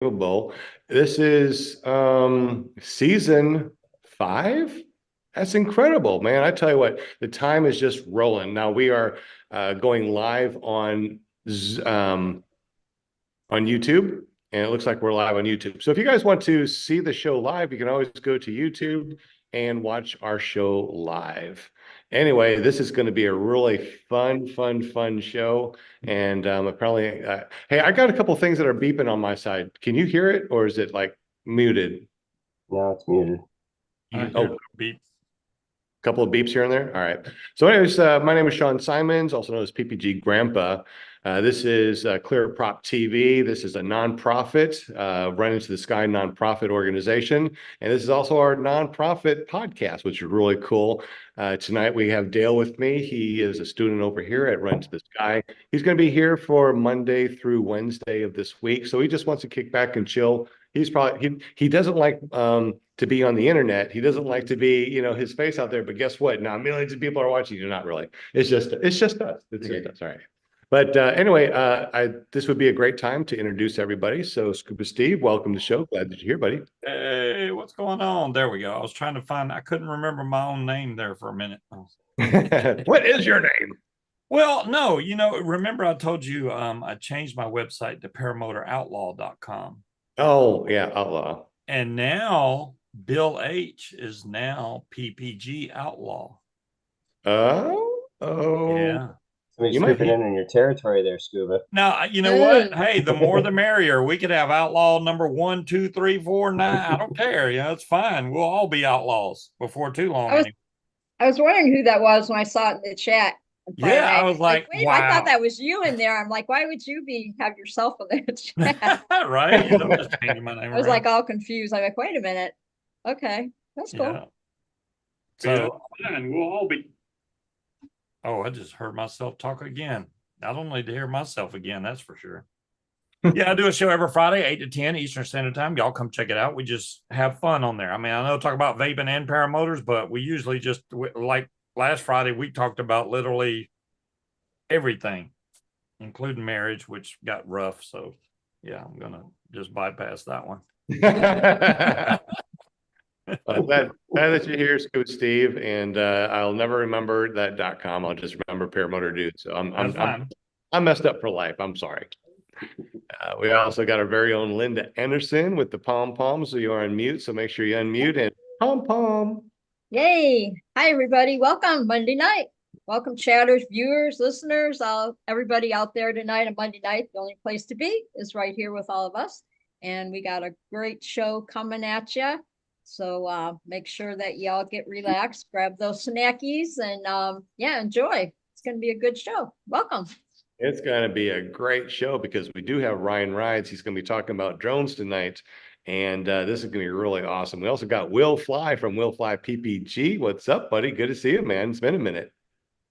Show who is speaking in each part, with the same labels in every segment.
Speaker 1: Unbelievable. This is season 5. That's incredible, man. I tell you what, the time is just rolling. Now we are going live on YouTube, and it looks like we're live on YouTube. So if you guys want to see the show live, you can always go to YouTube and watch our show live. Anyway, this is going to be a really fun show. And apparently, hey, I got a couple things that are beeping on my side. Can you hear it, or is it like muted?
Speaker 2: No, it's muted.
Speaker 3: I hear
Speaker 1: Oh,
Speaker 3: beeps.
Speaker 1: couple of beeps here and there. All right. So, anyways, my name is Sean Symons, also known as PPG Grandpa. This is Clear Prop TV. This is a nonprofit, run into the sky nonprofit organization, and this is also our nonprofit podcast, which is really cool. Tonight we have Dale with me. He is a student over here at Run to the Sky. He's going to be here for Monday through Wednesday of this week, so he just wants to kick back and chill. He's probably he doesn't like to be on the internet. He doesn't like to be, his face out there. But guess what? Now millions of people are watching you. Not really. It's just us. It's just us. All right. But anyway, this would be a great time to introduce everybody. So Scuba Steve, welcome to the show. Glad that you're here, buddy.
Speaker 3: Hey, what's going on? There we go. I was trying to find, I couldn't remember my own name there for a minute.
Speaker 1: What is your name?
Speaker 3: Well, no, remember I told you I changed my website to paramotoroutlaw.com.
Speaker 1: Oh, yeah, outlaw.
Speaker 3: And now Bill H is now PPG Outlaw.
Speaker 1: Oh.
Speaker 3: Yeah.
Speaker 2: Somebody's
Speaker 1: You might
Speaker 2: creeping in your territory there, Scuba.
Speaker 3: Now, you know what? Hey, the more the merrier. We could have outlaw number 1, 2, 3, 4, 9. I don't care. It's fine. We'll all be outlaws before too long.
Speaker 4: I was wondering who that was when I saw it in the chat.
Speaker 3: Yeah, I was like,
Speaker 4: wait,
Speaker 3: wow.
Speaker 4: I thought that was you in there. I'm like, why would you have yourself in the chat?
Speaker 3: Right? Just changing my name
Speaker 4: I was
Speaker 3: around.
Speaker 4: like all confused. I'm like, wait a minute. Okay, that's cool.
Speaker 3: Yeah. So, and we'll all be. Oh, I just heard myself talk again. I don't need to hear myself again. That's for sure. Yeah, I do a show every Friday, 8 to 10 Eastern Standard Time. Y'all come check it out. We just have fun on there. I mean, I know talk about vaping and paramotors, but we usually just, like last Friday, we talked about literally everything, including marriage, which got rough. So, yeah, I'm going to just bypass that one.
Speaker 1: Glad that you're here, Scoot Steve, and I'll never remember that .com. I'll just remember Paramotor Dude. So I'm messed up for life. I'm sorry. We also got our very own Linda Anderson with the pom pom. So you're on mute. So make sure you unmute and pom pom.
Speaker 4: Yay! Hi everybody. Welcome Monday night. Welcome chatters, viewers, listeners, everybody out there tonight on Monday night. The only place to be is right here with all of us, and we got a great show coming at you. So make sure that y'all get relaxed, grab those snackies, and enjoy. It's going to be a good show. Welcome.
Speaker 1: It's going to be a great show because we do have Ryan Rides. He's going to be talking about drones tonight, and this is going to be really awesome. We also got Will Fly from Will Fly PPG. What's up, buddy? Good to see you, man. It's been a minute.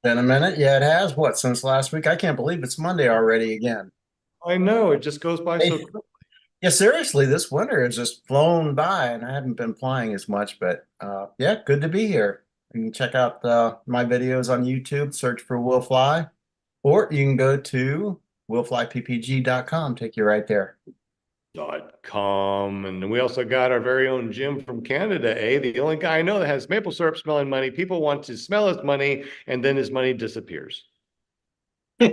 Speaker 5: Been a minute. Yeah, it has. What, since last week? I can't believe it's Monday already again.
Speaker 1: I know. It just goes by so quickly.
Speaker 5: Yeah, seriously, this winter has just flown by, and I haven't been flying as much, but yeah, good to be here. You can check out my videos on YouTube, search for Will Fly, or you can go to willflyppg.com, take you right there.
Speaker 1: .com. And we also got our very own Jim from Canada, the only guy I know that has maple syrup smelling money. People want to smell his money, and then his money disappears. How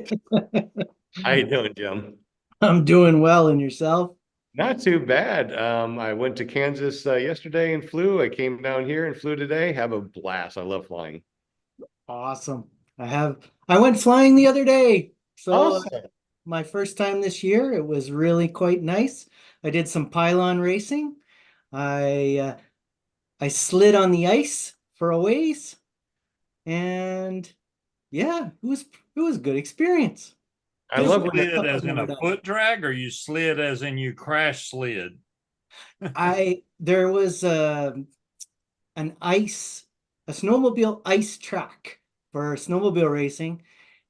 Speaker 1: you doing, Jim?
Speaker 6: I'm doing well, and yourself?
Speaker 1: Not too bad. I went to Kansas yesterday and flew. I came down here and flew today. Have a blast. I love flying.
Speaker 6: Awesome. I went flying the other day. So
Speaker 1: awesome.
Speaker 6: My first time this year. It was really quite nice. I did some pylon racing. I slid on the ice for a ways, and yeah, it was a good experience.
Speaker 1: I love
Speaker 3: when slid as in a foot drag, or you slid as in you crash slid.
Speaker 6: There was a snowmobile ice track for snowmobile racing,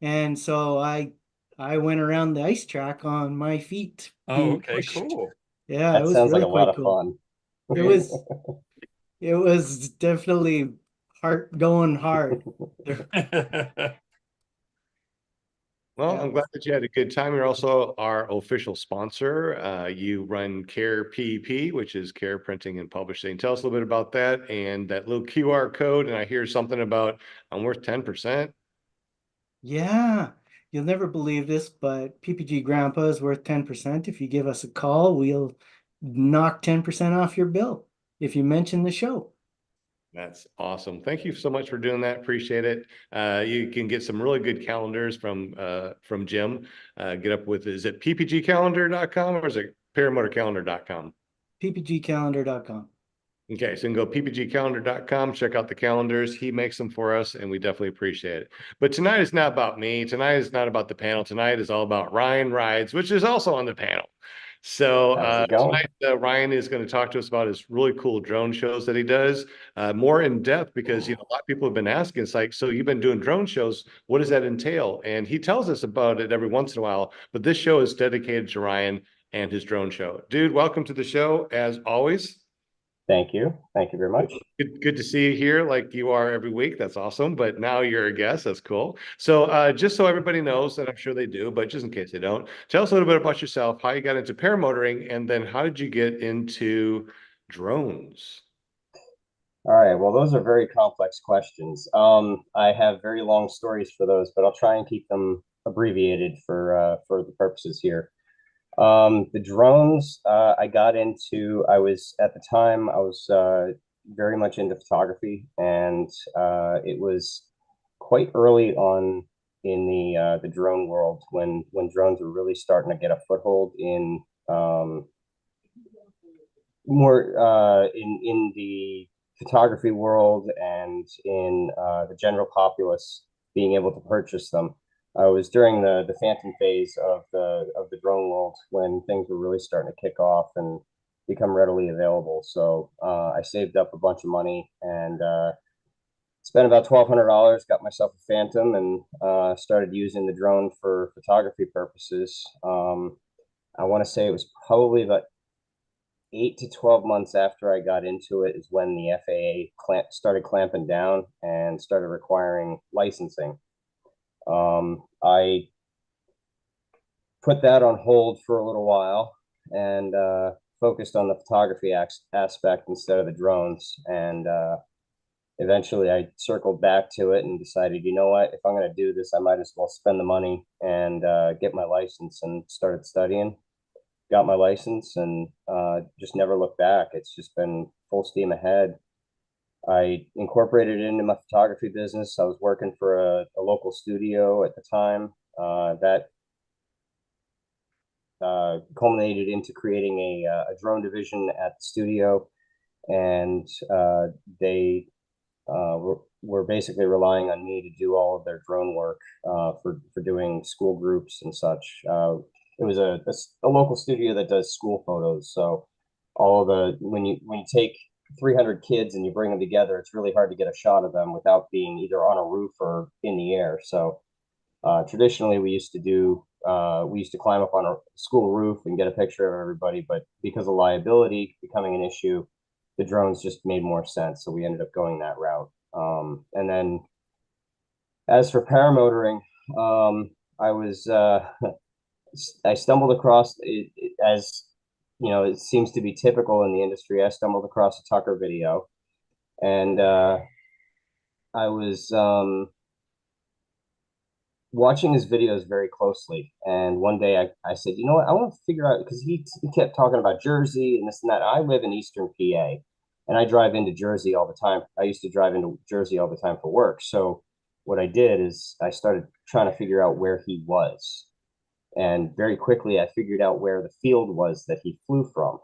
Speaker 6: and so I went around the ice track on my feet.
Speaker 3: Oh, okay, cool.
Speaker 6: Yeah,
Speaker 2: that
Speaker 6: it was
Speaker 2: sounds
Speaker 6: really
Speaker 2: like a lot of
Speaker 6: cool.
Speaker 2: fun.
Speaker 6: It was definitely going hard.
Speaker 1: Well,
Speaker 6: Yeah.
Speaker 1: I'm glad that you had a good time. You're also our official sponsor. You run Care PP, which is Care Printing and Publishing. Tell us a little bit about that and that little QR code. And I hear something about I'm worth 10%.
Speaker 6: Yeah, you'll never believe this, but PPG Grandpa is worth 10%. If you give us a call, we'll knock 10% off your bill if you mention the show.
Speaker 1: That's awesome. Thank you so much for doing that. Appreciate it. You can get some really good calendars from Jim. Get up with, is it ppgcalendar.com or is it paramotorcalendar.com?
Speaker 6: ppgcalendar.com.
Speaker 1: Okay, so you can go ppgcalendar.com, check out the calendars. He makes them for us, and we definitely appreciate it. But tonight is not about me. Tonight is not about the panel. Tonight is all about Ryan Rides, which is also on the panel. So
Speaker 2: How's it going?
Speaker 1: tonight, Ryan is going to talk to us about his really cool drone shows that he does, more in depth, because a lot of people have been asking, it's like, so you've been doing drone shows, what does that entail? And he tells us about it every once in a while, but this show is dedicated to Ryan and his drone show. Dude, welcome to the show, as always.
Speaker 2: Thank you. Thank you very much.
Speaker 1: Good to see you here like you are every week. That's awesome. But now you're a guest. That's cool. So just so everybody knows, and I'm sure they do, but just in case they don't, tell us a little bit about yourself, how you got into paramotoring, and then how did you get into drones?
Speaker 2: All right. Well, those are very complex questions. I have very long stories for those, but I'll try and keep them abbreviated for the purposes here. The drones, I got into, I was at the time, I was very much into photography, and it was quite early on in the drone world when drones were really starting to get a foothold in more in the photography world and in the general populace being able to purchase them. I was during the phantom phase of the drone world when things were really starting to kick off and become readily available. So I saved up a bunch of money and spent about $1,200, got myself a Phantom, and started using the drone for photography purposes. I want to say it was probably about 8 to 12 months after I got into it is when the FAA started clamping down and started requiring licensing. I put that on hold for a little while and focused on the photography aspect instead of the drones. And eventually I circled back to it and decided, you know what, if I'm going to do this, I might as well spend the money and get my license, and started studying. Got my license and just never looked back. It's just been full steam ahead. I incorporated it into my photography business. I was working for a local studio at the time. That culminated into creating a drone division at the studio, and they were basically relying on me to do all of their drone work for doing school groups and such. It was a local studio that does school photos. So all of the when you take 300 kids and you bring them together, it's really hard to get a shot of them without being either on a roof or in the air. So traditionally, we used to climb up on a school roof and get a picture of everybody. But because of liability becoming an issue, the drones just made more sense. So we ended up going that route. And then as for paramotoring, I was I stumbled across it, as you know, it seems to be typical in the industry. I stumbled across a Tucker video, and I was watching his videos very closely. And one day I said, you know what, I want to figure out, because he kept talking about Jersey and this and that. I live in Eastern PA, and I drive into Jersey all the time. I used to drive into Jersey all the time for work. So what I did is I started trying to figure out where he was. And very quickly, I figured out where the field was that he flew from.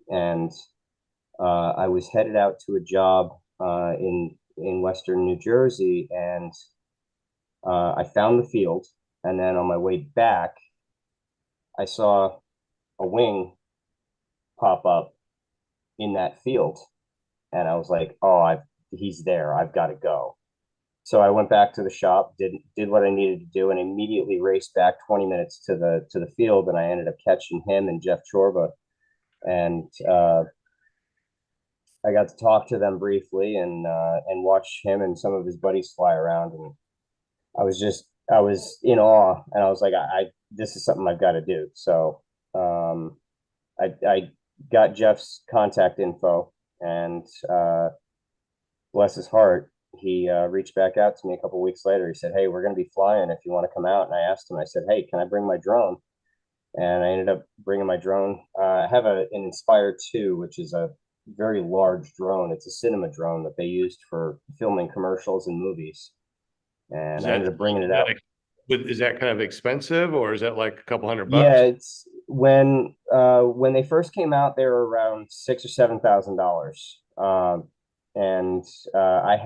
Speaker 2: And I was headed out to a job in Western New Jersey, and I found the field. And then on my way back, I saw a wing pop up in that field. And I was like, oh, he's there. I've got to go. So I went back to the shop, did what I needed to do, and immediately raced back 20 minutes to the field. And I ended up catching him and Jeff Chorba, and I got to talk to them briefly and watch him and some of his buddies fly around. And I was just I was in awe, and I was like, this is something I've got to do. So I got Jeff's contact info, and bless his heart, he reached back out to me a couple weeks later. He said, "Hey, we're going to be flying if you want to come out." And I asked him, I said, "Hey, can I bring my drone?" And I ended up bringing my drone. I have an Inspire 2, which is a very large drone. It's a cinema drone that they used for filming commercials and movies. And I ended up bringing it out.
Speaker 1: Is that kind of expensive, or is that like a couple $100?
Speaker 2: Yeah, it's when they first came out, they were around $6,000 or $7,000. And I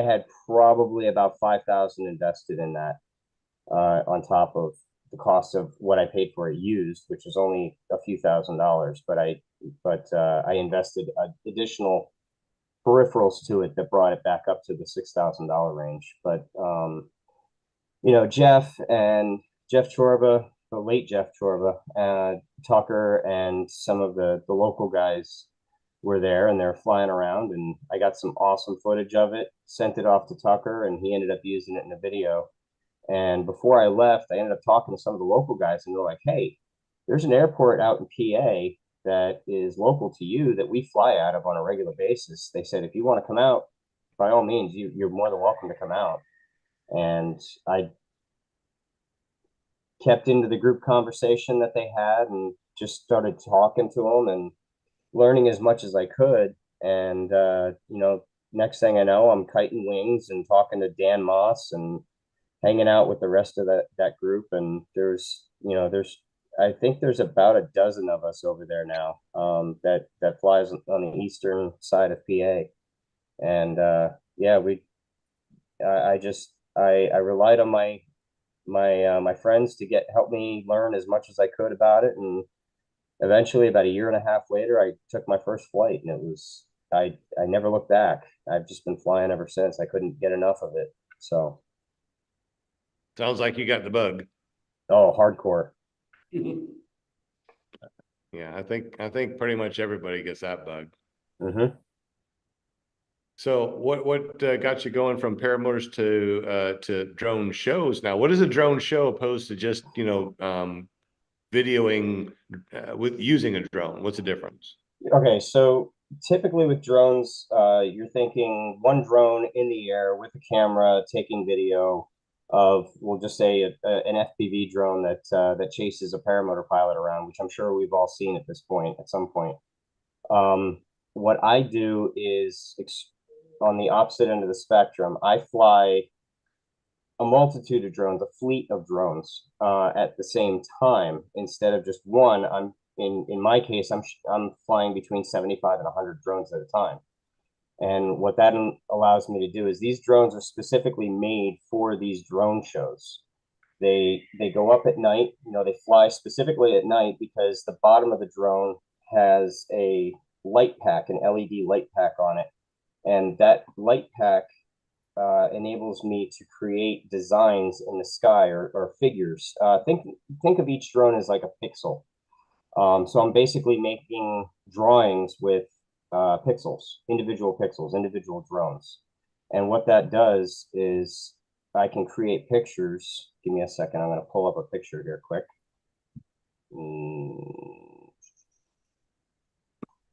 Speaker 2: had probably about 5,000 invested in that, on top of the cost of what I paid for it used, which was only a few $1,000s. But I invested additional peripherals to it that brought it back up to the $6,000 range. But Jeff Chorba, the late Jeff Chorba, Tucker, and some of the local guys were there, and they're flying around, and I got some awesome footage of it, sent it off to Tucker, and he ended up using it in a video. And before I left, I ended up talking to some of the local guys, and they're like, "Hey, there's an airport out in PA that is local to you that we fly out of on a regular basis." They said, "If you want to come out, by all means, you're more than welcome to come out." And I kept into the group conversation that they had, and just started talking to them and learning as much as I could. And next thing I know, I'm kiting wings and talking to Dan Moss and hanging out with the rest of that group. And I think there's about a dozen of us over there now, that flies on the eastern side of PA. And I relied on my friends to help me learn as much as I could about it. And eventually, about a year and a half later, I took my first flight, and I never looked back. I've just been flying ever since. I couldn't get enough of it. So
Speaker 1: Sounds like you got the bug.
Speaker 2: oh, hardcore.
Speaker 1: Yeah, I think pretty much everybody gets that bug.
Speaker 2: Mm-hmm.
Speaker 1: So what got you going from paramotors to drone shows? Now, what is a drone show opposed to just videoing with using a drone? What's the difference?
Speaker 2: Okay, so typically with drones, you're thinking one drone in the air with a camera taking video of, we'll just say, an FPV drone that chases a paramotor pilot around, which I'm sure we've all seen at this point, at some point. What I do is on the opposite end of the spectrum. I fly a multitude of drones, a fleet of drones, at the same time. Instead of just one, in my case, I'm flying between 75 and 100 drones at a time. And what that allows me to do is, these drones are specifically made for these drone shows. They go up at night. They fly specifically at night because the bottom of the drone has a light pack, an LED light pack on it, and that light pack enables me to create designs in the sky, or figures. Think of each drone as like a pixel. So I'm basically making drawings with individual pixels, individual drones. And what that does is I can create pictures. Give me a second. I'm going to pull up a picture here quick.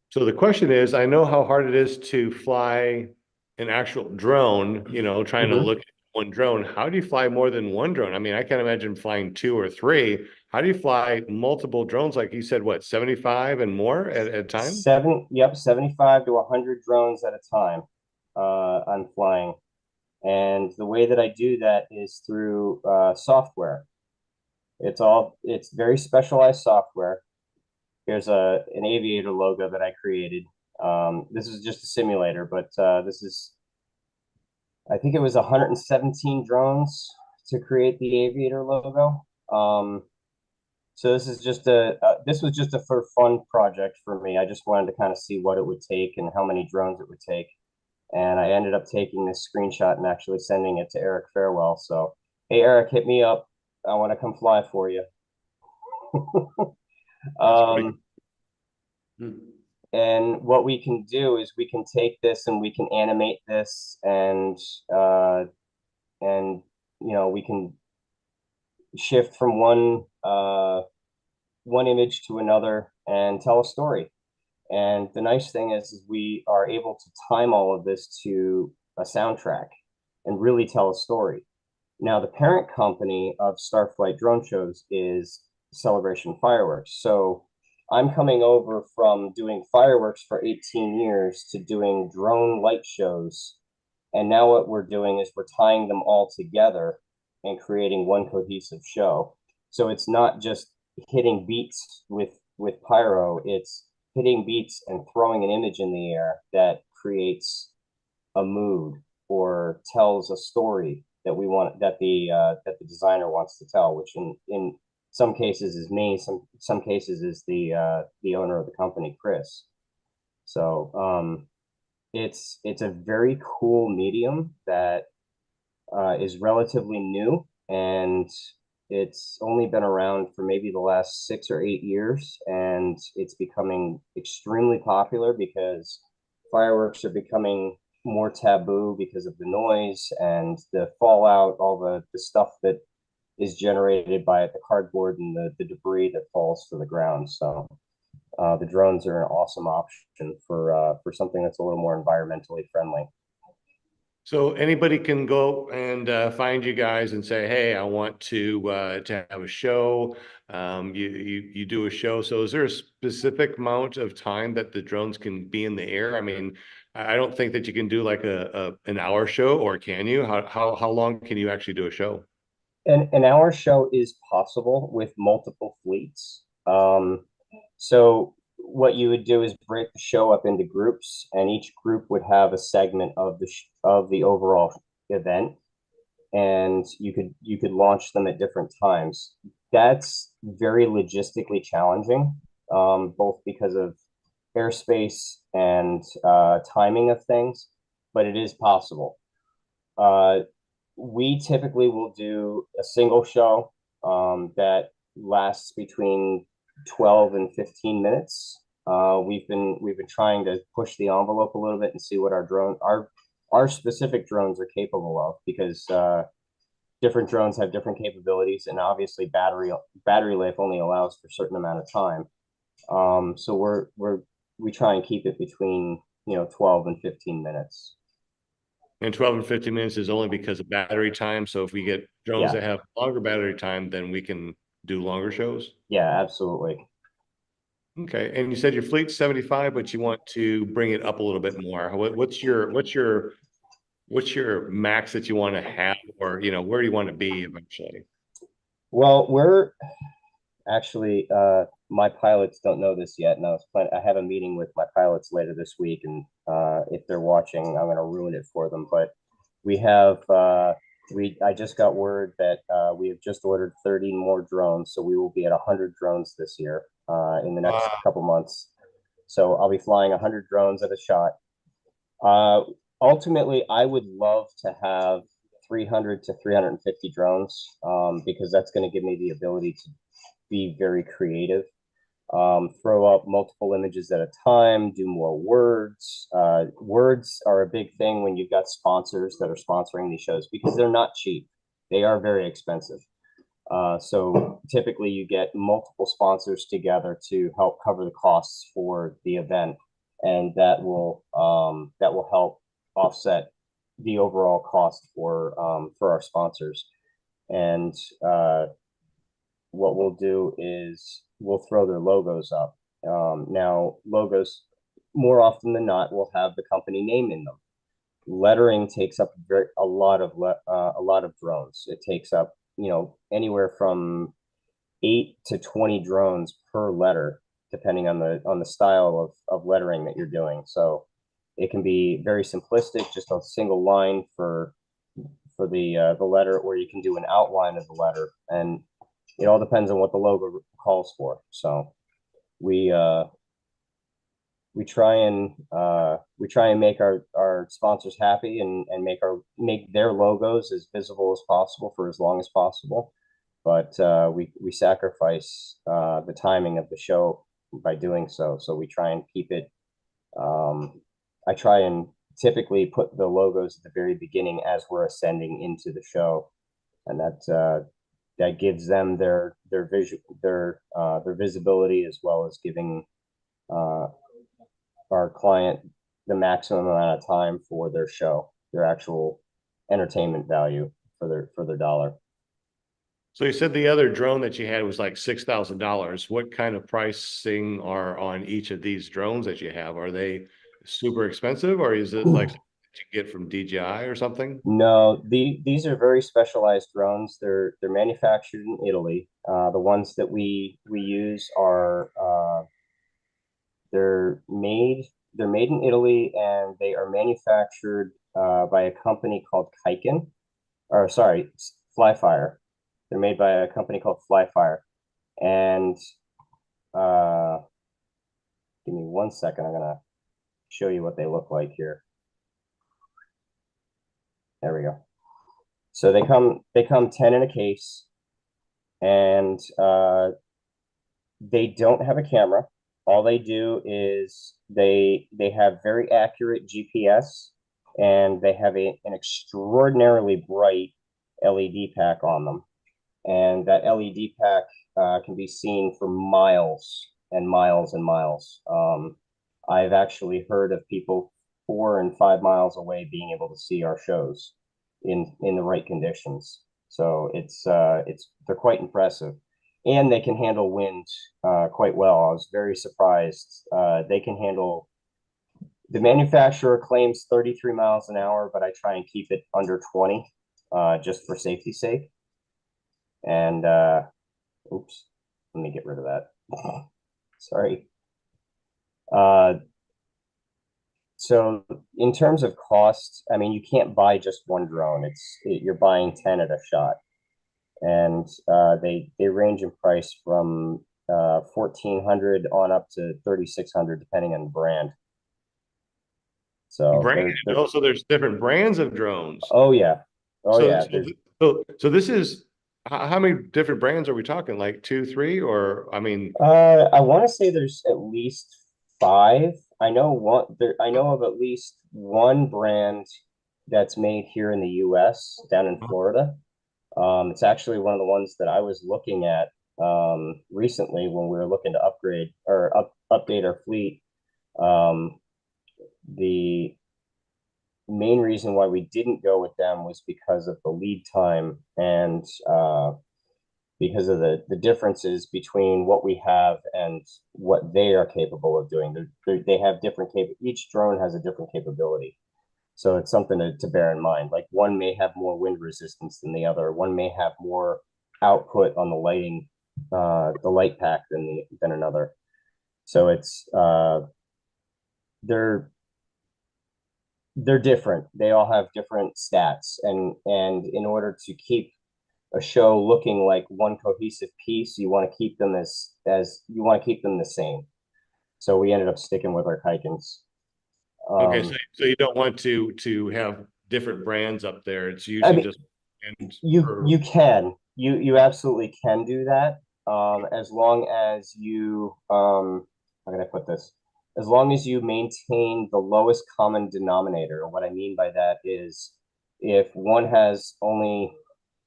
Speaker 1: So the question is, I know how hard it is to fly an actual drone, trying to look at one drone. How do you fly more than one drone? I mean, I can't imagine flying 2 or 3. How do you fly multiple drones? Like you said, what, 75 and more at a time?
Speaker 2: 75 to 100 drones at a time. I'm flying. And the way that I do that is through software. It's very specialized software. Here's an aviator logo that I created. This is just a simulator, but I think it was 117 drones to create the aviator logo. So this was just a for fun project for me. I just wanted to kind of see what it would take and how many drones it would take. And I ended up taking this screenshot and actually sending it to Erik Farewell. So, hey, Erik, hit me up. I want to come fly for you. And what we can do is we can take this and we can animate this and we can shift from one image to another and tell a story. And the nice thing is we are able to time all of this to a soundtrack and really tell a story. Now, the parent company of Starflight Drone Shows is Celebration Fireworks. So I'm coming over from doing fireworks for 18 years to doing drone light shows. And now what we're doing is we're tying them all together and creating one cohesive show. So it's not just hitting beats with pyro, it's hitting beats and throwing an image in the air that creates a mood or tells a story that we want, that the designer wants to tell, which in some cases is me, some cases is the owner of the company, Chris. So it's a very cool medium that is relatively new, and it's only been around for maybe the last 6 or 8 years, and it's becoming extremely popular because fireworks are becoming more taboo because of the noise and the fallout, all the stuff that is generated by the cardboard and the debris that falls to the ground. So the drones are an awesome option for something that's a little more environmentally friendly.
Speaker 1: So anybody can go and find you guys and say, "Hey, I want to have a show." You do a show. So is there a specific amount of time that the drones can be in the air? I mean, I don't think that you can do like an hour show, or can you? How long can you actually do a show?
Speaker 2: An hour show is possible with multiple fleets. So what you would do is break the show up into groups, and each group would have a segment of the overall event, and you could launch them at different times. That's very logistically challenging, both because of airspace and timing of things, but it is possible. We typically will do a single show that lasts between 12 and 15 minutes. We've been trying to push the envelope a little bit and see what our specific drones are capable of, because different drones have different capabilities, and obviously battery life only allows for a certain amount of time. So we try and keep it between 12 and 15 minutes.
Speaker 1: And 12 and 15 minutes is only because of battery time. So if we get drones that have longer battery time, then we can do longer shows.
Speaker 2: Yeah, absolutely.
Speaker 1: Okay. And you said your fleet's 75, but you want to bring it up a little bit more. What's your max that you want to have, or where do you want to be eventually?
Speaker 2: Well, we're actually my pilots don't know this yet, and I have a meeting with my pilots later this week, and if they're watching, I'm going to ruin it for them. But we have I just got word that we have just ordered 30 more drones, so we will be at 100 drones this year in the next couple months. So I'll be flying 100 drones at a shot. Ultimately, I would love to have 300 to 350 drones, because that's going to give me the ability to be very creative, throw up multiple images at a time, do more words. Words are a big thing when you've got sponsors that are sponsoring these shows, because they're not cheap. They are very expensive. So typically you get multiple sponsors together to help cover the costs for the event, and that will help offset the overall cost for our sponsors. And what we'll do is we'll throw their logos up. Now, logos, more often than not, will have the company name in them. Lettering takes up a lot of drones. It takes up anywhere from 8 to 20 drones per letter, depending on the style of lettering that you're doing. So it can be very simplistic, just a single line for the letter, or you can do an outline of the letter, and it all depends on what the logo calls for. So we try and make our sponsors happy, and make their logos as visible as possible for as long as possible. But we sacrifice the timing of the show by doing so. So we try and keep it. I try and typically put the logos at the very beginning as we're ascending into the show, and that gives them their visibility, as well as giving our client the maximum amount of time for their show, their actual entertainment value for their dollar.
Speaker 1: So you said the other drone that you had was like $6,000. What kind of pricing are on each of these drones that you have? Are they super expensive, or is it like that you get from DJI or something?
Speaker 2: No, these are very specialized drones. They're manufactured in Italy. The ones that we use are they're made in Italy, and they are manufactured by a company called Kaiken, or sorry, Flyfire. They're made by a company called Flyfire, and give me 1 second. I'm gonna show you what they look like here. There we go. So they come 10 in a case, and they don't have a camera. All they do is they have very accurate GPS, and they have an extraordinarily bright LED pack on them. And that LED pack can be seen for miles and miles and miles. I've actually heard of people 4 and 5 miles away being able to see our shows in the right conditions. So they're quite impressive, and they can handle wind quite well. I was very surprised. They can handle. The manufacturer claims 33 miles an hour, but I try and keep it under 20, just for safety's sake. And oops, let me get rid of that. Sorry. So in terms of costs, I mean, you can't buy just one drone. You're buying 10 at a shot, and they range in price from 1,400 on up to 3,600, depending on the brand. So
Speaker 1: Also, there's different brands of drones.
Speaker 2: Oh yeah, yeah.
Speaker 1: So this is how many different brands are we talking? Like 2, 3, or I mean,
Speaker 2: I want to say there's at least 5. I know of at least one brand that's made here in the U.S. down in Florida. It's actually one of the ones that I was looking at recently when we were looking to upgrade or update our fleet. The main reason why we didn't go with them was because of the lead time, and because of the differences between what we have and what they are capable of doing. They have different each drone has a different capability. So it's something to bear in mind. Like, one may have more wind resistance than the other. One may have more output on the lighting, the light pack than another. So it's they're different. They all have different stats, and in order to keep a show looking like one cohesive piece, you want to keep them the same. So we ended up sticking with our Kaikens.
Speaker 1: okay, so you don't want to have different brands up there. It's usually just
Speaker 2: you absolutely can do that, as long as you how can I put this? As long as you maintain the lowest common denominator. And what I mean by that is, if one has only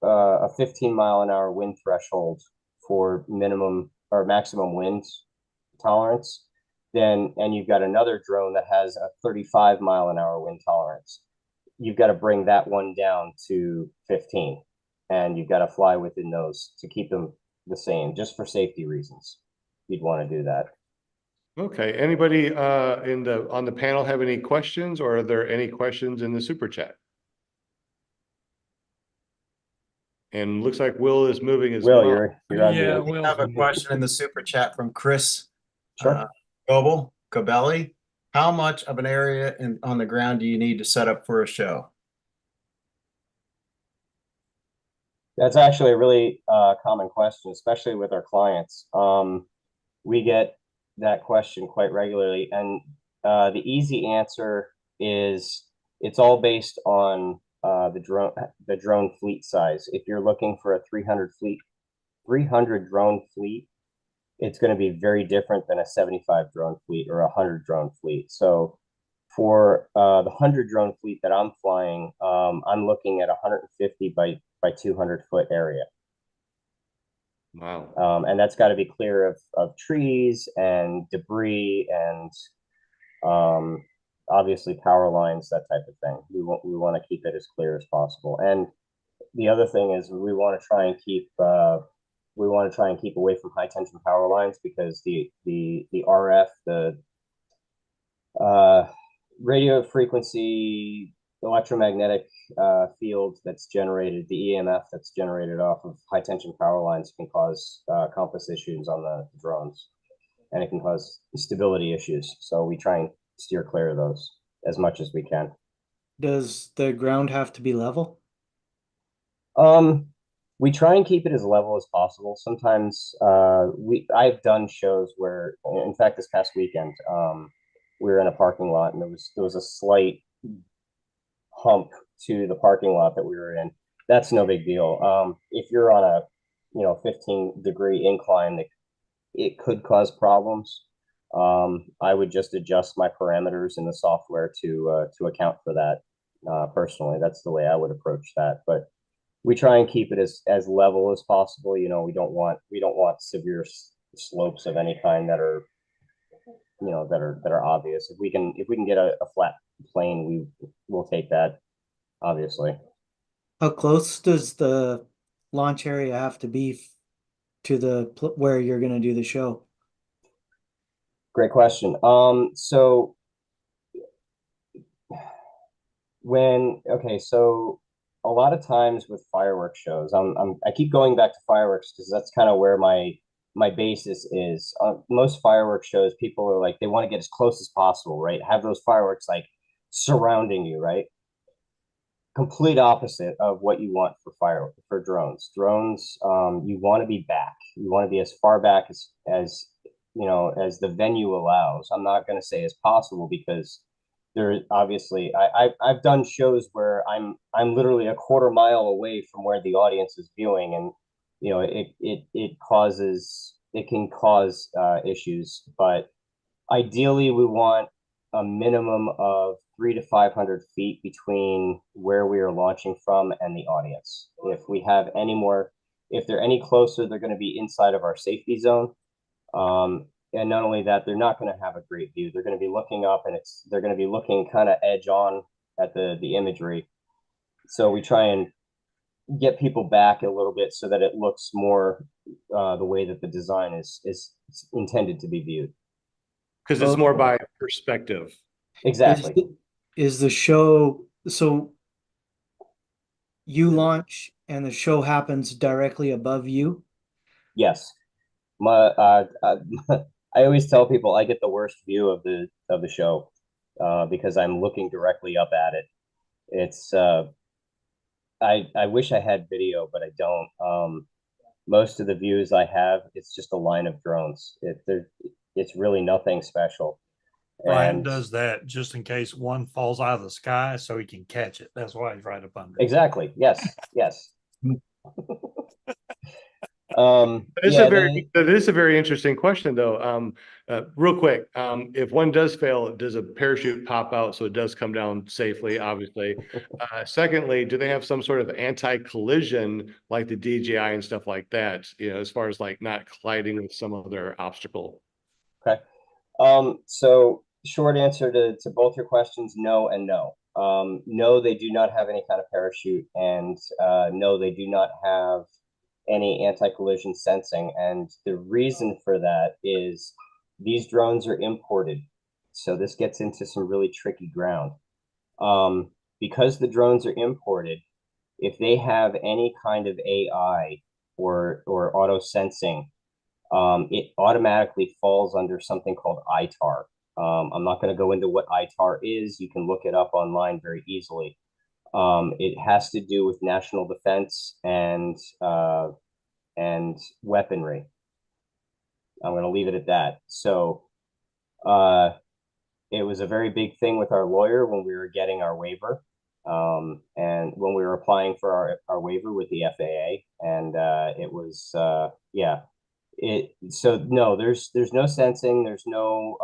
Speaker 2: a 15-mile-an-hour wind threshold for minimum or maximum wind tolerance, and you've got another drone that has a 35-mile-an-hour wind tolerance, you've got to bring that one down to 15, and you've got to fly within those to keep them the same, just for safety reasons. You'd want to do that.
Speaker 1: Okay. Anybody on the panel have any questions, or are there any questions in the super chat? And looks like Will is moving as well.
Speaker 2: You're on
Speaker 3: Yeah,
Speaker 2: mute.
Speaker 5: We have a question in the super chat from Chris
Speaker 2: Sure.
Speaker 5: Gobelli. How much of an area on the ground do you need to set up for a show?
Speaker 2: That's actually a really common question, especially with our clients. We get that question quite regularly, and the easy answer is it's all based on the drone fleet size. If you're looking for a 300 drone fleet, it's going to be very different than a 75 drone fleet or a 100 drone fleet. So for the 100 drone fleet that I'm flying, I'm looking at 150 by by 200-foot area.
Speaker 1: Wow.
Speaker 2: And that's got to be clear of trees and debris and obviously power lines, that type of thing. We want to keep it as clear as possible. And the other thing is we want to try and keep away from high tension power lines, because the RF, the radio frequency electromagnetic field that's generated, the EMF that's generated off of high tension power lines, can cause compass issues on the drones, and it can cause stability issues. So we try and steer clear of those as much as we can.
Speaker 6: Does the ground have to be level?
Speaker 2: We try and keep it as level as possible. Sometimes I've done shows where, in fact, this past weekend, we were in a parking lot, and there was a slight hump to the parking lot that we were in. That's no big deal. If you're on a 15-degree incline, it could cause problems. I would just adjust my parameters in the software to account for that. Personally, that's the way I would approach that. But we try and keep it as level as possible. We don't want severe slopes of any kind that are obvious. If we can get a flat plane, we'll take that, obviously.
Speaker 6: How close does the launch area have to be to the where you're going to do the show?
Speaker 2: Great question. So a lot of times with fireworks shows, I keep going back to fireworks because that's kind of where my basis is. Most fireworks shows, people are like, they want to get as close as possible, right? Have those fireworks like surrounding you, right? Complete opposite of what you want for drones. Drones, you want to be back. You want to be as far back as as the venue allows. I'm not going to say as possible, because there obviously I've done shows where I'm literally a quarter mile away from where the audience is viewing, and it can cause issues. But ideally, we want a minimum of 300 to 500 feet between where we are launching from and the audience. If they're any closer, they're going to be inside of our safety zone. And not only that, they're not going to have a great view. They're going to be looking up, and they're going to be looking kind of edge on at the imagery. So we try and get people back a little bit so that it looks more the way that the design is intended to be viewed.
Speaker 1: Because it's more by perspective.
Speaker 2: Exactly.
Speaker 6: Is the show, so you launch and the show happens directly above you?
Speaker 2: Yes. I always tell people I get the worst view of the show because I'm looking directly up at it. It's I wish I had video, but I don't. Most of the views I have, it's just a line of drones. It's really nothing special.
Speaker 3: Brian does that just in case one falls out of the sky so he can catch it. That's why he's right up under.
Speaker 2: Exactly. Yes. Yes.
Speaker 1: That is a very interesting question, though. Real quick, if one does fail, does a parachute pop out so it does come down safely? Obviously. Secondly, do they have some sort of anti-collision like the DJI and stuff like that? As far as like not colliding with some other obstacle.
Speaker 2: Okay. So short answer to both your questions: no and no. No, they do not have any kind of parachute, and no, they do not have any anti-collision sensing. And the reason for that is these drones are imported. So this gets into some really tricky ground. Because the drones are imported, if they have any kind of AI or auto sensing, it automatically falls under something called ITAR. I'm not going to go into what ITAR is. You can look it up online very easily. It has to do with national defense and weaponry. I'm going to leave it at that. So it was a very big thing with our lawyer when we were getting our waiver, and when we were applying for our waiver with the FAA, and it was so no, there's no sensing, there's no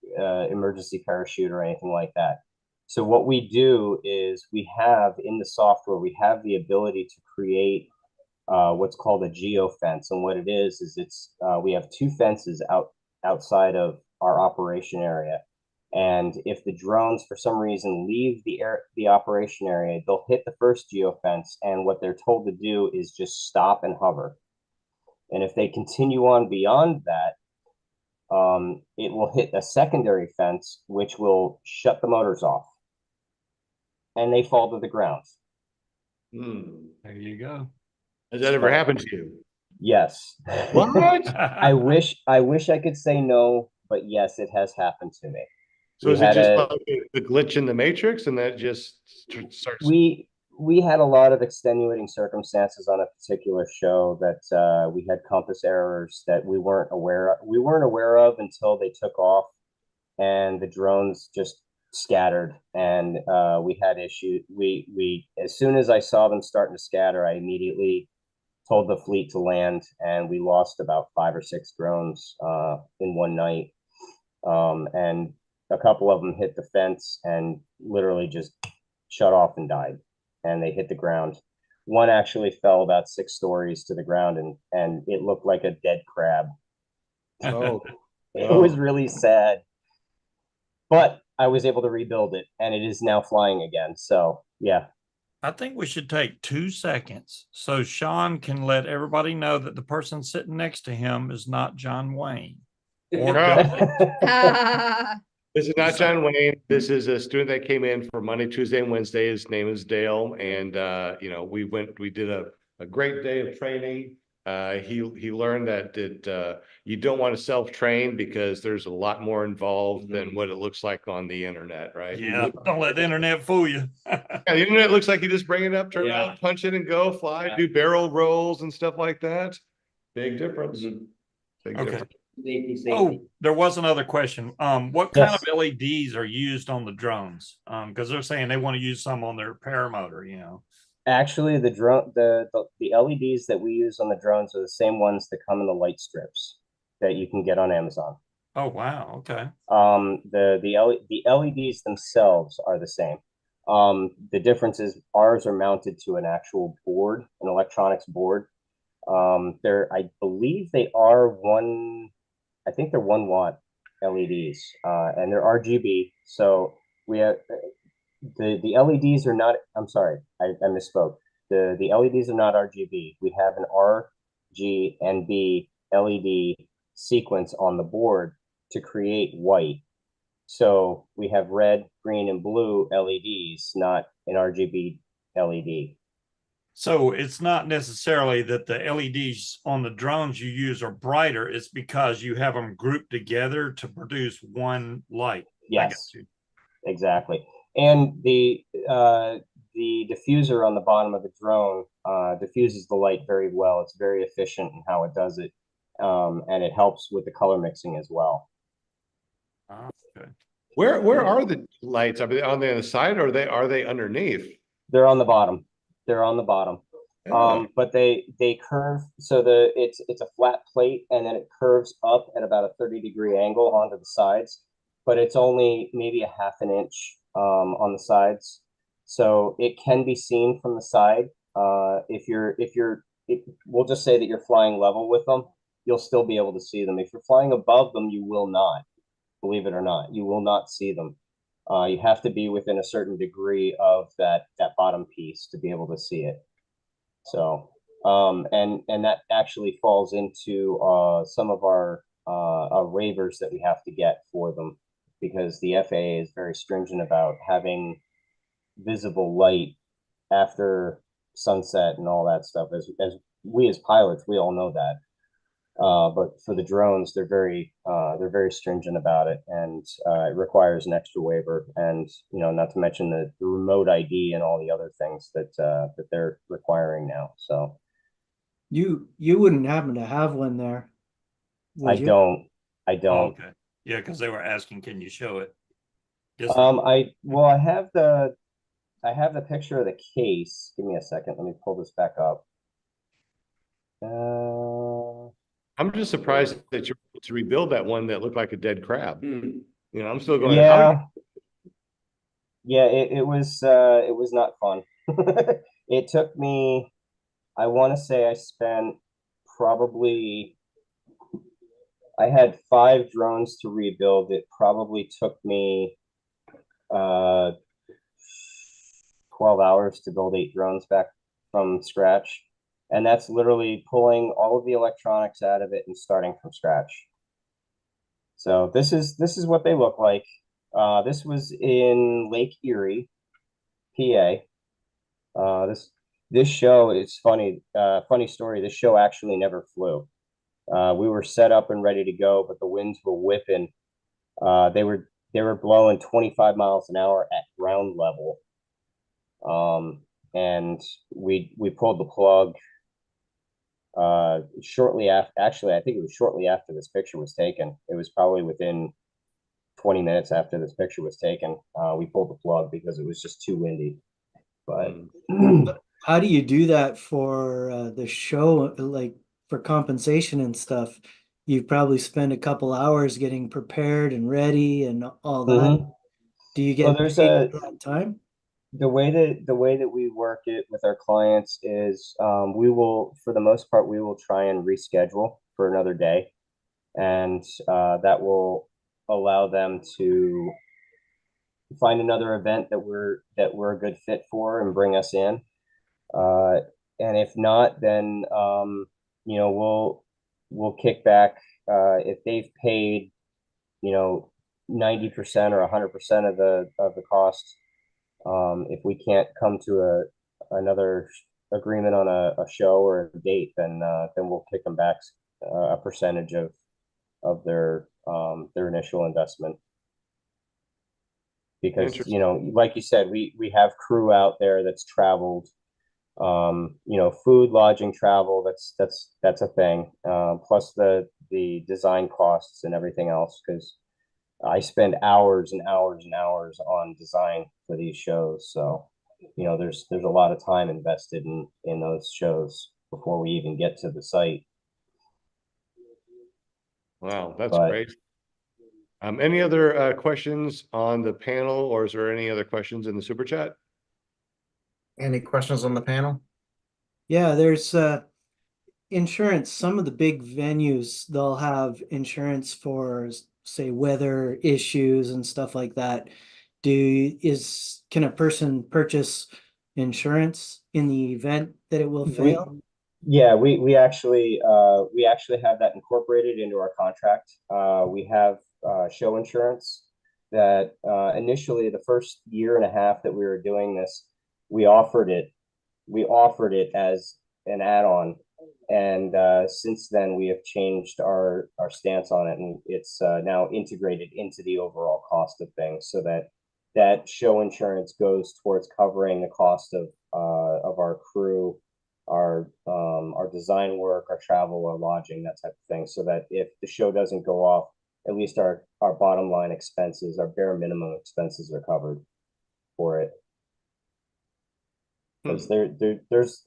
Speaker 2: emergency parachute or anything like that. So what we do is we have in the software, we have the ability to create what's called a geofence. And what it is it's we have two fences outside of our operation area. And if the drones for some reason leave the operation area, they'll hit the first geofence, and what they're told to do is just stop and hover. And if they continue on beyond that, it will hit a secondary fence, which will shut the motors off, and they fall to the ground.
Speaker 3: There you go.
Speaker 1: Has that ever happened to you?
Speaker 2: Yes.
Speaker 1: What?
Speaker 2: I wish I could say no, but yes, it has happened to me.
Speaker 1: So is it just like a glitch in the matrix, and that just starts?
Speaker 2: We had a lot of extenuating circumstances on a particular show that we had compass errors that we weren't aware of until they took off, and the drones just scattered, and we had issues. We as soon as I saw them starting to scatter, I immediately told the fleet to land, and we lost about 5 or 6 drones in one night. And a couple of them hit the fence and literally just shut off and died, and they hit the ground. One actually fell about 6 stories to the ground, and it looked like a dead crab.
Speaker 1: Oh,
Speaker 2: It was really sad, but I was able to rebuild it, and it is now flying again. So yeah.
Speaker 3: I think we should take 2 seconds so Sean can let everybody know that the person sitting next to him is not John Wayne. Or
Speaker 1: this is not John Wayne. This is a student that came in for Monday, Tuesday, and Wednesday. His name is Dale, and we did a great day of training. He learned that you don't want to self-train because there's a lot more involved than what it looks like on the internet, right?
Speaker 3: Yeah, don't let the internet fool you.
Speaker 1: Yeah, the internet looks like you just bring it up, turn it on, punch it and go, fly, do barrel rolls and stuff like that. Big difference. Big difference.
Speaker 3: Oh, there was another question. What kind of LEDs are used on the drones? Because they're saying they want to use some on their paramotor,
Speaker 2: Actually, the LEDs that we use on the drones are the same ones that come in the light strips that you can get on Amazon.
Speaker 3: Oh, wow. Okay.
Speaker 2: The LEDs themselves are the same. The difference is ours are mounted to an actual board, an electronics board. I believe they are I think they're 1 watt LEDs, and they're RGB. So we have the LEDs are not. I'm sorry, I misspoke. The LEDs are not RGB. We have an R, G, and B LED sequence on the board to create white. So we have red, green, and blue LEDs, not an RGB LED.
Speaker 3: So it's not necessarily that the LEDs on the drones you use are brighter. It's because you have them grouped together to produce one light.
Speaker 2: Yes, exactly. And the diffuser on the bottom of the drone diffuses the light very well. It's very efficient in how it does it, and it helps with the color mixing as well.
Speaker 3: Okay.
Speaker 1: Where are the lights? Are they on the other side, or are they underneath?
Speaker 2: They're on the bottom. They're on the bottom.
Speaker 1: Oh.
Speaker 2: But they curve, so it's a flat plate, and then it curves up at about a 30-degree angle onto the sides, but it's only maybe a ½ an inch on the sides, so it can be seen from the side. We'll just say that you're flying level with them, you'll still be able to see them. If you're flying above them, you will not. Believe it or not, you will not see them. You have to be within a certain degree of that bottom piece to be able to see it. So, and that actually falls into some of our waivers that we have to get for them, because the FAA is very stringent about having visible light after sunset and all that stuff. As we as pilots, we all know that. But for the drones, they're very stringent about it, and it requires an extra waiver, and not to mention the remote ID and all the other things that they're requiring now. So
Speaker 6: you wouldn't happen to have one there, would you?
Speaker 2: I don't.
Speaker 3: Oh, okay. Yeah, because they were asking, can you show it?
Speaker 2: I have the picture of the case. Give me a second. Let me pull this back up.
Speaker 1: I'm just surprised that you're able to rebuild that one that looked like a dead crab. I'm still going.
Speaker 2: Yeah. Yeah, it was not fun. It took me, I want to say I spent probably, I had 5 drones to rebuild. It probably took me uh 12 hours to build 8 drones back from scratch. And that's literally pulling all of the electronics out of it and starting from scratch. So this is what they look like. This was in Lake Erie, PA. This show is funny. Funny story. This show actually never flew. We were set up and ready to go, but the winds were whipping. They were blowing 25 miles an hour at ground level. And we pulled the plug shortly after. Actually, I think it was shortly after this picture was taken. It was probably within 20 minutes after this picture was taken. We pulled the plug because it was just too windy. But
Speaker 6: How do you do that for the show, like for compensation and stuff? You probably spend a couple hours getting prepared and ready and all that.
Speaker 2: Mhm.
Speaker 6: Do you
Speaker 2: Well,
Speaker 6: get
Speaker 2: there's
Speaker 6: paid for that time?
Speaker 2: the way that we work it with our clients is we will, for the most part, we will try and reschedule for another day, and that will allow them to find another event that we're a good fit for and bring us in. Uh, and if not, then we'll kick back if they've paid, you know, 90% or 100% of the cost. If we can't come to another agreement on a show or a date, then we'll kick them back a percentage of their initial investment. Because,
Speaker 1: Interesting.
Speaker 2: like you said, we have crew out there that's traveled, food, lodging, travel, that's a thing. Plus the design costs and everything else, because I spend hours and hours and hours on design for these shows. So, there's a lot of time invested in those shows before we even get to the site.
Speaker 1: Wow, that's
Speaker 2: But
Speaker 1: great. Any other questions on the panel, or is there any other questions in the super chat?
Speaker 5: Any questions on the panel?
Speaker 6: Yeah, there's insurance. Some of the big venues, they'll have insurance for, say, weather issues and stuff like that. Can a person purchase insurance in the event that it will
Speaker 2: we,
Speaker 6: fail?
Speaker 2: yeah, we actually have that incorporated into our contract. We have show insurance that initially the first year and a half that we were doing this, we offered it as an add-on, and since then we have changed our stance on it, and it's now integrated into the overall cost of things, so that show insurance goes towards covering the cost of our crew, our design work, our travel, our lodging, that type of thing, so that if the show doesn't go off, at least our bottom line expenses, our bare minimum expenses are covered for it. Because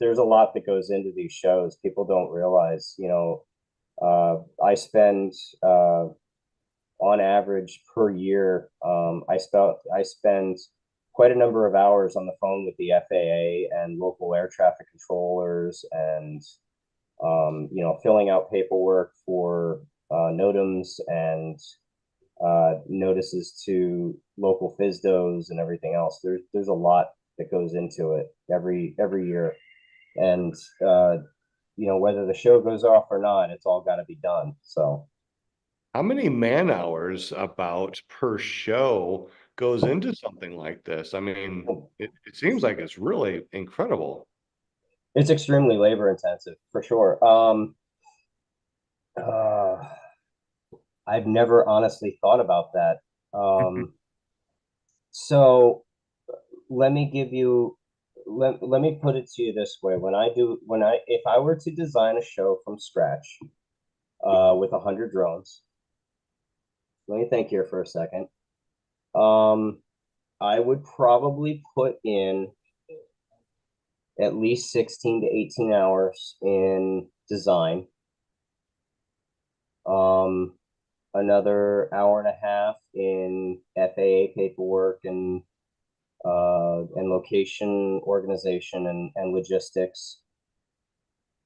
Speaker 2: there's a lot that goes into these shows. People don't realize, I spend on average per year, I spend quite a number of hours on the phone with the FAA and local air traffic controllers, and filling out paperwork for NOTAMs and notices to local FSDOs and everything else. There's a lot that goes into it every year, and whether the show goes off or not, it's all got to be done. So
Speaker 1: How many man hours about per show goes into something like this? I mean, it seems like it's really incredible.
Speaker 2: it's extremely labor intensive for sure. Uh, I've never honestly thought about that. So let me give you let me put it to you this way. If I were to design a show from scratch with 100 drones, let me think here for a second. I would probably put in at least 16 to 18 hours in design, another hour and a half in FAA paperwork and and location organization and logistics.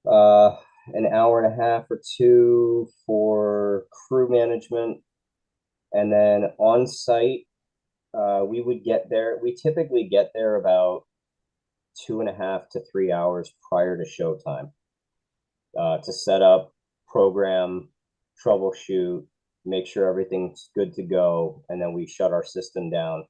Speaker 2: An hour and a half or two for crew management. And then on site, we would get there. We typically get there about 2.5 to 3 hours prior to showtime, to set up, program, troubleshoot, make sure everything's good to go. And then we shut our system down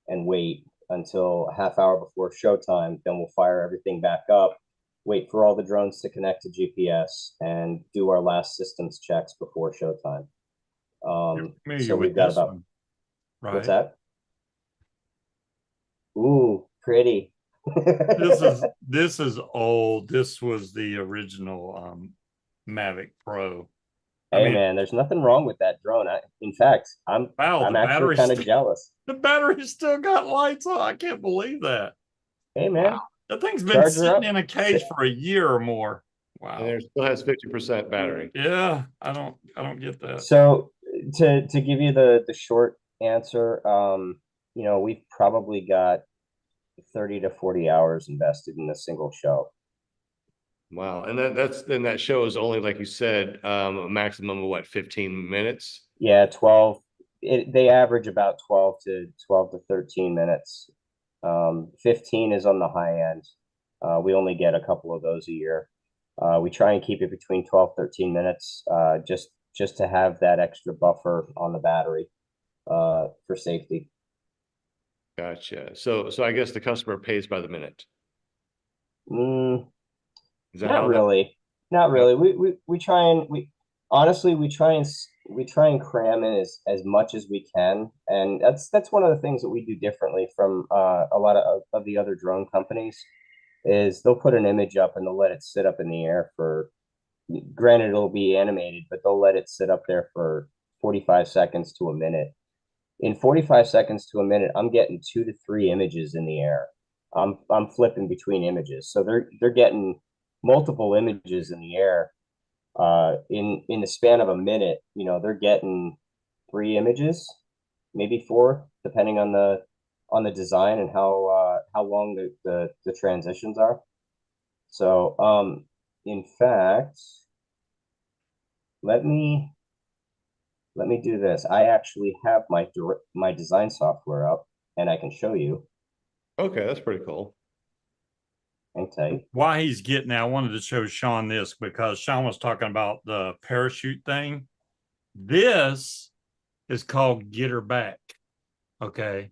Speaker 2: and wait until a half hour before showtime. Then we'll fire everything back up, wait for all the drones to connect to GPS, and do our last systems checks before showtime. So we've got about,
Speaker 3: right?
Speaker 2: What's that? Ooh, pretty.
Speaker 3: This is old. This was the original Mavic Pro.
Speaker 2: Hey man, there's nothing wrong with that drone. In fact, I'm actually kind of jealous.
Speaker 3: The battery's still got lights on. I can't believe that.
Speaker 2: Hey man,
Speaker 3: wow. That thing's been sitting in a cage for a year or more. Wow.
Speaker 1: And it still has 50% battery.
Speaker 3: Yeah, I don't get that.
Speaker 2: So to give you the short answer, you know, we've probably got 30 to 40 hours invested in a single show.
Speaker 1: Wow. And that show is only, like you said, a maximum of what, 15 minutes?
Speaker 2: Yeah, 12. They average about 12 to 13 minutes. 15 is on the high end. We only get a couple of those a year. We try and keep it between 12, 13 minutes, just to have that extra buffer on the battery, for safety.
Speaker 1: Gotcha. So I guess the customer pays by the minute.
Speaker 2: Not really. Not really. We try and honestly we try and cram in as much as we can, and that's one of the things that we do differently from a lot of the other drone companies. Is they'll put an image up and they'll let it sit up in the air for, granted it'll be animated, but they'll let it sit up there for 45 seconds to a minute. In 45 seconds to a minute, I'm getting 2 to 3 images in the air. I'm flipping between images, so they're getting multiple images in the air. In the span of a minute, you know, they're getting 3 images, maybe 4, depending on the design and how long the transitions are. So in fact, let me do this. I actually have my design software up, and I can show you.
Speaker 1: Okay, that's pretty cool.
Speaker 2: Hang tight.
Speaker 3: Why he's getting there, I wanted to show Sean this because Sean was talking about the parachute thing. This is called Get Her Back. Okay.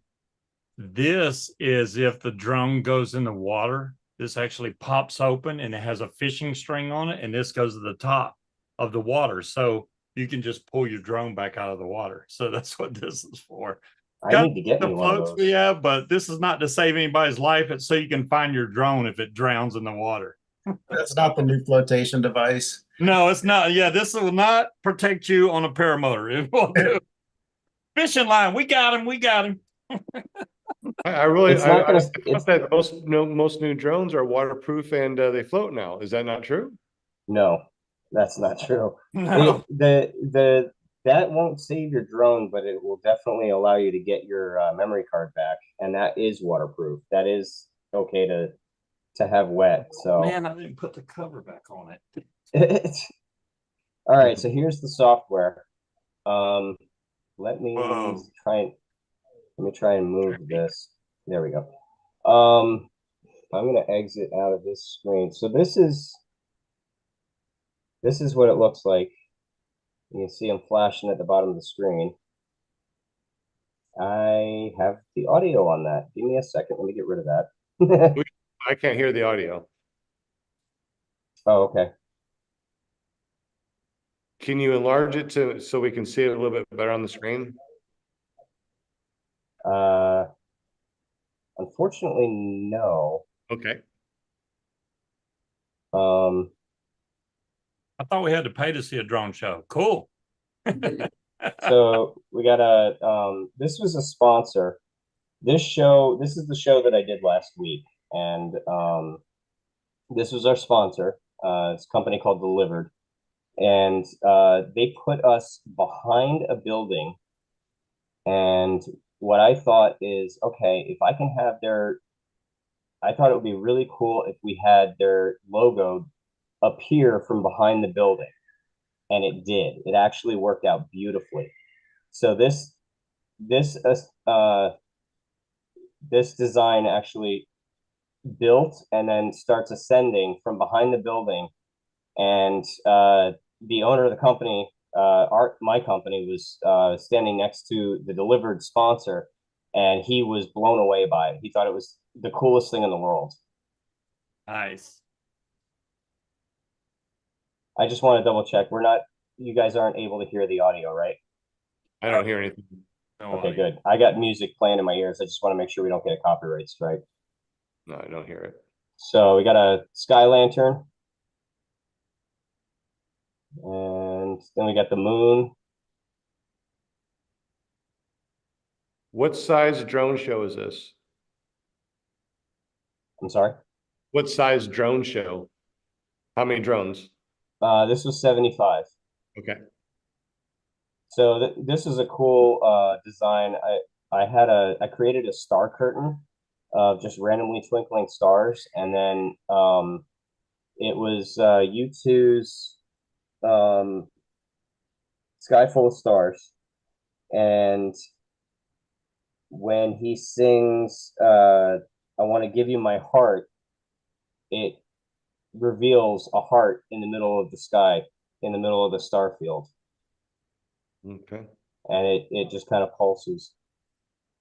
Speaker 3: This is if the drone goes in the water, this actually pops open and it has a fishing string on it, and this goes to the top of the water. So you can just pull your drone back out of the water. So that's what this is for.
Speaker 2: I need to get me one of those.
Speaker 3: We have, but this is not to save anybody's life. It's so you can find your drone if it drowns in the water.
Speaker 5: That's not the new flotation device.
Speaker 3: No, it's not. Yeah, this will not protect you on a paramotor. It will do. Fishing line, we got him. We got him.
Speaker 1: I really
Speaker 2: It's not gonna-
Speaker 1: thought that most new drones are waterproof and they float now. Is that not true?
Speaker 2: No, that's not true.
Speaker 3: No.
Speaker 2: That won't save your drone, but it will definitely allow you to get your memory card back, and that is waterproof. That is okay to have wet. So
Speaker 3: Man, I didn't put the cover back on it.
Speaker 2: all right, so here's the software. Let me
Speaker 3: Whoa.
Speaker 2: try and move this. There we go. I'm gonna exit out of this screen. So this is what it looks like. You can see I'm flashing at the bottom of the screen. I have the audio on that. Give me a second. Let me get rid of that.
Speaker 1: I can't hear the audio.
Speaker 2: Oh, okay.
Speaker 1: Can you enlarge it so we can see it a little bit better on the screen?
Speaker 2: Unfortunately, no.
Speaker 1: Okay.
Speaker 3: I thought we had to pay to see a drone show. Cool.
Speaker 2: So we got this was a sponsor. This is the show that I did last week, and this was our sponsor. It's a company called Delivered, and they put us behind a building. And what I thought is, okay, if I can have their I thought it would be really cool if we had their logo appear from behind the building. And it did. It actually worked out beautifully. So this design actually built and then starts ascending from behind the building. And the owner of the company, my company, was standing next to the delivered sponsor, and he was blown away by it. He thought it was the coolest thing in the world.
Speaker 3: Nice.
Speaker 2: I just want to double check. You guys aren't able to hear the audio, right?
Speaker 1: I don't hear anything.
Speaker 3: No
Speaker 2: Okay,
Speaker 3: audio.
Speaker 2: good. I got music playing in my ears. I just want to make sure we don't get a copyright strike.
Speaker 1: No, I don't hear it.
Speaker 2: So we got a sky lantern. And then we got the moon.
Speaker 1: What size drone show is this?
Speaker 2: I'm sorry.
Speaker 1: What size drone show? How many drones?
Speaker 2: This was 75.
Speaker 1: Okay.
Speaker 2: So this is a cool design. I created a star curtain of just randomly twinkling stars, and then it was U2's Sky Full of Stars, and when he sings I want to give you my heart, it reveals a heart in the middle of the sky, in the middle of the star field.
Speaker 1: Okay.
Speaker 2: And it just kind of pulses.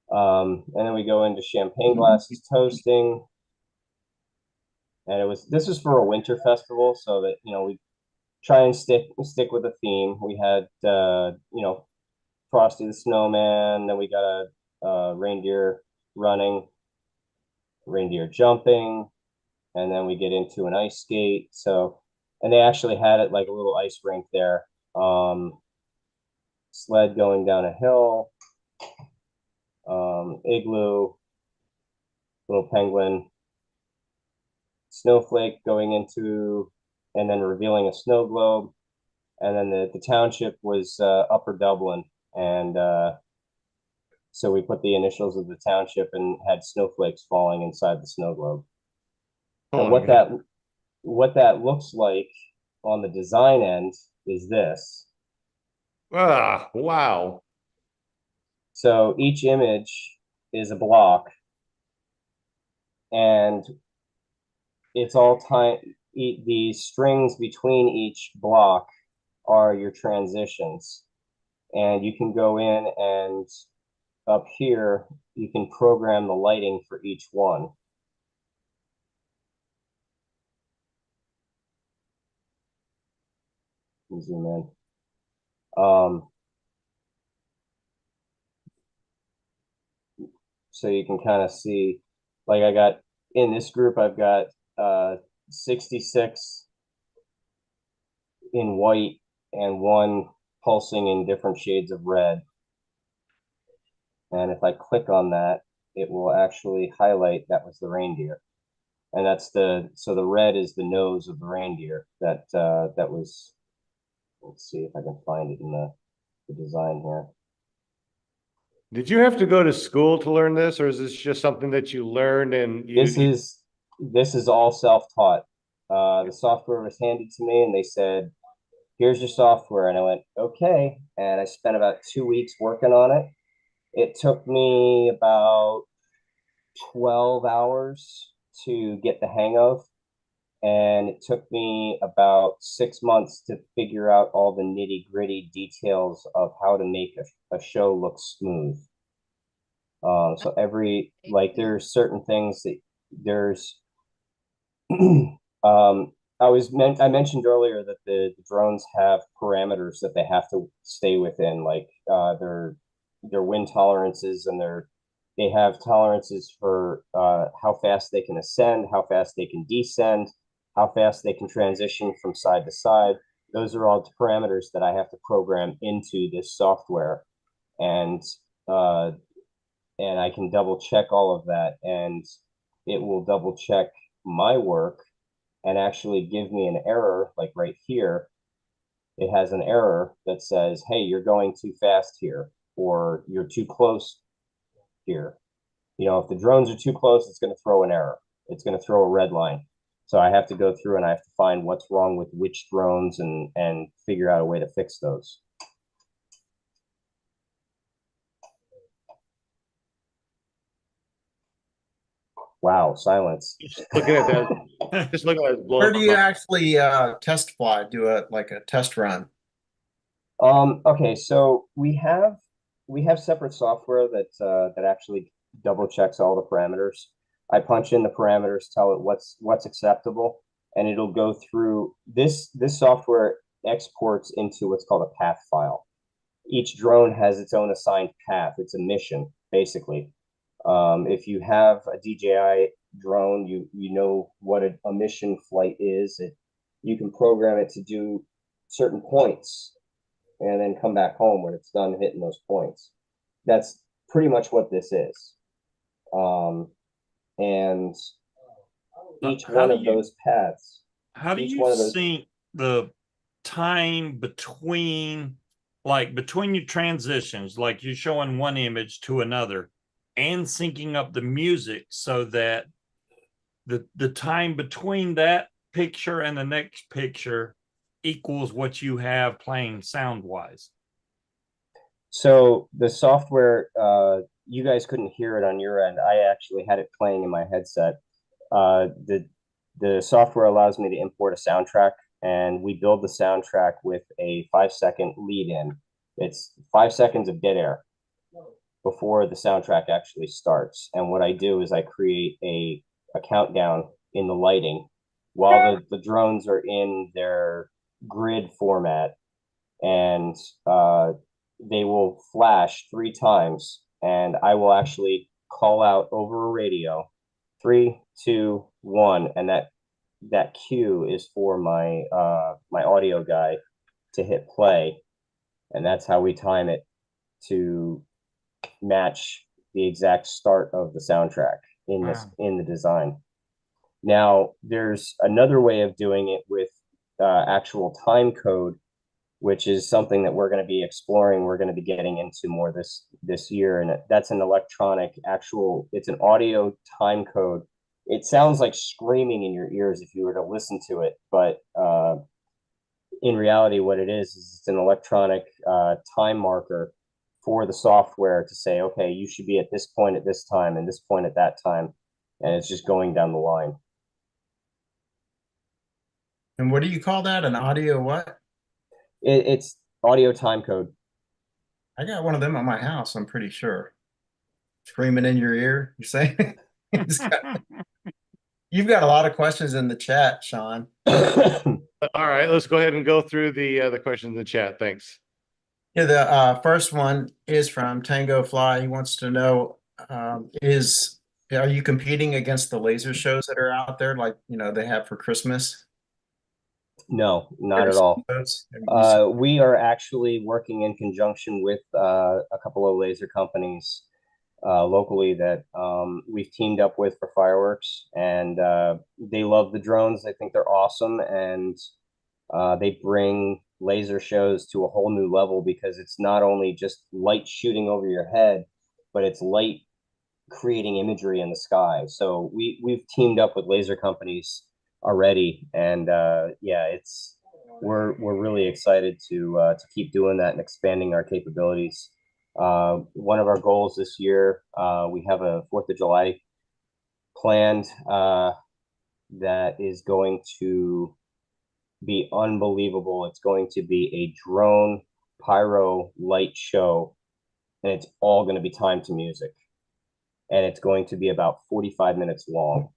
Speaker 2: And then we go into champagne glasses toasting. And this was for a winter festival, so that, we try and stick with the theme. We had Frosty the Snowman, then we got a reindeer running, reindeer jumping, and then we get into an ice skate. So, and they actually had it like a little ice rink there. Sled going down a hill, igloo, little penguin, snowflake going into, and then revealing a snow globe. And then the township was Upper Dublin. And so we put the initials of the township and had snowflakes falling inside the snow globe.
Speaker 1: Oh
Speaker 2: And
Speaker 1: my God.
Speaker 2: what that looks like on the design end is this.
Speaker 1: Ah, wow.
Speaker 2: So each image is a block, and it's all time. The strings between each block are your transitions, and you can go in and up here you can program the lighting for each one. Zoom in. So you can kind of see, like I got in this group, I've got 66 in white and one pulsing in different shades of red. And if I click on that, it will actually highlight that was the reindeer. And so the red is the nose of the reindeer that was, let's see if I can find it in the design here.
Speaker 1: Did you have to go to school to learn this, or is this just something that you learned and
Speaker 2: This is all self-taught. The software was handed to me and they said, here's your software. And I went, okay. And I spent about 2 weeks working on it. It took me about 12 hours to get the hang of. And it took me about 6 months to figure out all the nitty-gritty details of how to make a show look smooth. So there's certain things that there's I mentioned earlier that the drones have parameters that they have to stay within, like their wind tolerances, and they have tolerances for how fast they can ascend, how fast they can descend, how fast they can transition from side to side. Those are all parameters that I have to program into this software, and I can double check all of that, and it will double check my work and actually give me an error, like right here. It has an error that says, hey, you're going too fast here, or you're too close here. If the drones are too close, it's going to throw an error. It's going to throw a red line. So I have to go through and I have to find what's wrong with which drones and figure out a way to fix those. Wow, silence.
Speaker 1: Looking at that, just looking at that.
Speaker 5: Where do you actually test fly? Do a test run?
Speaker 2: Okay, so we have separate software that actually double checks all the parameters. I punch in the parameters, tell it what's acceptable, and it'll go through this software exports into what's called a path file. Each drone has its own assigned path. It's a mission, basically. If you have a DJI drone, you know what a mission flight is. You can program it to do certain points and then come back home when it's done hitting those points. That's pretty much what this is. And each one of those paths.
Speaker 3: How do you sync the time between your transitions, like you're showing one image to another, and syncing up the music so that the time between that picture and the next picture equals what you have playing sound wise?
Speaker 2: So the software, you guys couldn't hear it on your end. I actually had it playing in my headset. The software allows me to import a soundtrack, and we build the soundtrack with a 5-second lead in. It's 5 seconds of dead air before the soundtrack actually starts. And what I do is I create a countdown in the lighting while the drones are in their grid format, and they will flash 3 times, and I will actually call out over a radio 3, 2, 1, and that cue is for my my audio guy to hit play, and that's how we time it to match the exact start of the soundtrack in this in the design. Now, there's another way of doing it with actual time code, which is something that we're going to be exploring. We're going to be getting into more this year, and that's an electronic it's an audio time code. It sounds like screaming in your ears if you were to listen to it, but in reality, what it is it's an electronic time marker for the software to say, okay, you should be at this point at this time and this point at that time, and it's just going down the line.
Speaker 5: And what do you call that? An audio what?
Speaker 2: It's audio time code.
Speaker 5: I got one of them at my house, I'm pretty sure. Screaming in your ear, you say? You've got a lot of questions in the chat, Sean.
Speaker 1: All right, let's go ahead and go through the questions in the chat. Thanks.
Speaker 5: Yeah, the first one is from Tango Fly. He wants to know, are you competing against the laser shows that are out there, like they have for Christmas?
Speaker 2: No, not at all. We are actually working in conjunction with a couple of laser companies locally that we've teamed up with for fireworks, and they love the drones. They think they're awesome, and they bring laser shows to a whole new level because it's not only just light shooting over your head, but it's light creating imagery in the sky. So we've teamed up with laser companies already, and yeah, we're really excited to keep doing that and expanding our capabilities. One of our goals this year, we have a 4th of July planned that is going to be unbelievable. It's going to be a drone pyro light show, and it's all going to be timed to music, and it's going to be about 45 minutes long.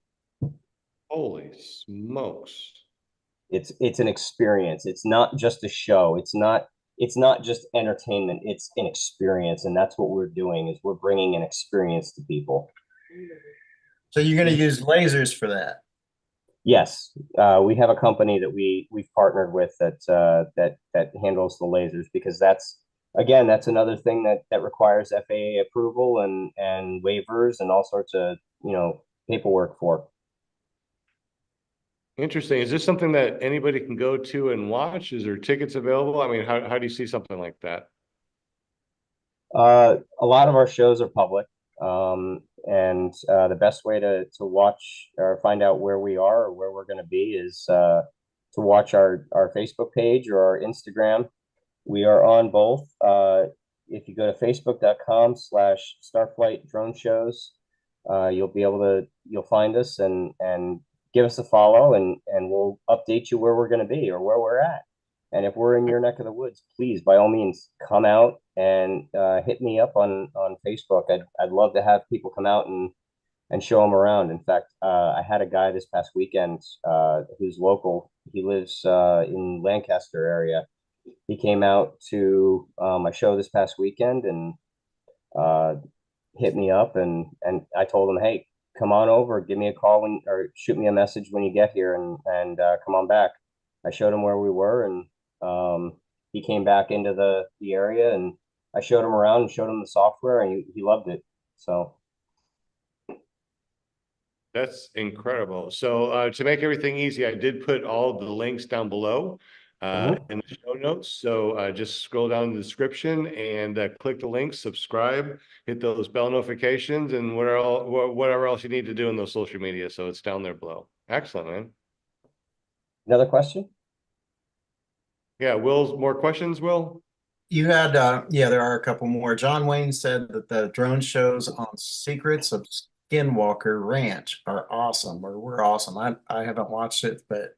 Speaker 1: Holy smokes.
Speaker 2: It's an experience. It's not just a show. It's not just entertainment. It's an experience, and that's what we're doing, is we're bringing an experience to people.
Speaker 5: So you're going to use lasers for that?
Speaker 2: Yes, we have a company that we've partnered with that handles the lasers, because that's another thing that requires FAA approval and waivers and all sorts of paperwork for.
Speaker 1: Interesting. Is this something that anybody can go to and watch? Is there tickets available? I mean, how do you see something like that?
Speaker 2: A lot of our shows are public. the best way to watch or find out where we are or where we're going to be is to watch our Facebook page or our Instagram. We are on both. If you go to facebook.com/Starflight Drone Shows, you'll find us and give us a follow, and we'll update you where we're going to be or where we're at. And if we're in your neck of the woods, please, by all means, come out and hit me up on Facebook. I'd love to have people come out and show them around. In fact, I had a guy this past weekend who's local. He lives in Lancaster area. He came out to my show this past weekend and hit me up, and I told him, hey, come on over, give me a call or shoot me a message when you get here, and come on back. I showed him where we were, and he came back into the area, and I showed him around and showed him the software, and he loved it. So
Speaker 1: That's incredible. So to make everything easy, I did put all of the links down below in the show notes. So just scroll down the description and click the link, subscribe, hit those bell notifications, and whatever else you need to do in those social media. So it's down there below. Excellent, man.
Speaker 2: Another question?
Speaker 1: Yeah, Will, more questions, Will?
Speaker 5: You had, yeah, there are a couple more. John Wayne said that the drone shows on Secrets of Skinwalker Ranch are awesome, or were awesome. I haven't watched it, but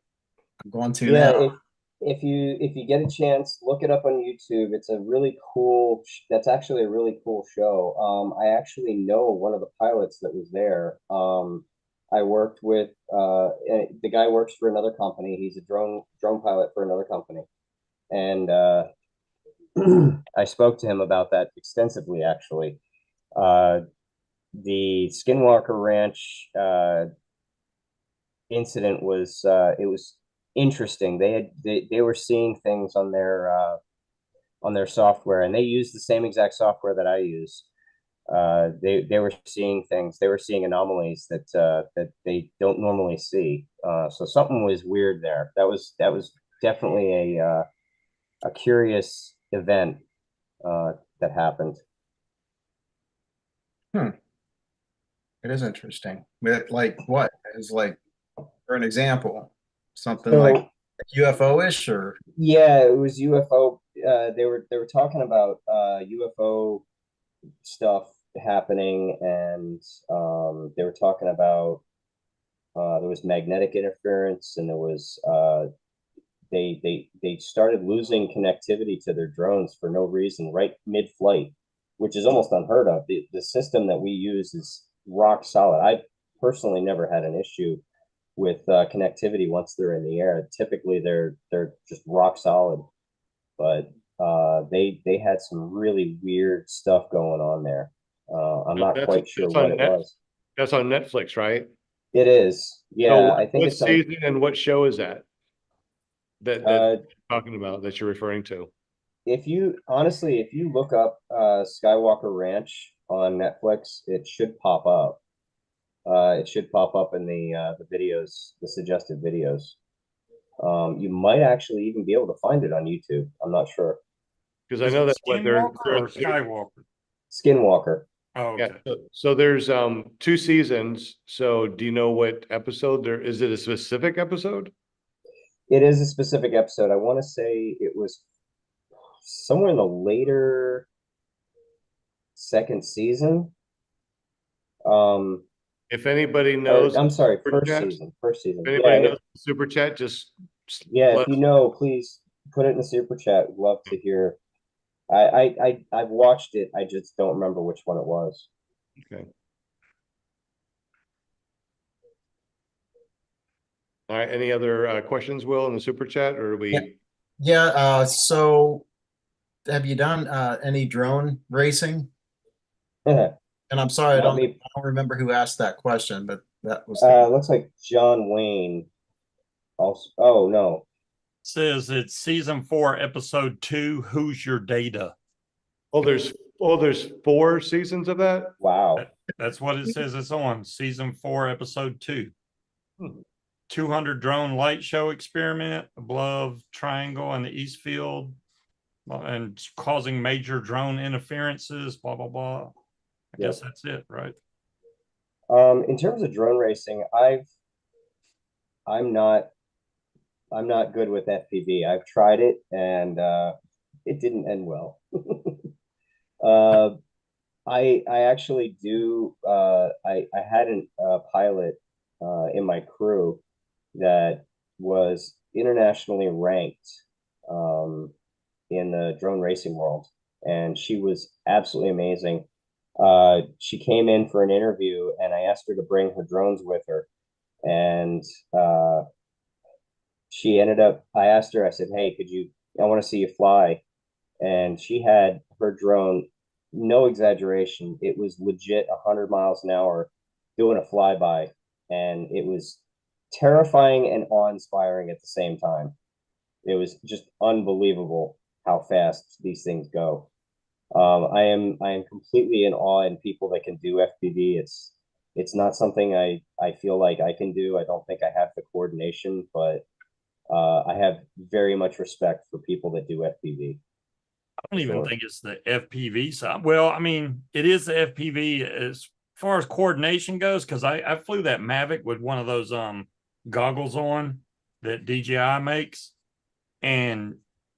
Speaker 5: I'm going to now.
Speaker 2: If you get a chance, look it up on YouTube. It's a really cool. That's actually a really cool show. I actually know one of the pilots that was there. I worked with the guy works for another company. He's a drone pilot for another company, and I spoke to him about that extensively. Actually, the Skinwalker Ranch incident was it was interesting. They were seeing things on their software, and they used the same exact software that I use. They were seeing things. They were seeing anomalies that they don't normally see. So something was weird there. That was definitely a curious event that happened.
Speaker 5: It is interesting. But like what is, like, for an example, something
Speaker 2: So,
Speaker 5: like UFO-ish, or
Speaker 2: yeah, it was UFO. They were talking about UFO stuff happening, and they were talking about there was magnetic interference, and there was they started losing connectivity to their drones for no reason right mid-flight, which is almost unheard of. The system that we use is rock solid. I personally never had an issue with connectivity once they're in the air. Typically, they're just rock solid, but they had some really weird stuff going on there. I'm not quite sure what it was.
Speaker 1: That's on Netflix, right?
Speaker 2: It is. Yeah,
Speaker 1: So
Speaker 2: I think
Speaker 1: what
Speaker 2: it's on.
Speaker 1: season and what show is that that you're talking about, that you're referring to?
Speaker 2: If you look up Skywalker Ranch on Netflix, it should pop up. It should pop up in the videos, the suggested videos. You might actually even be able to find it on YouTube. I'm not sure.
Speaker 1: Because I know that's what they're
Speaker 3: or Skywalker.
Speaker 2: Skinwalker.
Speaker 3: Oh, okay.
Speaker 1: Yeah. So there's 2 seasons. So do you know what episode there is? It a specific episode?
Speaker 2: It is a specific episode. I want to say it was somewhere in the later second season.
Speaker 1: If anybody knows,
Speaker 2: I'm sorry,
Speaker 1: Super
Speaker 2: first
Speaker 1: Chat,
Speaker 2: season. First season.
Speaker 1: if anybody
Speaker 2: Yeah,
Speaker 1: knows the Super Chat, just
Speaker 2: yeah.
Speaker 1: let
Speaker 2: If you know, please put it in the super chat. We'd love to hear. I've watched it. I just don't remember which one it was.
Speaker 1: Okay. All right. Any other questions, Will, in the Super Chat, or are we?
Speaker 5: yeah. So have you done any drone racing? And I'm sorry, I
Speaker 2: Not
Speaker 5: don't
Speaker 2: me.
Speaker 5: remember who asked that question, but that was
Speaker 2: Looks like John Wayne. Also, oh no,
Speaker 3: Says it's season 4, episode 2. Who's your data?
Speaker 1: Oh, there's 4 seasons of that.
Speaker 2: wow.
Speaker 3: That's what it says. It's on season 4, episode 2.
Speaker 1: Hmm.
Speaker 3: 200 drone light show experiment above triangle in the east field, and causing major drone interferences. Blah blah blah. I guess that's it, right?
Speaker 2: In terms of drone racing, I'm not I'm not good with FPV. I've tried it and it didn't end well. uh, I actually do. I had a pilot in my crew that was internationally ranked um, in the drone racing world, and she was absolutely amazing. She came in for an interview, and I asked her to bring her drones with her, and she ended up. I asked her. I said, "Hey, could you? I want to see you fly." And she had her drone, no exaggeration, it was legit 100 miles an hour doing a flyby, and it was terrifying and awe-inspiring at the same time. It was just unbelievable how fast these things go. I am completely in awe in people that can do FPV. It's not something I feel like I can do. I don't think I have the coordination, but I have very much respect for people that do FPV.
Speaker 3: I don't even
Speaker 2: Sure.
Speaker 3: think it's the FPV side. Well, I mean, it is the FPV as far as coordination goes, because I flew that Mavic with one of those goggles on that DJI makes. And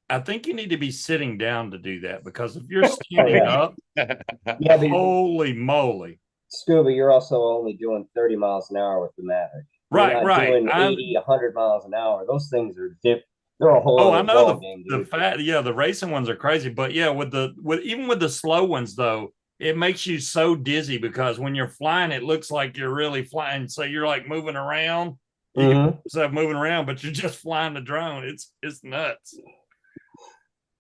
Speaker 3: I think you need to be sitting down to do that, because if you're standing
Speaker 2: yeah.
Speaker 3: up,
Speaker 2: Yeah, but
Speaker 3: holy moly.
Speaker 2: Scuba, you're also only doing 30 miles an hour with the Maverick. You're
Speaker 3: Right,
Speaker 2: not
Speaker 3: right.
Speaker 2: doing 80, 100 miles an hour. Those things are they're a whole
Speaker 3: Oh, I
Speaker 2: other
Speaker 3: know
Speaker 2: ball game,
Speaker 3: the
Speaker 2: dude.
Speaker 3: fat, yeah, the racing ones are crazy, but yeah, with even with the slow ones though, it makes you so dizzy, because when you're flying, it looks like you're really flying. So you're like moving around, you can
Speaker 2: Mhm.
Speaker 3: yourself moving around, but you're just flying the drone. It's nuts.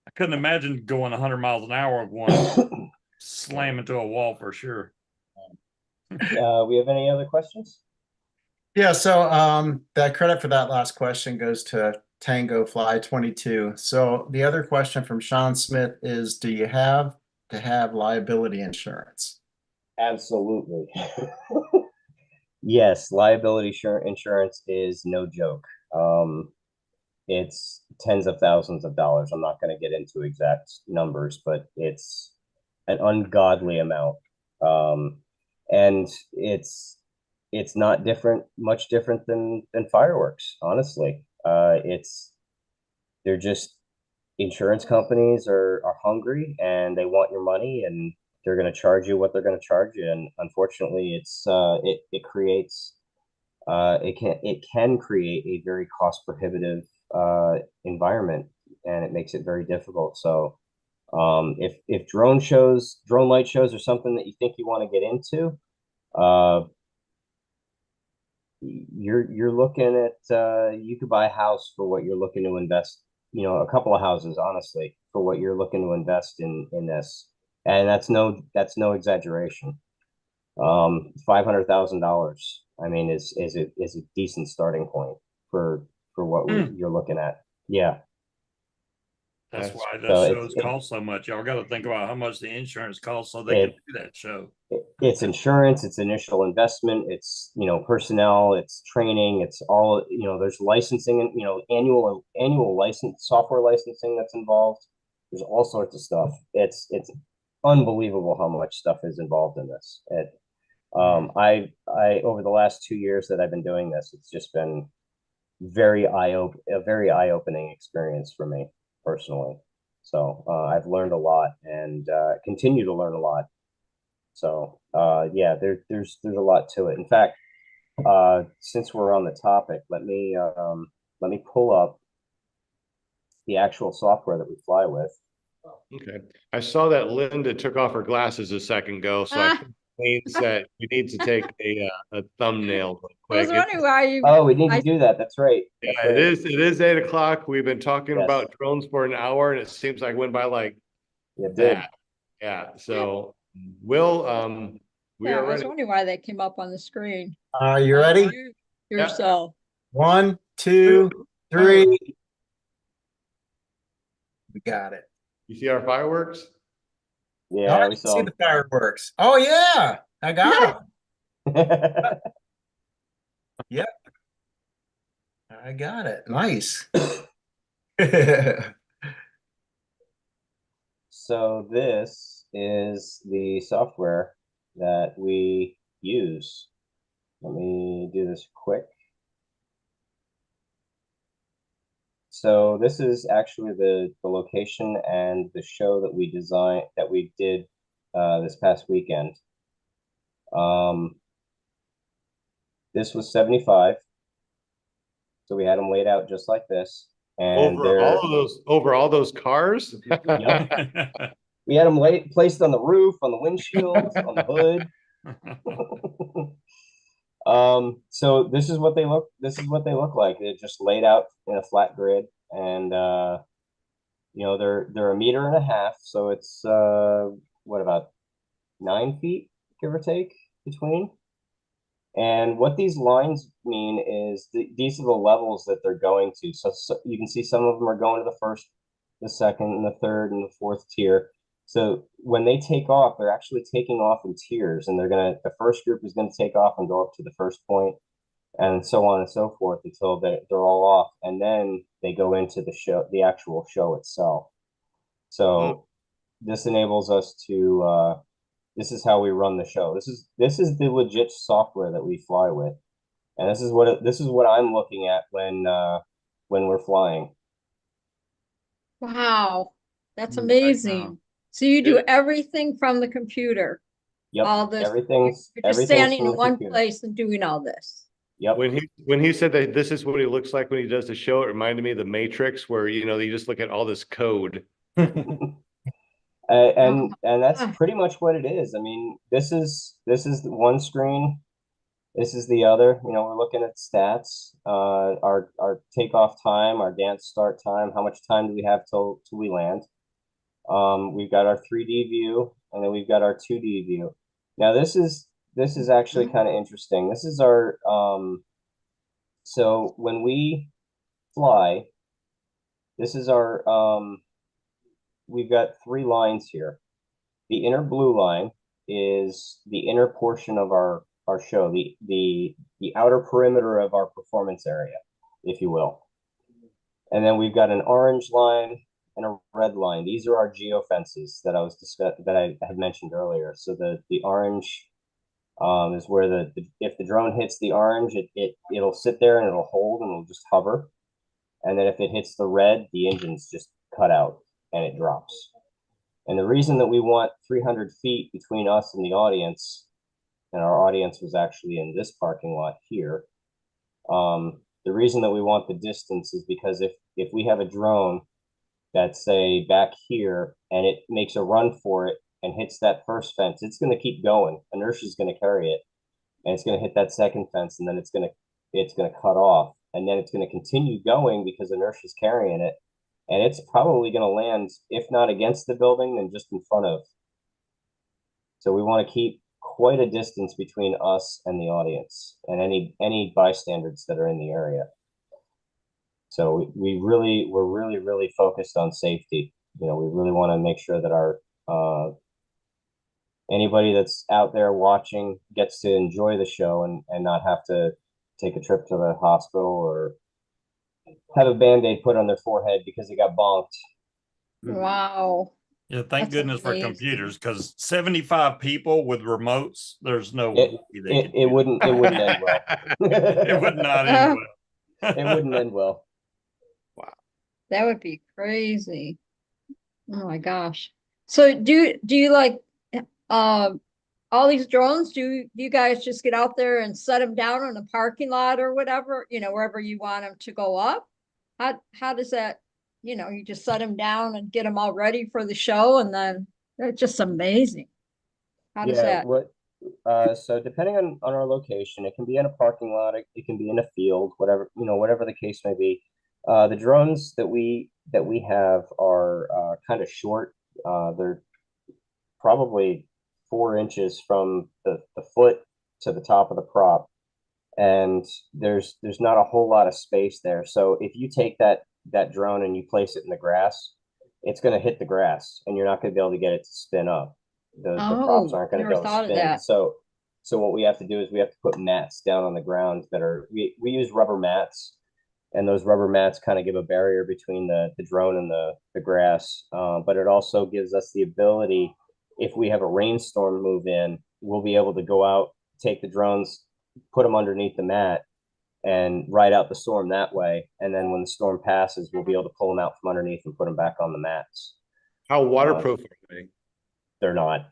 Speaker 3: I couldn't imagine going 100 miles an hour with one, slam into a wall for sure.
Speaker 2: We have any other questions?
Speaker 5: Yeah, so that credit for that last question goes to Tango Fly 22. So the other question from Sean Smith is, do you have to have liability insurance?
Speaker 2: Absolutely. Yes, liability insurance is no joke. It's tens of thousands of dollars. I'm not going to get into exact numbers, but it's an ungodly amount. Um, and it's not much different than fireworks, honestly. It's they're just insurance companies are hungry and they want your money, and they're going to charge you what they're going to charge you. And unfortunately, it creates it can create a very cost prohibitive environment, and it makes it very difficult. So if drone light shows are something that you think you want to get into, uh, you're looking at you could buy a house for what you're looking to invest. You know, a couple of houses, honestly, for what you're looking to invest in this, and that's no exaggeration. $500,000. I mean, is a decent starting point for what you're looking at. Yeah.
Speaker 3: That's
Speaker 1: That's
Speaker 3: why the
Speaker 2: So
Speaker 3: shows cost so much. Y'all got to think about how much the insurance costs so they can do that show.
Speaker 2: it's insurance, it's initial investment, it's personnel, it's training, it's all there's licensing and annual license software licensing that's involved. There's all sorts of stuff. It's unbelievable how much stuff is involved in this. I over the last 2 years that I've been doing this, it's just been a very eye-opening experience for me personally. So I've learned a lot and continue to learn a lot. So yeah, there's a lot to it. In fact, since we're on the topic, let me pull up the actual software that we fly with.
Speaker 1: okay. I saw that Linda took off her glasses a second ago, so I
Speaker 4: Ah.
Speaker 1: think it means that we need to take a thumbnail real
Speaker 4: I was
Speaker 1: quick.
Speaker 4: wondering why you.
Speaker 2: Oh, we need
Speaker 4: I
Speaker 2: to do that. That's right.
Speaker 1: Yeah,
Speaker 2: That's right.
Speaker 1: it is 8 o'clock. We've been talking
Speaker 2: Yes.
Speaker 1: about drones for an hour, and it seems like it went by like
Speaker 2: It did.
Speaker 1: that. Yeah. So Will, we
Speaker 4: yeah,
Speaker 1: are
Speaker 4: I was
Speaker 1: ready.
Speaker 4: wondering why that came up on the screen.
Speaker 5: Are you ready?
Speaker 4: You yourself.
Speaker 5: 1, 2, 3. We got it.
Speaker 1: You see our fireworks?
Speaker 2: Yeah,
Speaker 5: I
Speaker 2: we
Speaker 5: can
Speaker 2: saw
Speaker 5: see the fireworks. Oh yeah, I got them.
Speaker 2: them.
Speaker 5: Yep, I got it. Nice.
Speaker 2: So this is the software that we use Let me do this quick. So this is actually the location and the show that we did this past weekend. This was 75. So we had them laid out just like this. And
Speaker 1: over all those cars.
Speaker 2: we had them placed on the roof, on the windshield, on the hood. So this is what they look like. They're just laid out in a flat grid, and you know, they're 1.5 meters, so it's what, about 9 feet, give or take, between. And what these lines mean is these are the levels that they're going to. So you can see some of them are going to the first, the second, and the third, and the fourth tier. So when they take off, they're actually taking off in tiers, and the first group is gonna take off and go up to the first point, and so on and so forth until they're all off, and then they go into the actual show itself. So this enables us to. This is how we run the show. This is the legit software that we fly with, and this is what I'm looking at when we're flying.
Speaker 4: Wow, that's amazing. So you do everything from the computer.
Speaker 2: Yep,
Speaker 4: All this.
Speaker 2: everything's
Speaker 4: You're just standing
Speaker 2: from
Speaker 4: in
Speaker 2: the
Speaker 4: one
Speaker 2: computer.
Speaker 4: place and doing all this.
Speaker 2: Yep.
Speaker 1: When he said that this is what he looks like when he does the show, it reminded me of the Matrix, where you just look at all this code.
Speaker 2: And that's pretty much what it is. I mean, this is one screen. This is the other. You know, we're looking at stats, our takeoff time, our dance start time, how much time do we have till we land. We've got our 3D view, and then we've got our 2D view. Now this is actually kind of interesting. This is our so when we fly, this is our we've got 3 lines here. The inner blue line is the inner portion of our show, the outer perimeter of our performance area, if you will. And then we've got an orange line and a red line. These are our geofences that I had mentioned earlier. So the orange is where if the drone hits the orange, it'll sit there and it'll hold and it'll just hover. And then if it hits the red, the engine's just cut out and it drops. And the reason that we want 300 feet between us and the audience, and our audience was actually in this parking lot here, the reason that we want the distance is because if we have a drone that's, say, back here and it makes a run for it and hits that first fence, it's going to keep going. Inertia is going to carry it, and it's going to hit that second fence, and then it's going to cut off, and then it's going to continue going because inertia is carrying it, and it's probably going to land, if not against the building, then just in front of. So we want to keep quite a distance between us and the audience and any bystanders that are in the area. So we're really focused on safety. You know, we really want to make sure that our anybody that's out there watching gets to enjoy the show and not have to take a trip to the hospital or have a Band-Aid put on their forehead because they got bonked.
Speaker 4: Wow.
Speaker 3: Yeah, thank
Speaker 4: That's
Speaker 3: goodness
Speaker 4: amazing.
Speaker 3: for computers, because 75 people with remotes, there's no way they could
Speaker 2: It wouldn't end well.
Speaker 3: it would not end well.
Speaker 2: It wouldn't end well.
Speaker 4: That would be crazy. Oh my gosh. So do you like all these drones? Do you guys just get out there and set them down in a parking lot or whatever, wherever you want them to go up? How does that, you just set them down and get them all ready for the show, and then they're just amazing. How does that?
Speaker 2: So depending on our location, it can be in a parking lot, it can be in a field, whatever the case may be. The drones that we have are kind of short. They're probably 4 inches from the foot to the top of the prop, and there's not a whole lot of space there. So if you take that drone and you place it in the grass, it's going to hit the grass, and you're not going to be able to get it to spin up. The props aren't going to be able to spin. So what we have to do is we have to put mats down on the ground we use rubber mats, and those rubber mats kind of give a barrier between the drone and the grass. But it also gives us the ability, if we have a rainstorm move in, we'll be able to go out, take the drones, put them underneath the mat and ride out the storm that way. And then when the storm passes, we'll be able to pull them out from underneath and put them back on the mats.
Speaker 1: How waterproof are they?
Speaker 2: They're not.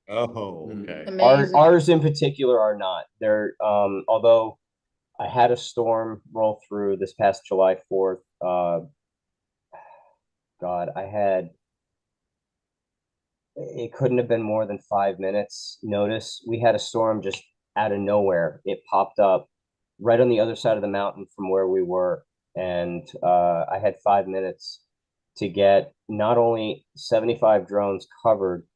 Speaker 1: Oh, okay.
Speaker 4: Amazing.
Speaker 2: Ours in particular are not. They're although I had a storm roll through this past July 4th. God, it couldn't have been more than 5 minutes notice. We had a storm just out of nowhere. It popped up right on the other side of the mountain from where we were. And I had 5 minutes to get not only 75 drones covered,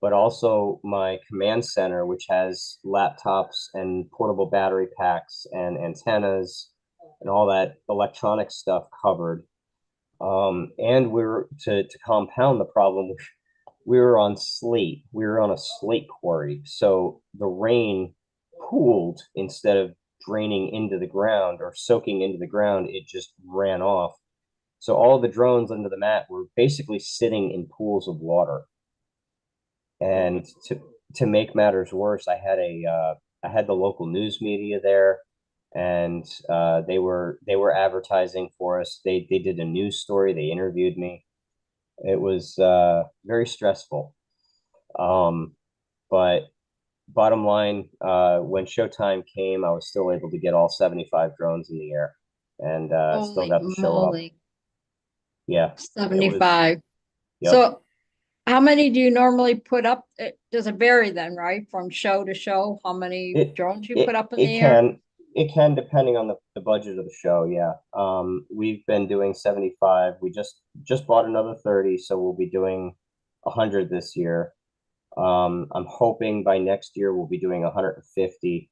Speaker 2: but also my command center, which has laptops and portable battery packs and antennas and all that electronic stuff covered. And we were to compound the problem, we were on slate. We were on a slate quarry. So the rain pooled instead of draining into the ground or soaking into the ground, it just ran off. So all the drones under the mat were basically sitting in pools of water. And to make matters worse, I had the local news media there, and they were advertising for us. They did a news story. They interviewed me. It was very stressful. But bottom line, when showtime came, I was still able to get all 75 drones in the air, and still got to show up. Yeah,
Speaker 4: 75.
Speaker 2: Yep.
Speaker 4: So how many do you normally put up? Does it vary then, right? From show to show, how many drones you put up in the air?
Speaker 2: It can, depending on the budget of the show. Yeah. We've been doing 75. We just bought another 30, so we'll be doing 100 this year. I'm hoping by next year we'll be doing 150,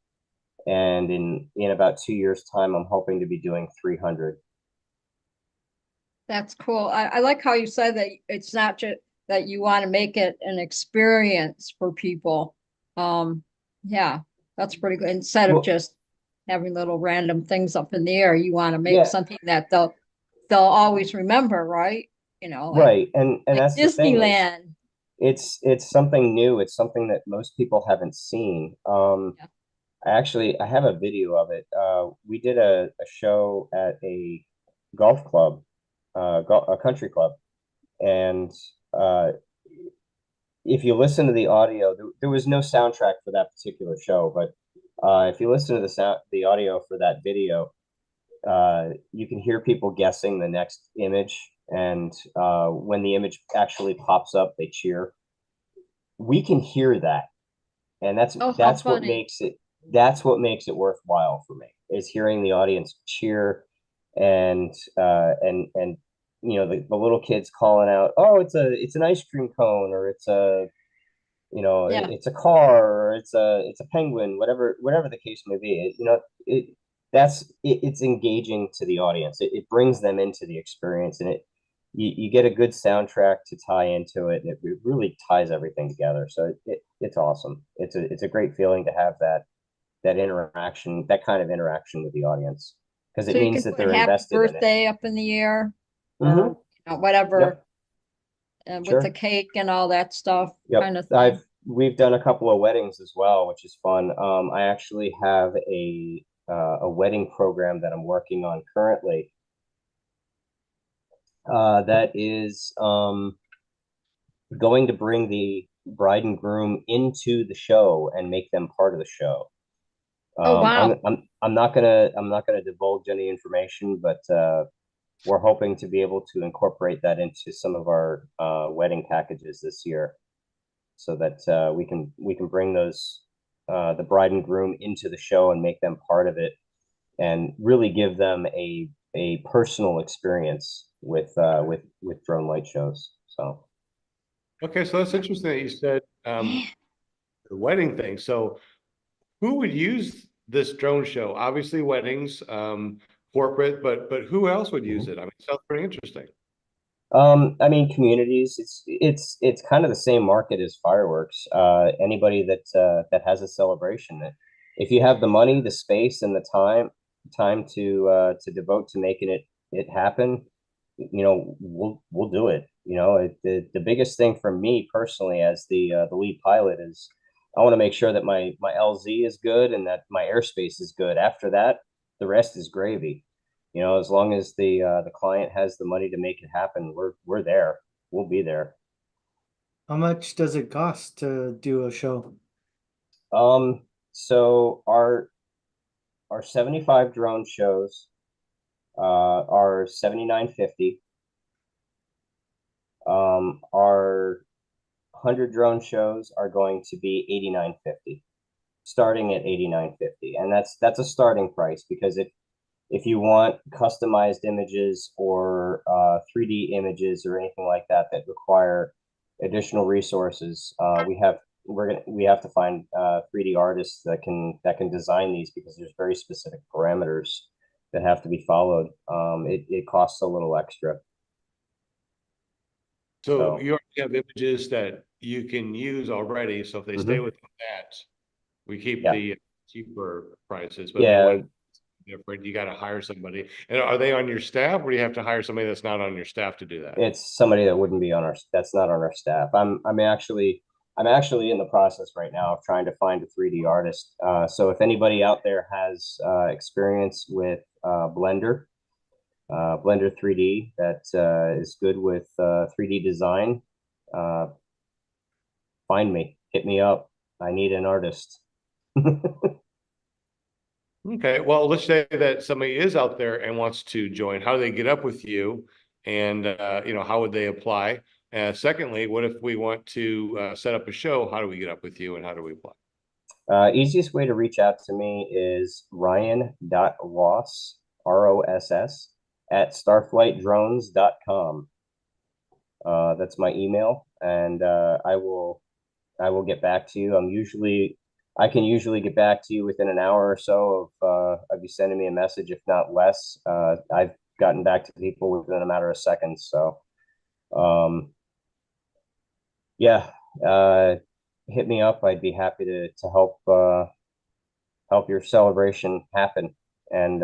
Speaker 2: and in about 2 years' time, I'm hoping to be doing 300.
Speaker 4: That's cool. I like how you said that it's not just that you want to make it an experience for people. Yeah, that's pretty good. Instead of just having little random things up in the air, you want to make something that they'll always remember, right? You know, like,
Speaker 2: right. And
Speaker 4: like
Speaker 2: that's the thing.
Speaker 4: Disneyland.
Speaker 2: It's something new. It's something that most people haven't seen. I have a video of it. We did a show at a golf club, a country club, and if you listen to the audio, there was no soundtrack for that particular show, but if you listen to the audio for that video, you can hear people guessing the next image, and when the image actually pops up, they cheer. We can hear that, and that's what makes it worthwhile for me, is hearing the audience cheer, and you know, the little kids calling out, "Oh, it's an ice cream cone," or it's a, you know, it's a car, or it's a penguin, whatever the case may be. It's engaging to the audience. It brings them into the experience, and you get a good soundtrack to tie into it, and it really ties everything together. So it's awesome. It's a great feeling to have that interaction, that kind of interaction with the audience, because it means that they're invested in it.
Speaker 4: Birthday up in the air,
Speaker 2: Mm-hmm.
Speaker 4: or whatever, and with the cake and all that stuff.
Speaker 2: Yep.
Speaker 4: Kind of thing.
Speaker 2: We've done a couple of weddings as well, which is fun. I actually have a wedding program that I'm working on currently. That is going to bring the bride and groom into the show and make them part of the show.
Speaker 4: Oh wow!
Speaker 2: I'm not gonna divulge any information, but we're hoping to be able to incorporate that into some of our wedding packages this year, so that we can bring those the bride and groom into the show and make them part of it, and really give them a personal experience with drone light shows. So
Speaker 1: Okay, so that's interesting that you said the wedding thing. So who would use this drone show? Obviously weddings, corporate, but who else would use it? I mean, it sounds pretty interesting.
Speaker 2: I mean, communities. It's kind of the same market as fireworks. Anybody that has a celebration. If you have the money, the space, and the time to devote to making it happen, you know, we'll do it. You know, the biggest thing for me personally as the lead pilot is I want to make sure that my LZ is good and that my airspace is good. After that, the rest is gravy. You know, as long as the client has the money to make it happen, we're there. We'll be there.
Speaker 6: How much does it cost to do a show?
Speaker 2: So our 75 drone shows are $79.50. Our 100 drone shows are going to be $89.50, starting at $89.50, and that's a starting price, because if you want customized images or 3D images or anything like that that require additional resources, we have to find 3D artists that can design these, because there's very specific parameters that have to be followed. It costs a little extra.
Speaker 1: So
Speaker 2: So
Speaker 1: you already have images that you can use already. So if they stay
Speaker 2: Mhm.
Speaker 1: with that, we keep
Speaker 2: Yeah.
Speaker 1: the cheaper prices. But
Speaker 2: yeah,
Speaker 1: when different, you got to hire somebody. And are they on your staff, or do you have to hire somebody that's not on your staff to do that?
Speaker 2: it's somebody that wouldn't be on our that's not on our staff. I'm actually in the process right now of trying to find a 3D artist. So if anybody out there has experience with Blender 3D that is good with 3D design, uh, find me, hit me up. I need an artist.
Speaker 1: Okay, well, let's say that somebody is out there and wants to join. How do they get up with you? And how would they apply? Secondly, what if we want to set up a show? How do we get up with you, and how do we apply?
Speaker 2: Easiest way to reach out to me is ryan.ross, ROSS, at starflightdrones.com. That's my email, and I will get back to you. I can usually get back to you within an hour or so of you sending me a message, if not less. I've gotten back to people within a matter of seconds. So, yeah, hit me up. I'd be happy to help your celebration happen. And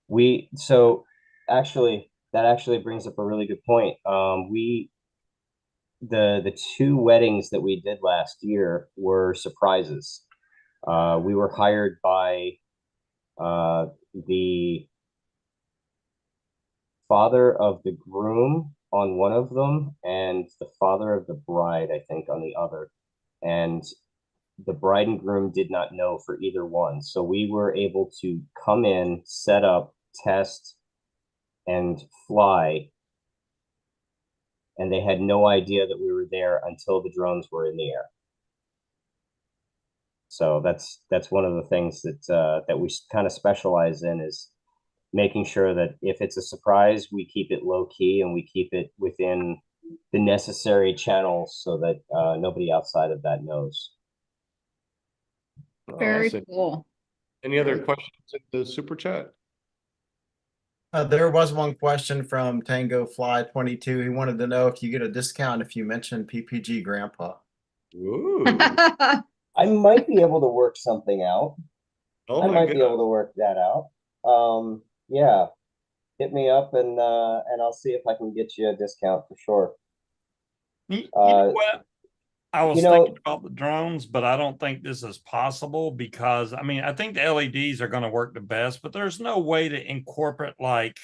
Speaker 2: we so actually that actually brings up a really good point. We the two weddings that we did last year were surprises. We were hired by the father of the groom on one of them and the father of the bride, I think, on the other. And the bride and groom did not know for either one. So we were able to come in, set up, test, and fly. And they had no idea that we were there until the drones were in the air. So that's one of the things that we kind of specialize in, is making sure that if it's a surprise, we keep it low key and we keep it within the necessary channels so that nobody outside of that knows.
Speaker 4: Very
Speaker 1: Awesome.
Speaker 4: cool.
Speaker 1: Any other questions in the super chat?
Speaker 5: There was one question from Tango Fly 22. He wanted to know if you get a discount if you mention PPG Grandpa.
Speaker 1: Ooh.
Speaker 2: I might be able to work something out.
Speaker 1: Oh
Speaker 2: I
Speaker 1: my
Speaker 2: might be
Speaker 1: God.
Speaker 2: able to work that out. Yeah, hit me up and I'll see if I can get you a discount for sure.
Speaker 3: You know what? I was thinking
Speaker 2: You
Speaker 3: about the drones, but I don't think this is possible, because I mean, I think the LEDs are going to work the best, but there's no way to incorporate like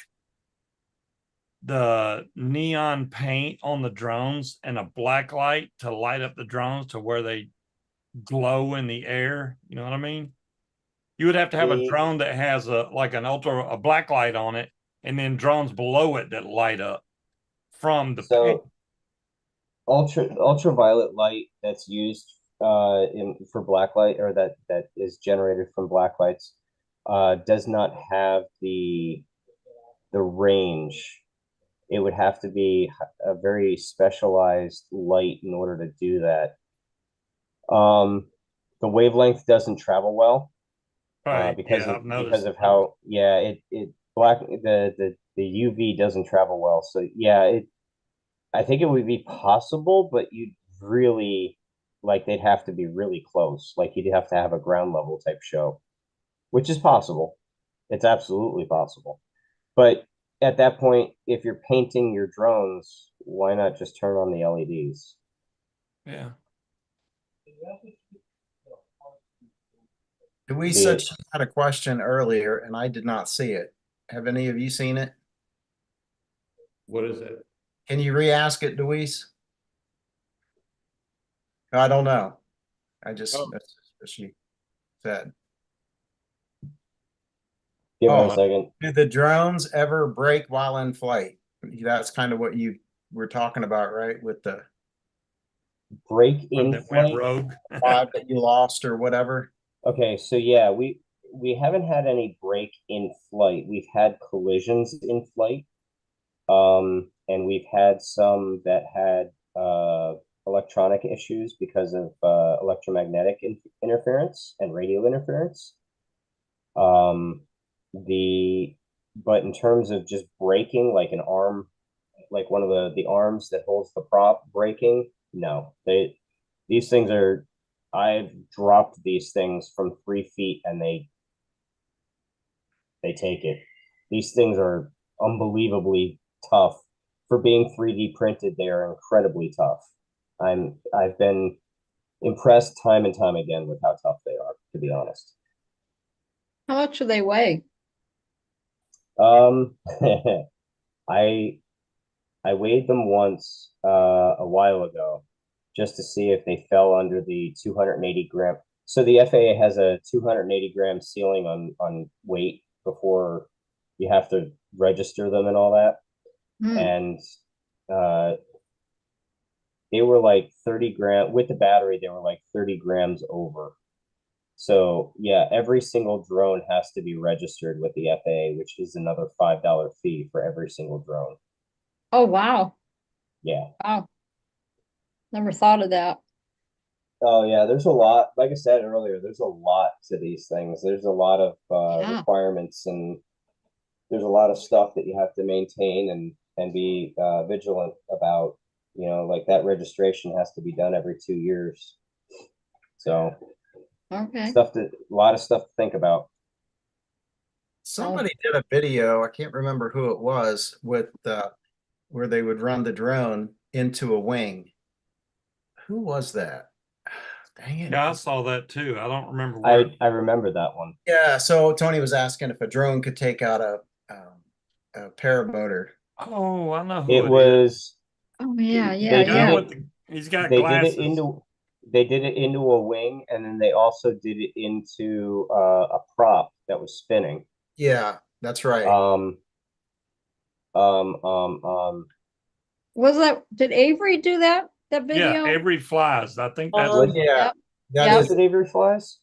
Speaker 3: the neon paint on the drones and a black light to light up the drones to where they glow in the air. You know what I mean? You would have to have a
Speaker 2: The
Speaker 3: drone that has a black light on it, and then drones below it that light up from the paint.
Speaker 2: so ultraviolet light that's used in for blacklight, or that is generated from blacklights, does not have the range. It would have to be a very specialized light in order to do that. The wavelength doesn't travel well
Speaker 3: Right.
Speaker 2: because
Speaker 3: Yeah,
Speaker 2: of
Speaker 3: I've noticed.
Speaker 2: how, yeah, it black the UV doesn't travel well. So yeah, I think it would be possible, but you'd really like they'd have to be really close. Like you'd have to have a ground level type show, which is possible. It's absolutely possible. But at that point, if you're painting your drones, why not just turn on the LEDs?
Speaker 3: Yeah.
Speaker 5: We said she had a question earlier and I did not see it. Have any of you seen it?
Speaker 1: What is it?
Speaker 5: Can you re-ask it, Deweese? I don't know. That's just what she said.
Speaker 2: Give her
Speaker 5: Oh.
Speaker 2: a second.
Speaker 5: Do the drones ever break while in flight? That's kind of what you were talking about, right? With the
Speaker 2: Break
Speaker 3: One
Speaker 2: in
Speaker 3: that went
Speaker 2: flight.
Speaker 3: rogue.
Speaker 5: 5 that you lost or whatever.
Speaker 2: Okay, so yeah, we haven't had any break in flight. We've had collisions in flight. And we've had some that had electronic issues because of electromagnetic interference and radio interference. But in terms of just breaking, like an arm, like one of the arms that holds the prop breaking, no. These things are, I've dropped these things from 3 feet and they take it. These things are unbelievably tough. For being 3D printed, they are incredibly tough. I've been impressed time and time again with how tough they are, to be honest.
Speaker 4: How much do they weigh?
Speaker 2: I weighed them once a while ago just to see if they fell under the 280 gram. So the FAA has a 280 gram ceiling on weight before you have to register them and all that. And they were like 30 grams with the battery. They were like 30 grams over. So yeah, every single drone has to be registered with the FAA, which is another $5 fee for every single drone.
Speaker 4: Oh, wow.
Speaker 2: Yeah.
Speaker 4: Wow. Never thought of that.
Speaker 2: Oh yeah, there's a lot. Like I said earlier, there's a lot to these things. There's a lot of requirements, and there's a lot of stuff that you have to maintain and be vigilant about. You know, like that registration has to be done every 2 years. So
Speaker 4: Okay.
Speaker 2: a lot of stuff to think about.
Speaker 5: Somebody did a video, I can't remember who it was, with where they would run the drone into a wing. Who was that? Dang it.
Speaker 3: Yeah, I saw that too. I don't remember where.
Speaker 2: I remember that one.
Speaker 5: Yeah, so Tony was asking if a drone could take out a paramotor.
Speaker 3: Oh, I know who
Speaker 2: It was.
Speaker 4: Oh, yeah,
Speaker 2: They
Speaker 4: yeah,
Speaker 2: did
Speaker 4: yeah.
Speaker 2: it.
Speaker 3: He's got
Speaker 2: They
Speaker 3: glasses.
Speaker 2: they did it into a wing, and then they also did it into a prop that was spinning.
Speaker 5: Yeah, that's right.
Speaker 4: Was that, did Avery do that video?
Speaker 3: Yeah, Avery flies. I think that's
Speaker 5: yeah.
Speaker 4: Yep.
Speaker 2: Was it Avery Flies?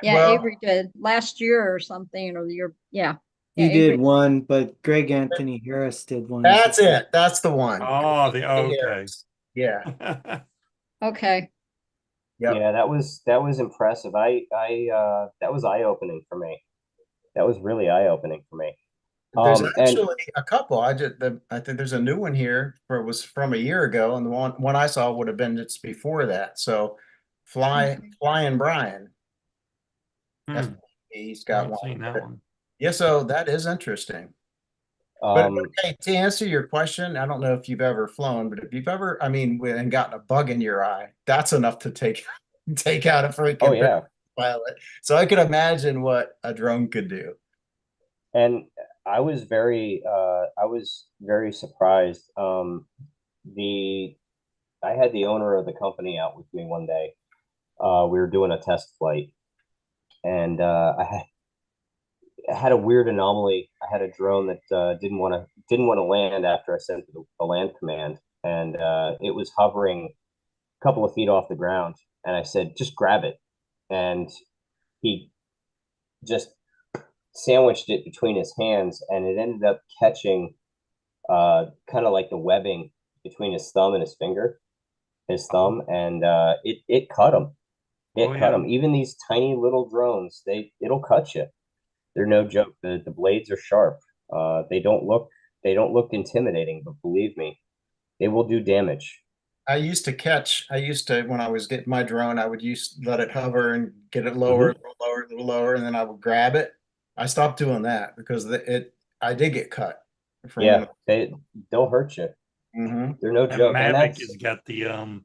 Speaker 4: Yeah,
Speaker 5: well,
Speaker 4: Avery did last year or something, or the year. Yeah.
Speaker 6: He
Speaker 4: Yeah,
Speaker 6: did
Speaker 4: Avery.
Speaker 6: one, but Greg Anthony Harris did one.
Speaker 5: that's it. That's the one.
Speaker 3: okay.
Speaker 5: Yeah.
Speaker 4: Okay.
Speaker 5: Yep.
Speaker 2: Yeah, that was impressive. That was eye-opening for me. That was really eye-opening for me.
Speaker 5: There's
Speaker 2: And
Speaker 5: actually a couple. I think there's a new one here it was from a year ago, and the one I saw would have been just before that. So Flying Brian. He's got
Speaker 3: I've
Speaker 5: one.
Speaker 3: seen that one.
Speaker 5: Yeah, so that is interesting. But okay, to answer your question, I don't know if you've ever flown, but if you've ever, and gotten a bug in your eye, that's enough to take out a freaking pilot. So I can imagine what a drone could do.
Speaker 2: And I was very surprised. I had the owner of the company out with me one day. We were doing a test flight, and I had a weird anomaly. I had a drone that didn't want to land after I sent the land command, and it was hovering a couple of feet off the ground. And I said, "Just grab it," and he just sandwiched it between his hands, and it ended up catching kind of like the webbing between his thumb and his thumb, and it cut him. It cut him. Even these tiny little drones, it'll cut you. They're no joke. The blades are sharp. They don't look intimidating, but believe me, they will do damage.
Speaker 5: I used to when I was getting my drone, I would let it hover and get it lower, a little lower, and then I would grab it. I stopped doing that because I did get cut.
Speaker 2: They'll hurt you. They're no joke.
Speaker 3: Mavic has got the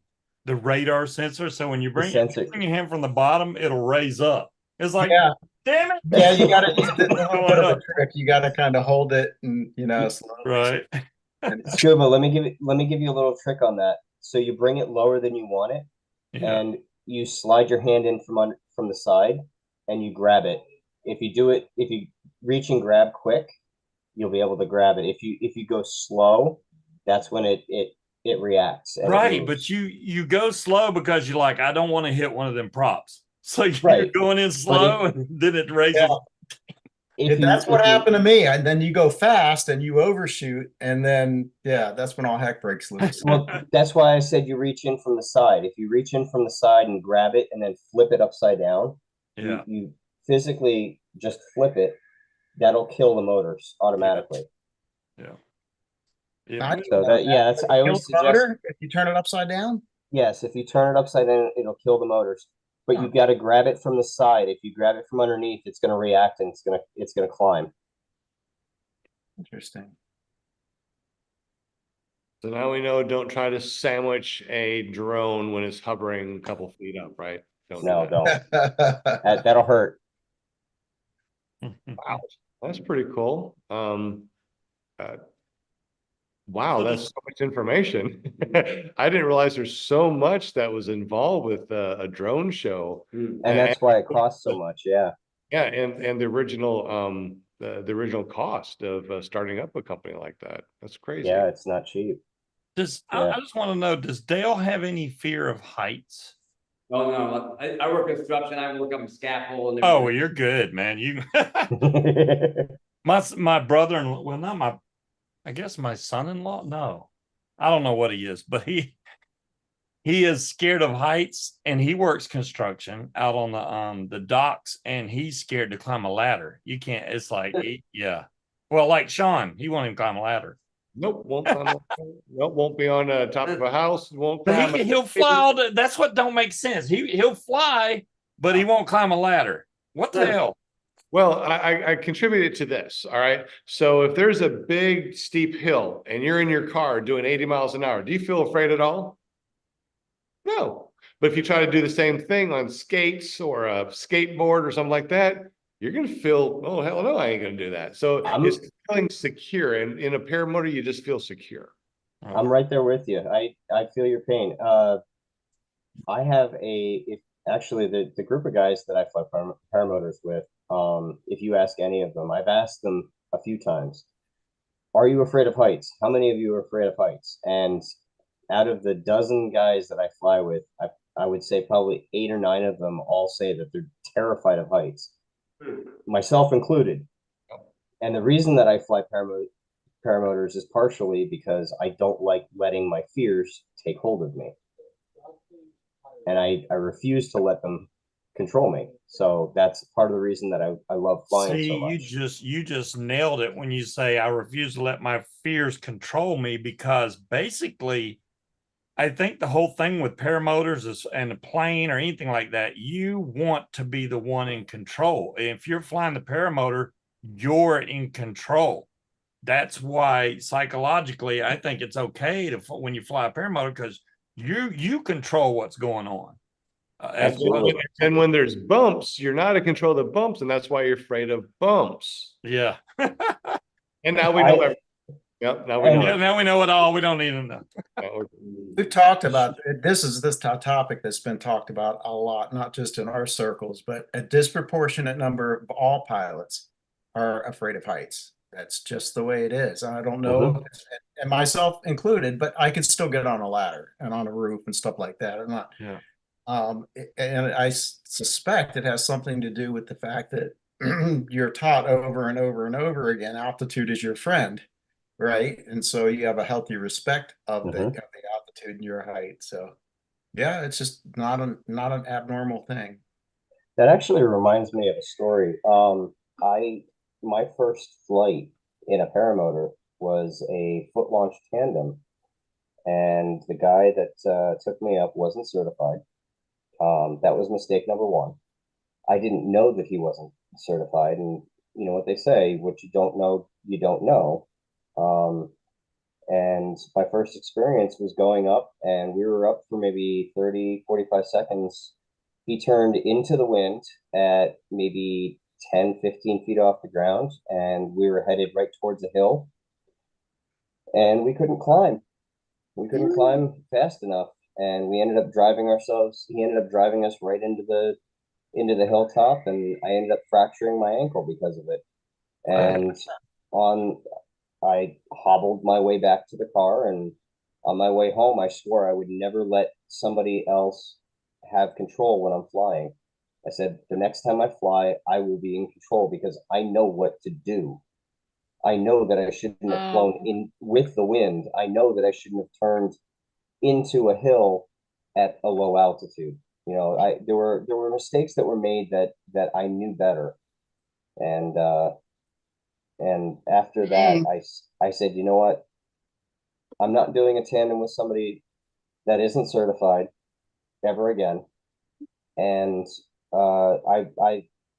Speaker 3: radar sensor, so when you bring your hand from the bottom, it'll raise up. It's like,
Speaker 5: Yeah.
Speaker 3: damn it.
Speaker 5: Yeah, you got to, it's a
Speaker 3: What's
Speaker 5: little
Speaker 3: going
Speaker 5: bit of a
Speaker 3: on?
Speaker 5: trick. You got to kind of hold it and, slowly.
Speaker 3: Right.
Speaker 5: And
Speaker 2: Scuba, let me give you a little trick on that. So you bring it lower than you want it,
Speaker 3: Yeah.
Speaker 2: and you slide your hand in from the side, and you grab it. If you reach and grab quick, you'll be able to grab it. If you go slow, that's when it reacts and it
Speaker 3: Right,
Speaker 2: moves.
Speaker 3: but you go slow because you're like, I don't want to hit one of them props. So you're
Speaker 2: Right.
Speaker 3: going in slow, and then it raises.
Speaker 5: Yeah.
Speaker 2: If you
Speaker 5: that's what
Speaker 2: if you-
Speaker 5: happened to me. And then you go fast and you overshoot. And then, yeah, that's when all heck breaks loose.
Speaker 2: Well, that's why I said you reach in from the side. If you reach in from the side and grab it and then flip it upside down,
Speaker 3: Yeah.
Speaker 2: you physically just flip it. That'll kill the motors automatically.
Speaker 3: Yeah.
Speaker 5: I
Speaker 3: Yeah.
Speaker 2: So that's I
Speaker 5: Kill
Speaker 2: always
Speaker 5: the
Speaker 2: suggest.
Speaker 5: motor if you turn it upside down.
Speaker 2: Yes, if you turn it upside down, it'll kill the motors. But you got to grab it from the side. If you grab it from underneath, it's going to react and it's gonna climb.
Speaker 5: Interesting.
Speaker 1: So now we know, don't try to sandwich a drone when it's hovering a couple feet up, right? Don't do
Speaker 2: No,
Speaker 1: that.
Speaker 2: don't. That'll hurt.
Speaker 1: Wow, that's pretty cool. Wow, that's so much information. I didn't realize there's so much that was involved with a drone show.
Speaker 2: And that's why it costs so much. Yeah.
Speaker 1: Yeah, and the original cost of starting up a company like that. That's crazy.
Speaker 2: Yeah, it's not cheap.
Speaker 3: I just want to know, does Dale have any fear of heights?
Speaker 7: Oh no, I work construction. I work on scaffold. And
Speaker 3: Oh, well, you're good, man. You my brother-in-law, well, not my, I guess my son-in-law. No, I don't know what he is, but he is scared of heights, and he works construction out on the docks, and he's scared to climb a ladder. You can't. It's like, yeah. Well, like Sean, he won't even climb a ladder.
Speaker 1: Nope, won't climb. Nope, won't be on the top of a house. Won't
Speaker 3: But
Speaker 1: climb.
Speaker 3: he'll fly all the, that's what don't make sense. He'll fly, but he won't climb a ladder. What the hell?
Speaker 1: Well, I contributed to this. All right. So if there's a big steep hill and you're in your car doing 80 miles an hour, do you feel afraid at all? No. But if you try to do the same thing on skates or a skateboard or something like that, you're going to feel, oh, hell no, I ain't going to do that. So it's feeling secure. And in a paramotor, you just feel secure.
Speaker 2: I'm right there with you. I feel your pain. I have actually the group of guys that I fly paramotors with, if you ask any of them, I've asked them a few times, are you afraid of heights? How many of you are afraid of heights? And out of the dozen guys that I fly with, I would say probably 8 or 9 of them all say that they're terrified of heights, myself included. And the reason that I fly paramotors is partially because I don't like letting my fears take hold of me. And I refuse to let them control me. So that's part of the reason that I love flying so much.
Speaker 3: You just nailed it when you say I refuse to let my fears control me, because basically I think the whole thing with paramotors is, and a plane or anything like that, you want to be the one in control. If you're flying the paramotor, you're in control. That's why psychologically I think it's okay to, when you fly a paramotor, because you control what's going on.
Speaker 2: Absolutely.
Speaker 1: And when there's bumps, you're not in control of the bumps, and that's why you're afraid of bumps.
Speaker 3: Yeah.
Speaker 1: And now we know everything. Yep. Now we know.
Speaker 3: Yeah, now we know it all. We don't need to know.
Speaker 5: We've talked about this topic that's been talked about a lot, not just in our circles, but a disproportionate number of all pilots are afraid of heights. That's just the way it is. I don't know, and myself included, but I can still get on a ladder and on a roof and stuff like that. I'm not.
Speaker 3: Yeah.
Speaker 5: And I suspect it has something to do with the fact that you're taught over and over and over again, altitude is your friend, right? And so you have a healthy respect of the altitude and your height. So yeah, it's just not an abnormal thing.
Speaker 2: That actually reminds me of a story. My first flight in a paramotor was a foot launch tandem, and the guy that took me up wasn't certified. That was mistake number one. I didn't know that he wasn't certified, and you know what they say, what you don't know, you don't know. And my first experience was going up, and we were up for maybe 30, 45 seconds, he turned into the wind at maybe 10, 15 feet off the ground, and we were headed right towards a hill, and we couldn't climb. We couldn't climb fast enough, and we ended up driving ourselves. He ended up driving us right into the hilltop, and I ended up fracturing my ankle because of it. And on, I hobbled my way back to the car, and on my way home, I swore I would never let somebody else have control when I'm flying. I said, the next time I fly, I will be in control because I know what to do. I know that I shouldn't have flown in with the wind. I know that I shouldn't have turned into a hill at a low altitude. You know, there were mistakes that were made that I knew better. And after that, I said, you know what? I'm not doing a tandem with somebody that isn't certified ever again. And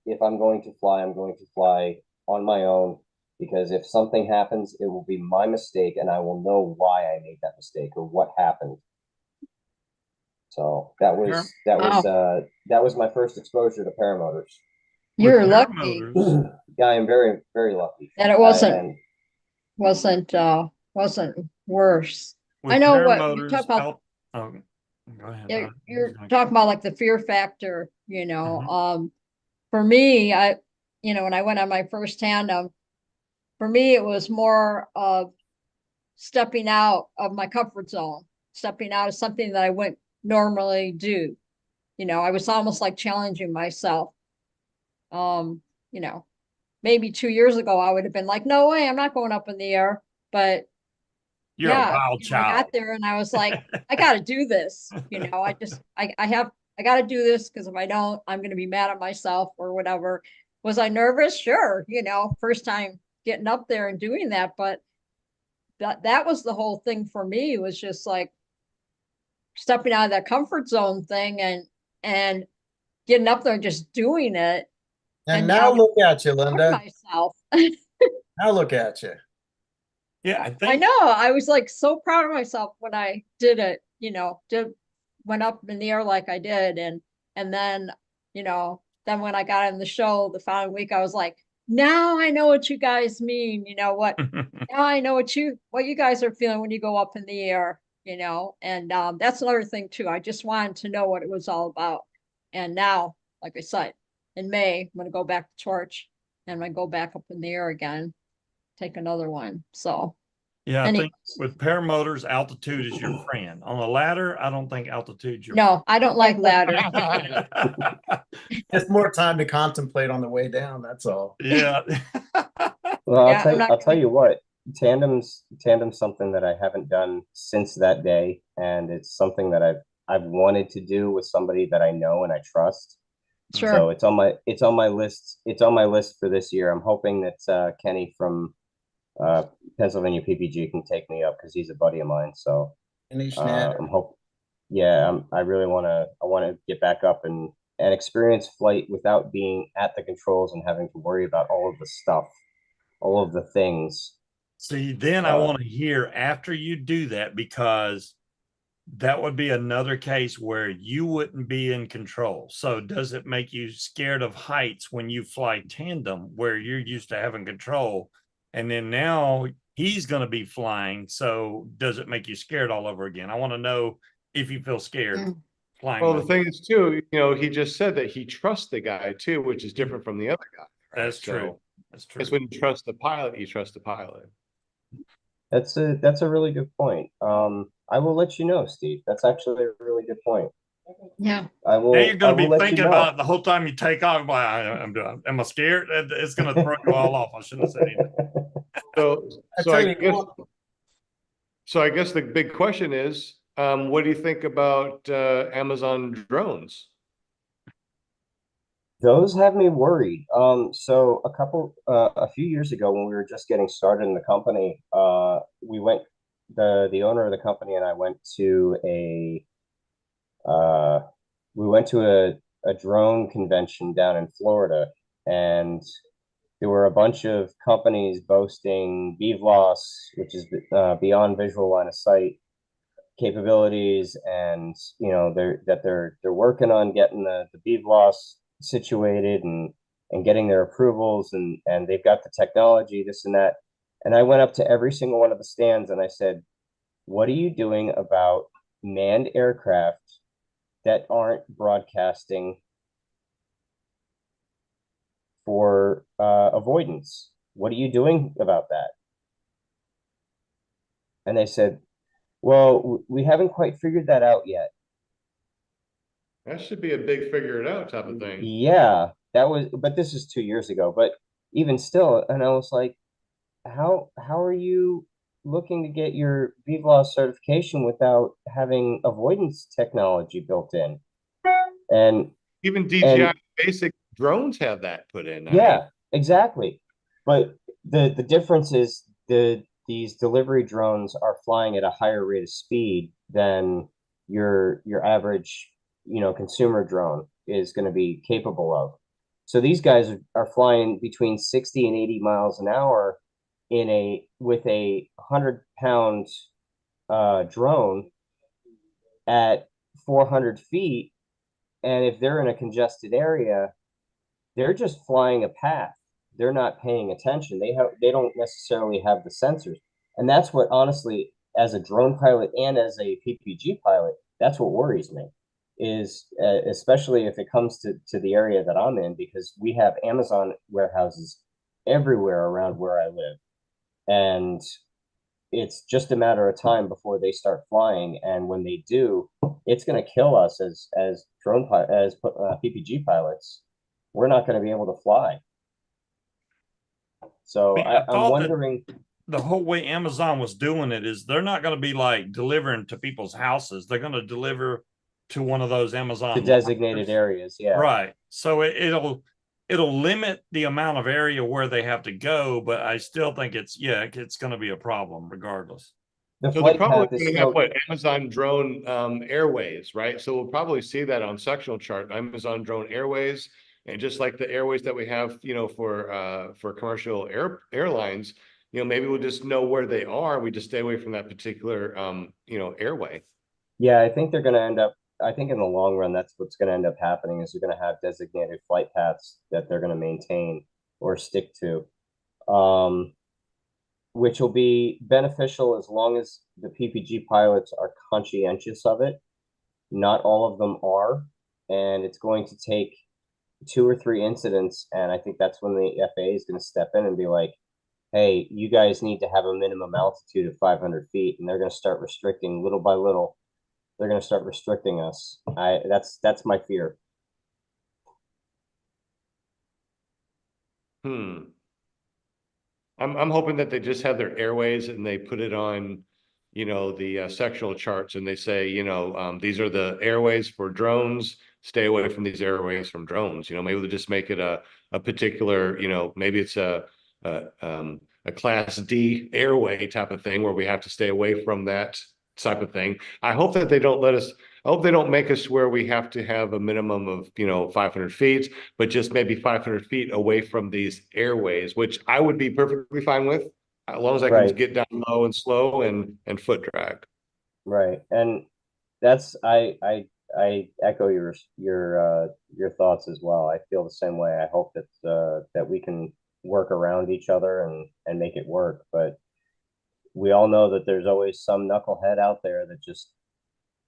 Speaker 2: if I'm going to fly, I'm going to fly on my own, because if something happens, it will be my mistake, and I will know why I made that mistake or what happened. So that was my first exposure to paramotors.
Speaker 4: You're lucky
Speaker 2: Yeah, I am very, very lucky
Speaker 4: that it wasn't worse. I know what you talk about.
Speaker 3: Go ahead.
Speaker 4: You're talking about like the fear factor, you know. For me, when I went on my first tandem, for me, it was more of stepping out of my comfort zone, stepping out of something that I wouldn't normally do. You know, I was almost like challenging myself. You know, maybe 2 years ago, I would have been like, no way, I'm not going up in the air. But
Speaker 3: you're a wild child.
Speaker 4: I got there and I was like, I got to do this. You know, I got to do this, because if I don't, I'm going to be mad at myself or whatever. Was I nervous? Sure. You know, first time getting up there and doing that. But that was the whole thing for me, was just like stepping out of that comfort zone thing and getting up there and just doing it.
Speaker 5: And now look at you, Linda.
Speaker 4: Myself.
Speaker 5: Now look at you.
Speaker 3: Yeah,
Speaker 4: I know. I was like so proud of myself when I did it, you know, went up in the air like I did. And then, you know, then when I got in the show the following week, I was like, now I know what you guys mean. You know what? Now I know what you guys are feeling when you go up in the air, you know. And that's another thing too. I just wanted to know what it was all about. And now, like I said, in May, I'm going to go back to Torch, and I'm going to go back up in the air again, take another one. So
Speaker 3: yeah, I think with paramotors, altitude is your friend. On a ladder, I don't think altitude's your
Speaker 4: friend. I don't like ladder.
Speaker 5: It's more time to contemplate on the way down, that's all.
Speaker 3: Yeah.
Speaker 2: Well, I'll tell you what, tandem's something that I haven't done since that day, and it's something that I've wanted to do with somebody that I know and I trust.
Speaker 4: Sure.
Speaker 2: So it's on my list. It's on my list for this year. I'm hoping that Kenny from Pennsylvania PPG can take me up, because he's a buddy of mine. So I really want to get back up and experience flight without being at the controls and having to worry about all of the stuff, all of the things.
Speaker 3: See, then I want to hear after you do that, because that would be another case where you wouldn't be in control. So does it make you scared of heights when you fly tandem, where you're used to having control, and then now he's going to be flying? So does it make you scared all over again? I want to know if you feel scared flying.
Speaker 1: Well, the thing is too, you know, he just said that he trusts the guy too, which is different from the other guy. Right?
Speaker 3: That's true. That's true.
Speaker 1: Because when you trust the pilot, you trust the pilot.
Speaker 2: That's a really good point. I will let you know, Steve. That's actually a really good point.
Speaker 4: Yeah.
Speaker 2: I will.
Speaker 3: Now you're going to be thinking about it
Speaker 2: know.
Speaker 3: the whole time you take off. Am I scared? It's going to throw you all off. I shouldn't have said anything.
Speaker 1: So I guess the big question is, what do you think about Amazon drones?
Speaker 2: Those have me worried. So a few years ago, when we were just getting started in the company, the owner of the company and I went to a drone convention down in Florida, and there were a bunch of companies boasting BVLOS, which is beyond visual line of sight, capabilities, and they're working on getting the BVLOS situated and getting their approvals, and they've got the technology, this and that. And I went up to every single one of the stands and I said, what are you doing about manned aircraft that aren't broadcasting for avoidance? What are you doing about that? And they said, well, we haven't quite figured that out yet.
Speaker 1: That should be a big figure it out type of thing.
Speaker 2: Yeah, but this is 2 years ago. But even still, and I was like, how are you looking to get your BVLOS certification without having avoidance technology built in? And
Speaker 1: Even DJI basic drones have that put in.
Speaker 2: Yeah, exactly. But the difference is these delivery drones are flying at a higher rate of speed than your average, consumer drone is going to be capable of. So these guys are flying between 60 and 80 miles an hour with a 100-pound drone at 400 feet. And if they're in a congested area, they're just flying a path. They're not paying attention. They don't necessarily have the sensors. And that's what, honestly, as a drone pilot and as a PPG pilot, that's what worries me, is especially if it comes to the area that I'm in, because we have Amazon warehouses everywhere around where I live. And it's just a matter of time before they start flying. And when they do, it's going to kill us as PPG pilots. We're not going to be able to fly. So I'm wondering,
Speaker 3: the whole way Amazon was doing it is they're not going to be like delivering to people's houses. They're going to deliver to one of those Amazon
Speaker 2: the designated areas. Yeah.
Speaker 3: Right. So it'll limit the amount of area where they have to go, but I still think it's going to be a problem regardless.
Speaker 2: The
Speaker 1: So they're probably going to have what, Amazon drone airways, right? So we'll probably see that on sectional chart, Amazon drone airways. And just like the airways that we have, for commercial airlines, maybe we'll just know where they are. We just stay away from that particular, airway.
Speaker 2: Yeah, I think they're going to end up, I think in the long run, that's what's going to end up happening, is they're going to have designated flight paths that they're going to maintain or stick to, which will be beneficial as long as the PPG pilots are conscientious of it. Not all of them are, and it's going to take 2 or 3 incidents, and I think that's when the FAA is going to step in and be like, hey, you guys need to have a minimum altitude of 500 feet, and they're going to start restricting little by little. They're going to start restricting us. That's my fear.
Speaker 1: I'm hoping that they just have their airways and they put it on, the sectional charts, and they say, these are the airways for drones. Stay away from these airways from drones. Maybe they'll just make it a particular, maybe it's a Class D airway type of thing where we have to stay away from that type of thing. I hope that they don't I hope they don't make us where we have to have a minimum of, 500 feet, but just maybe 500 feet away from these airways, which I would be perfectly fine with, as long as I can get down low and slow and foot drag.
Speaker 2: Right. And that's, I echo your thoughts as well. I feel the same way. I hope that we can work around each other and make it work. But we all know that there's always some knucklehead out there that just,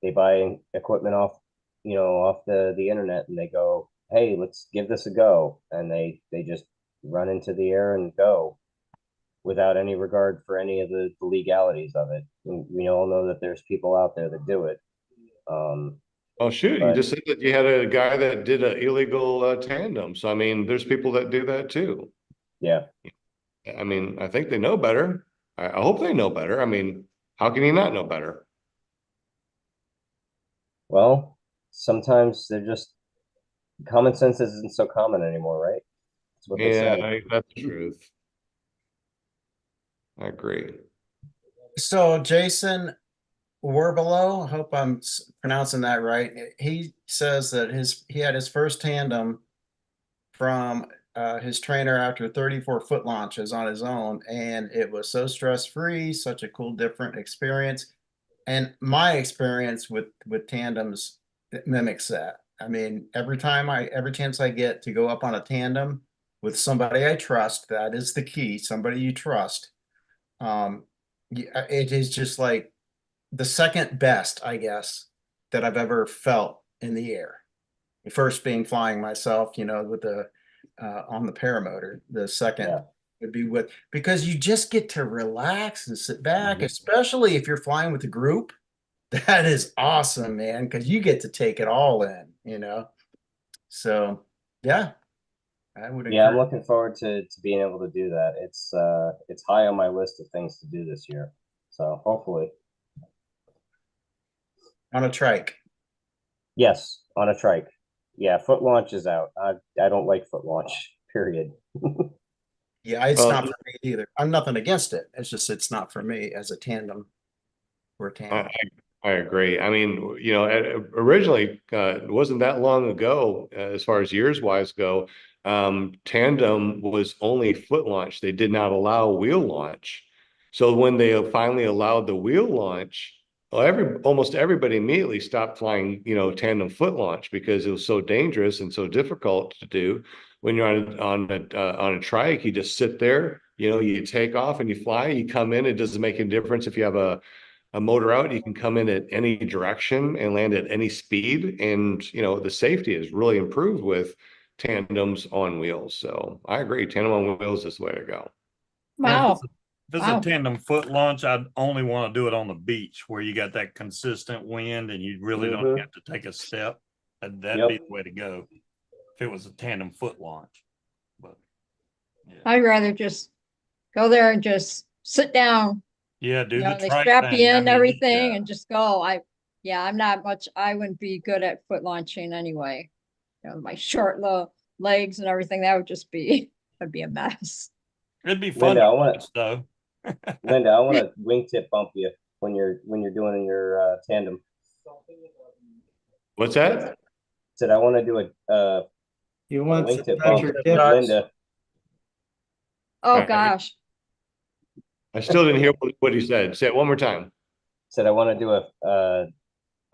Speaker 2: they buy equipment off the internet, and they go, hey, let's give this a go. And they just run into the air and go without any regard for any of the legalities of it. We all know that there's people out there that do it.
Speaker 1: Oh, shoot. You just said that you had a guy that did an illegal tandem. So, I mean, there's people that do that too.
Speaker 2: Yeah.
Speaker 1: I mean, I think they know better. I hope they know better. I mean, how can you not know better?
Speaker 2: Well, sometimes they're just, common sense isn't so common anymore, right? That's what they say.
Speaker 1: That's the truth. I agree.
Speaker 5: So Jason Warbelow, I hope I'm pronouncing that right. He says that he had his first tandem from his trainer after 34 foot launches on his own, and it was so stress-free, such a cool, different experience. And my experience with tandems, it mimics that. I mean, every chance I get to go up on a tandem with somebody I trust, that is the key, somebody you trust. It is just like the second best, I guess, that I've ever felt in the air. The first being flying myself, with the on the paramotor. The second
Speaker 2: Yeah.
Speaker 5: would be because you just get to relax and sit back,
Speaker 2: Mhm.
Speaker 5: especially if you're flying with a group. That is awesome, man, because you get to take it all in. So yeah, I would
Speaker 2: Yeah, I'm
Speaker 5: encourage.
Speaker 2: looking forward to being able to do that. It's high on my list of things to do this year. So hopefully,
Speaker 5: On a trike.
Speaker 2: yes, on a trike. Yeah, foot launch is out. I don't like foot launch, period.
Speaker 5: Yeah, it's
Speaker 1: Well,
Speaker 5: not for me either. I'm nothing against it. It's just it's not for me as a tandem. We're a
Speaker 1: I,
Speaker 5: tandem.
Speaker 1: I agree. I mean, originally, it wasn't that long ago, as far as years wise go, tandem was only foot launch. They did not allow wheel launch. So when they finally allowed the wheel launch, well, almost everybody immediately stopped flying, tandem foot launch because it was so dangerous and so difficult to do. When you're on a trike, you just sit there, you take off and you fly. You come in. It doesn't make any difference if you have a motor out, you can come in at any direction and land at any speed. And, the safety is really improved with tandems on wheels. So I agree. Tandem on wheels is the way to go.
Speaker 3: Now,
Speaker 4: Wow.
Speaker 3: if it's
Speaker 4: Wow.
Speaker 3: a tandem foot launch, I'd only want to do it on the beach where you got that consistent wind and you really don't
Speaker 2: Mhm.
Speaker 3: have to take a step. That'd
Speaker 2: Yep.
Speaker 3: be the way to go if it was a tandem foot launch. But yeah,
Speaker 4: I'd rather just go there and just sit down.
Speaker 3: yeah, do the
Speaker 4: They
Speaker 3: trike
Speaker 4: strap you
Speaker 3: thing. I
Speaker 4: in,
Speaker 3: mean,
Speaker 4: everything,
Speaker 3: yeah.
Speaker 4: and just go. I'm not much. I wouldn't be good at foot launching anyway. My short little legs and everything. That'd be a mess.
Speaker 3: It'd be fun
Speaker 2: Linda,
Speaker 3: to
Speaker 2: I want
Speaker 3: watch though.
Speaker 2: Linda, I want to wingtip bump you when you're doing your tandem.
Speaker 1: What's that?
Speaker 2: Said I want to do a
Speaker 6: You want to
Speaker 2: wingtip
Speaker 6: touch
Speaker 2: bump
Speaker 6: your
Speaker 2: with
Speaker 6: tip?
Speaker 2: Linda.
Speaker 4: Oh
Speaker 1: Right.
Speaker 4: gosh.
Speaker 1: I still didn't hear what he said. Say it one more time.
Speaker 2: Said I want to do a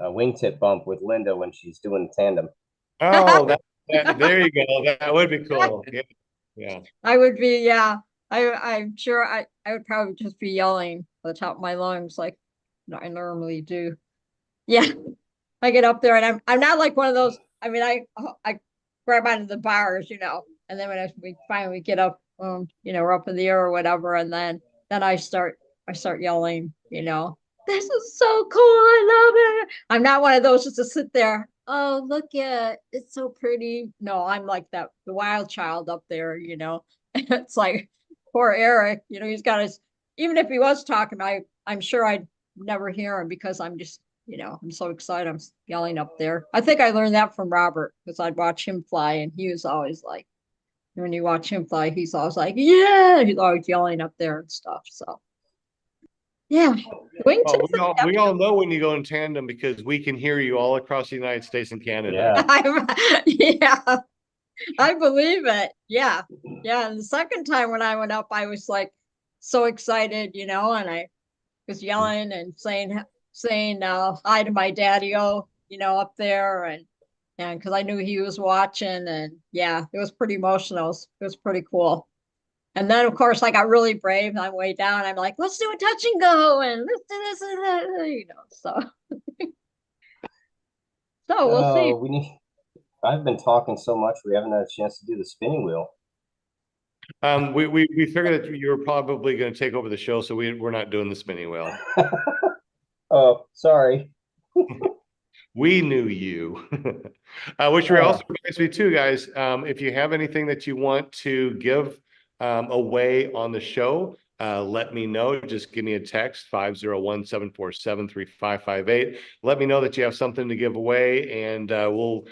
Speaker 2: wingtip bump with Linda when she's doing tandem.
Speaker 1: Oh, there you go. That would be cool. Yeah. Yeah.
Speaker 4: I would be, yeah. I'm sure I would probably just be yelling at the top of my lungs like I normally do. Yeah. I get up there and I'm not like one of those. I mean, I grab onto the bars, and then when we finally get up, we're up in the air or whatever, and then I start yelling, this is so cool. I love it. I'm not one of those just to sit there. Oh, look at it's so pretty. No, I'm like that the wild child up there, It's like poor Erik, he's got his even if he was talking, I'm sure I'd never hear him because I'm just I'm so excited. I'm yelling up there. I think I learned that from Robert because I'd watch him fly and he was always like, when you watch him fly, he's always like, yeah, he's always yelling up there and stuff. So, yeah,
Speaker 1: Well,
Speaker 4: wingtips.
Speaker 1: we all know when you go in tandem because we can hear you all across the United States and Canada.
Speaker 4: Yeah, I believe it. Yeah, yeah. And the second time when I went up, I was like so excited, and I was yelling and saying hi to my daddy-o, up there and because I knew he was watching and yeah, it was pretty emotional. It was pretty cool. And then of course I got really brave and I'm way down. I'm like, let's do a touch and go and let's do this and that, so we'll see.
Speaker 2: I've been talking so much, we haven't had a chance to do the spinning wheel.
Speaker 1: We figured that you were probably going to take over the show, so we're not doing the spinning wheel.
Speaker 2: Oh, sorry.
Speaker 1: We knew you. Which also reminds me too, guys. If you have anything that you want to give away on the show, let me know. Just give me a text 501-747-3558. Let me know that you have something to give away, and we'll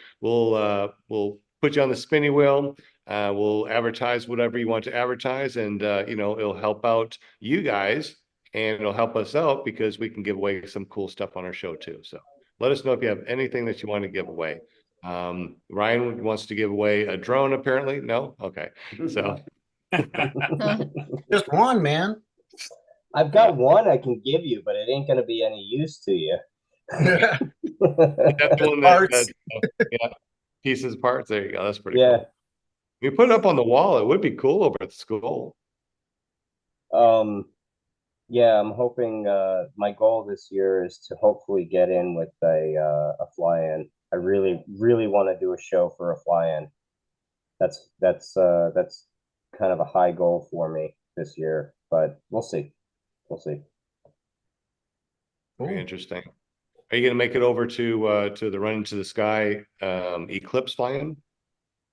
Speaker 1: put you on the spinning wheel. We'll advertise whatever you want to advertise, and it'll help out you guys, and it'll help us out because we can give away some cool stuff on our show too. So let us know if you have anything that you want to give away. Ryan wants to give away a drone, apparently. No? Okay. So
Speaker 5: Just one, man.
Speaker 2: I've got one I can give you, but it ain't gonna be any use to you.
Speaker 1: That's one
Speaker 5: Parts.
Speaker 1: yeah, pieces, parts. There you go. That's pretty
Speaker 2: Yeah.
Speaker 1: cool. You put it up on the wall, it would be cool over at the school.
Speaker 2: Yeah, I'm hoping my goal this year is to hopefully get in with a fly-in. I really, really want to do a show for a fly-in. That's kind of a high goal for me this year, but we'll see. We'll see.
Speaker 1: Very
Speaker 5: Cool.
Speaker 1: interesting. Are you going to make it over to the Run Into the Sky eclipse flying?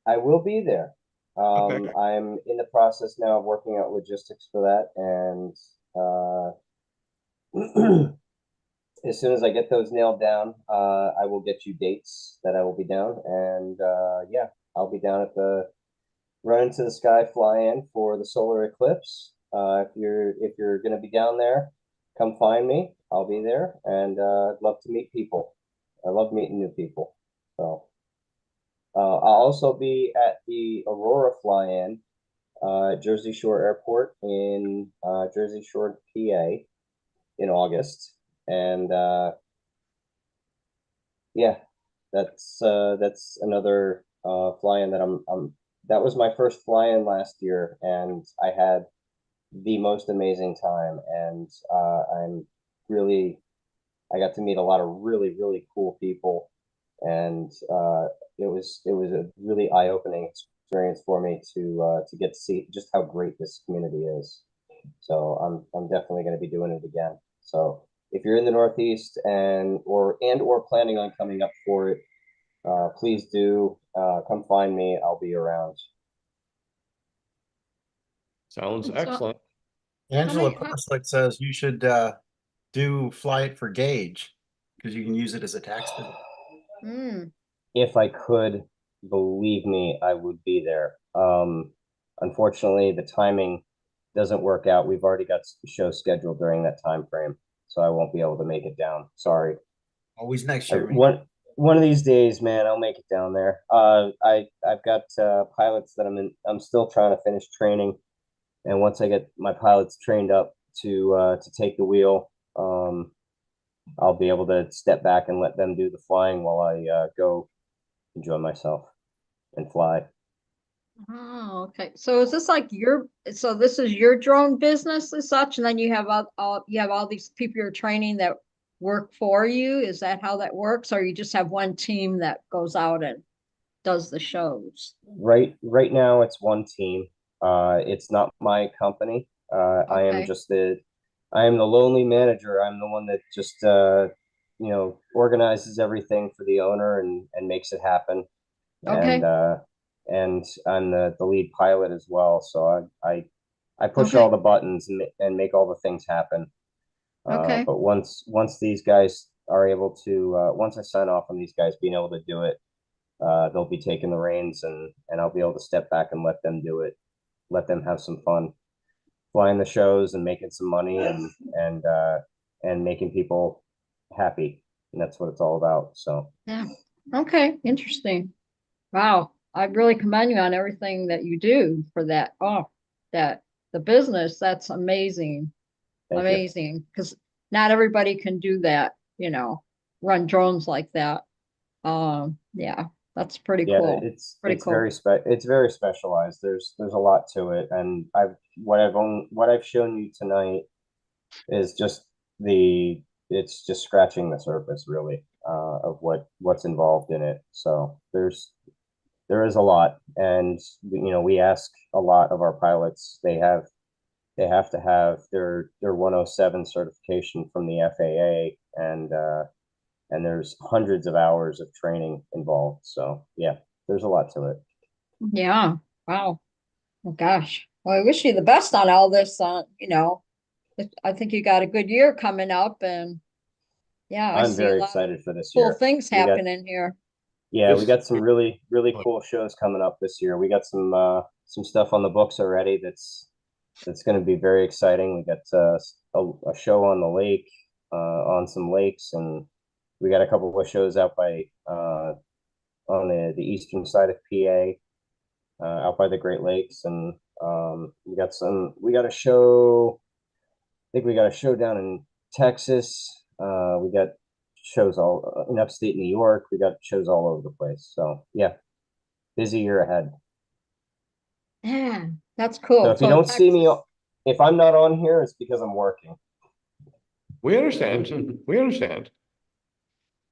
Speaker 2: I will be there.
Speaker 1: Okay.
Speaker 2: I'm in the process now of working out logistics for that, and as soon as I get those nailed down, I will get you dates that I will be down, and yeah, I'll be down at the Run Into the Sky fly-in for the solar eclipse. If you're going to be down there, come find me. I'll be there, and I'd love to meet people. I love meeting new people. So I'll also be at the Aurora fly-in, Jersey Shore Airport in Jersey Shore, PA, in August, and yeah, that's another fly-in that I'm. That was my first fly-in last year, and I had the most amazing time. And I'm really, I got to meet a lot of really, really cool people, and it was a really eye-opening experience for me to get to see just how great this community is. So I'm definitely going to be doing it again. So if you're in the Northeast and or planning on coming up for it, please do come find me. I'll be around.
Speaker 1: Sounds
Speaker 4: So-
Speaker 1: excellent.
Speaker 5: Angela
Speaker 4: how-
Speaker 5: Postlick says you should do Fly It for Gauge because you can use it as a tax bill.
Speaker 4: Mm,
Speaker 2: If I could, believe me, I would be there. Unfortunately, the timing doesn't work out. We've already got shows scheduled during that time frame, so I won't be able to make it down. Sorry.
Speaker 5: Always next
Speaker 2: I,
Speaker 5: year, man.
Speaker 2: one of these days, man, I'll make it down there. I've got pilots that I'm still trying to finish training, and once I get my pilots trained up to take the wheel, I'll be able to step back and let them do the flying while I go enjoy myself and fly.
Speaker 4: oh, okay. So is this like so this is your drone business as such, and then you have all these people you're training that work for you? Is that how that works? Or you just have one team that goes out and does the shows?
Speaker 2: Right now, it's one team. It's not my company. I am
Speaker 4: Okay.
Speaker 2: I am the lonely manager. I'm the one that just organizes everything for the owner and makes it happen.
Speaker 4: Okay.
Speaker 2: And I'm the lead pilot as well. So I push
Speaker 4: Okay.
Speaker 2: all the buttons and make all the things happen.
Speaker 4: Okay.
Speaker 2: But once these guys are able to, once I sign off on these guys being able to do it, they'll be taking the reins, and I'll be able to step back and let them do it, let them have some fun, flying the shows and making some money and making people happy. And that's what it's all about. So
Speaker 4: Yeah. Okay. Interesting. Wow. I really commend you on everything that you do for that. Oh, that the business, that's amazing.
Speaker 2: thank you.
Speaker 4: Amazing. Because not everybody can do that, run drones like that. Yeah, that's pretty
Speaker 2: Yeah,
Speaker 4: cool. Pretty
Speaker 2: it's
Speaker 4: cool.
Speaker 2: it's very specialized. There's a lot to it, and what I've shown you tonight is just it's just scratching the surface really of what's involved in it. So there is a lot, and we ask a lot of our pilots. They have to have their 107 certification from the FAA, and there's hundreds of hours of training involved. So yeah, there's a lot to it.
Speaker 4: Yeah. Wow. Oh gosh. Well, I wish you the best on all this. I think you got a good year coming up, and yeah, I
Speaker 2: I'm
Speaker 4: see a
Speaker 2: very
Speaker 4: lot of
Speaker 2: excited for this
Speaker 4: cool
Speaker 2: year.
Speaker 4: things
Speaker 2: We got
Speaker 4: happening here.
Speaker 2: Yeah, we
Speaker 1: This-
Speaker 2: got some really, really cool shows coming up this year. We got some stuff on the books already that's going to be very exciting. We got a show on the lake, on some lakes, and we got a couple of shows out by on the eastern side of PA, out by the Great Lakes, and we got a show think we got a show down in Texas. We got shows all in upstate New York. We got shows all over the place. So yeah, busy year ahead.
Speaker 4: Yeah, that's
Speaker 2: So
Speaker 4: cool.
Speaker 2: if you don't see me,
Speaker 4: Texas-
Speaker 2: if I'm not on here, it's because I'm working.
Speaker 1: We understand. We understand.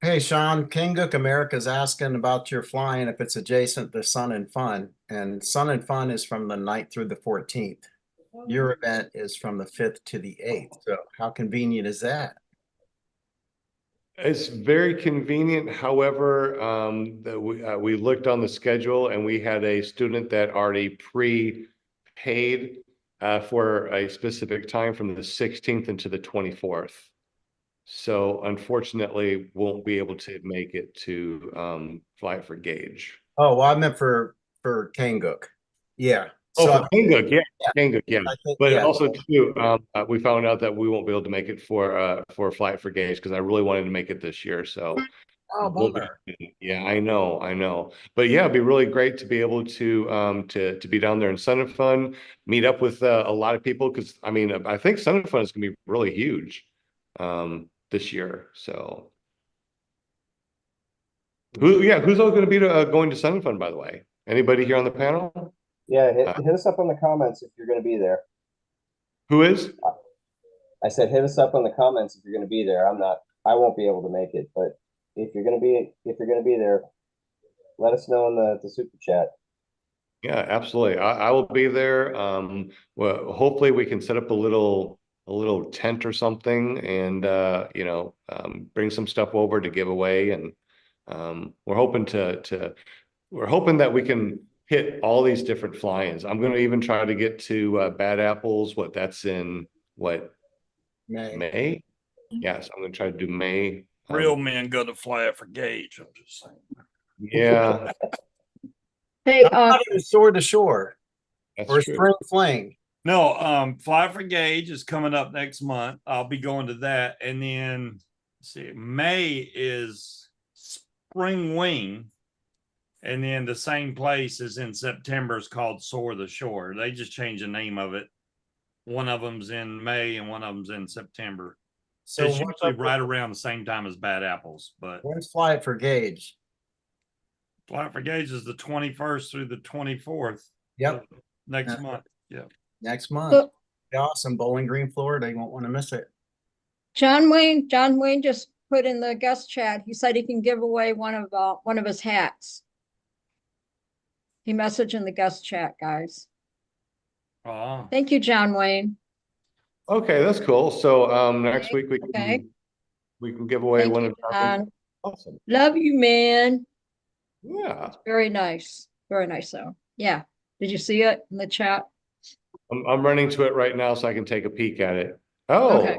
Speaker 5: Hey, Sean, Kingook America's asking about your flying if it's adjacent to Sun and Fun. And Sun and Fun is from the 9th through the 14th. Your event is from the 5th to the 8th. So how convenient is that?
Speaker 1: It's very convenient. However, we looked on the schedule and we had a student that already pre-paid for a specific time from the 16th into the 24th. So unfortunately, won't be able to make it to fly for Gage.
Speaker 5: Oh, well, I meant for Kingook. Yeah.
Speaker 1: Oh,
Speaker 5: So
Speaker 1: for Kangook, yeah,
Speaker 5: yeah,
Speaker 1: Kangook, yeah.
Speaker 5: I think,
Speaker 1: But
Speaker 5: yeah.
Speaker 1: also too, we found out that we won't be able to make it for Flight for Gage because I really wanted to make it this year. So
Speaker 5: Oh,
Speaker 1: we'll
Speaker 5: bummer.
Speaker 1: yeah, I know. But yeah, it'd be really great to be able to be down there in Sun and Fun, meet up with a lot of people because I mean I think Sun and Fun is gonna be really huge this year. So who's all gonna be going to Sun and Fun, by the way? Anybody here on the panel?
Speaker 2: Yeah, hit us up on the comments if you're going to be there.
Speaker 1: Who is?
Speaker 2: I said hit us up on the comments if you're going to be there. I won't be able to make it, but if you're going to be there, let us know in the super chat.
Speaker 1: Yeah, absolutely. I will be there. Well, hopefully we can set up a little tent or something and bring some stuff over to give away. And we're hoping that we can hit all these different fly-ins. I'm going to even try to get to Bad Apples. That's in May? Yes, I'm going to try to do May.
Speaker 3: Real men go to fly it for Gage. I'm just saying.
Speaker 1: Yeah,
Speaker 4: Hey,
Speaker 5: I thought it was Sword to Shore
Speaker 1: that's
Speaker 5: or
Speaker 1: true.
Speaker 5: Spring Fling.
Speaker 3: No, Fly for Gage is coming up next month. I'll be going to that. And then let's see, May is Spring Wing. And then the same place is in September is called Soar the Shore. They just changed the name of it. One of them's in May and one of them's in September.
Speaker 5: So
Speaker 3: It's
Speaker 5: what's
Speaker 3: usually
Speaker 5: up
Speaker 3: right around the same time as Bad Apples, but
Speaker 5: when's Fly It for Gage?
Speaker 3: Fly for Gage is the 21st through the 24th.
Speaker 5: Yep.
Speaker 3: Next month. Yeah.
Speaker 5: Next month.
Speaker 4: so
Speaker 5: Awesome. Bowling Green, Florida. You won't want to miss it.
Speaker 4: John Wayne just put in the guest chat. He said he can give away one of his hats. He messaged in the guest chat, guys.
Speaker 3: Oh,
Speaker 4: Thank you, John Wayne.
Speaker 1: Okay, that's cool. So next week
Speaker 4: Okay.
Speaker 1: we can give away
Speaker 4: Thank
Speaker 1: one
Speaker 4: you,
Speaker 1: of our
Speaker 4: John.
Speaker 1: awesome.
Speaker 4: Love you, man.
Speaker 1: Yeah.
Speaker 4: Very nice. Very nice. So yeah. Did you see it in the chat?
Speaker 1: I'm running to it right now so I can take a peek at it. Oh,
Speaker 4: Okay.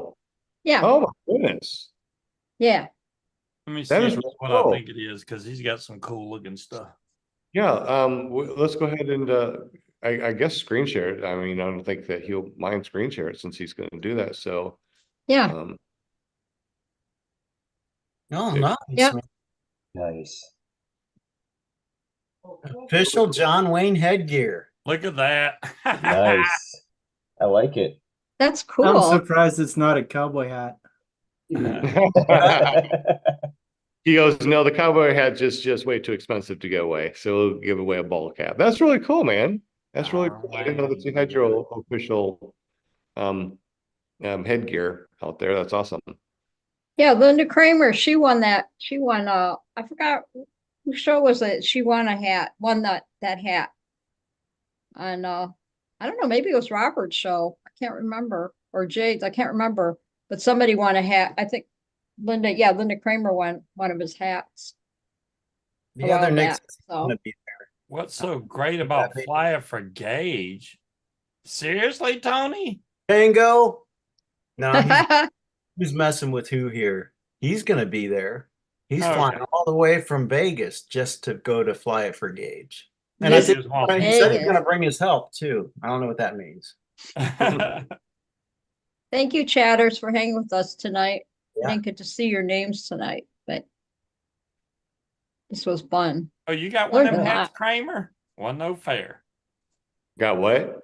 Speaker 4: Yeah.
Speaker 1: oh my goodness.
Speaker 4: Yeah.
Speaker 3: let me
Speaker 1: That
Speaker 3: see
Speaker 1: is really
Speaker 3: what
Speaker 1: cool.
Speaker 3: I think it is because he's got some cool looking stuff.
Speaker 1: Yeah, let's go ahead and I guess screen share it. I mean, I don't think that he'll mind screen share it since he's going to do that. So
Speaker 4: Yeah.
Speaker 5: Oh,
Speaker 1: Okay.
Speaker 5: nice.
Speaker 4: Yep.
Speaker 5: man.
Speaker 2: Nice.
Speaker 5: Official John Wayne headgear.
Speaker 3: Look at that.
Speaker 2: Nice. I like it.
Speaker 4: That's
Speaker 6: I'm
Speaker 4: cool.
Speaker 6: surprised it's not a cowboy hat.
Speaker 1: He goes, no, the cowboy hat just way too expensive to give away. So we'll give away a ball cap. That's really cool, man. That's really cool. I didn't know that you had your official headgear out there. That's awesome.
Speaker 4: Yeah, Linda Kramer, she won that. She won I forgot whose show was it. She won that hat. And I don't know, maybe it was Robert's show. I can't remember. Or Jade's, I can't remember. But somebody won a hat. I think Linda Kramer won one of his hats.
Speaker 5: The
Speaker 4: a while
Speaker 5: other Nick's
Speaker 4: back, so.
Speaker 5: gonna be there.
Speaker 3: What's so great about Fly It for Gage? Seriously, Tony?
Speaker 5: Tango. No, he's messing with who here? He's gonna be there. He's
Speaker 3: Okay.
Speaker 5: flying all the way from Vegas just to go to Fly It for Gage. And
Speaker 4: Yes.
Speaker 5: I think
Speaker 3: Awesome.
Speaker 5: he said he's
Speaker 4: Vegas.
Speaker 5: gonna bring his help too. I don't know what that means.
Speaker 4: Thank you, chatters, for hanging with us tonight.
Speaker 5: Yeah.
Speaker 4: I didn't get to see your names tonight, but this was fun.
Speaker 3: Oh, you got one of
Speaker 4: Learned
Speaker 3: them
Speaker 4: a
Speaker 3: hats,
Speaker 4: lot.
Speaker 3: Kramer? Wasn't no fair.
Speaker 1: Got what?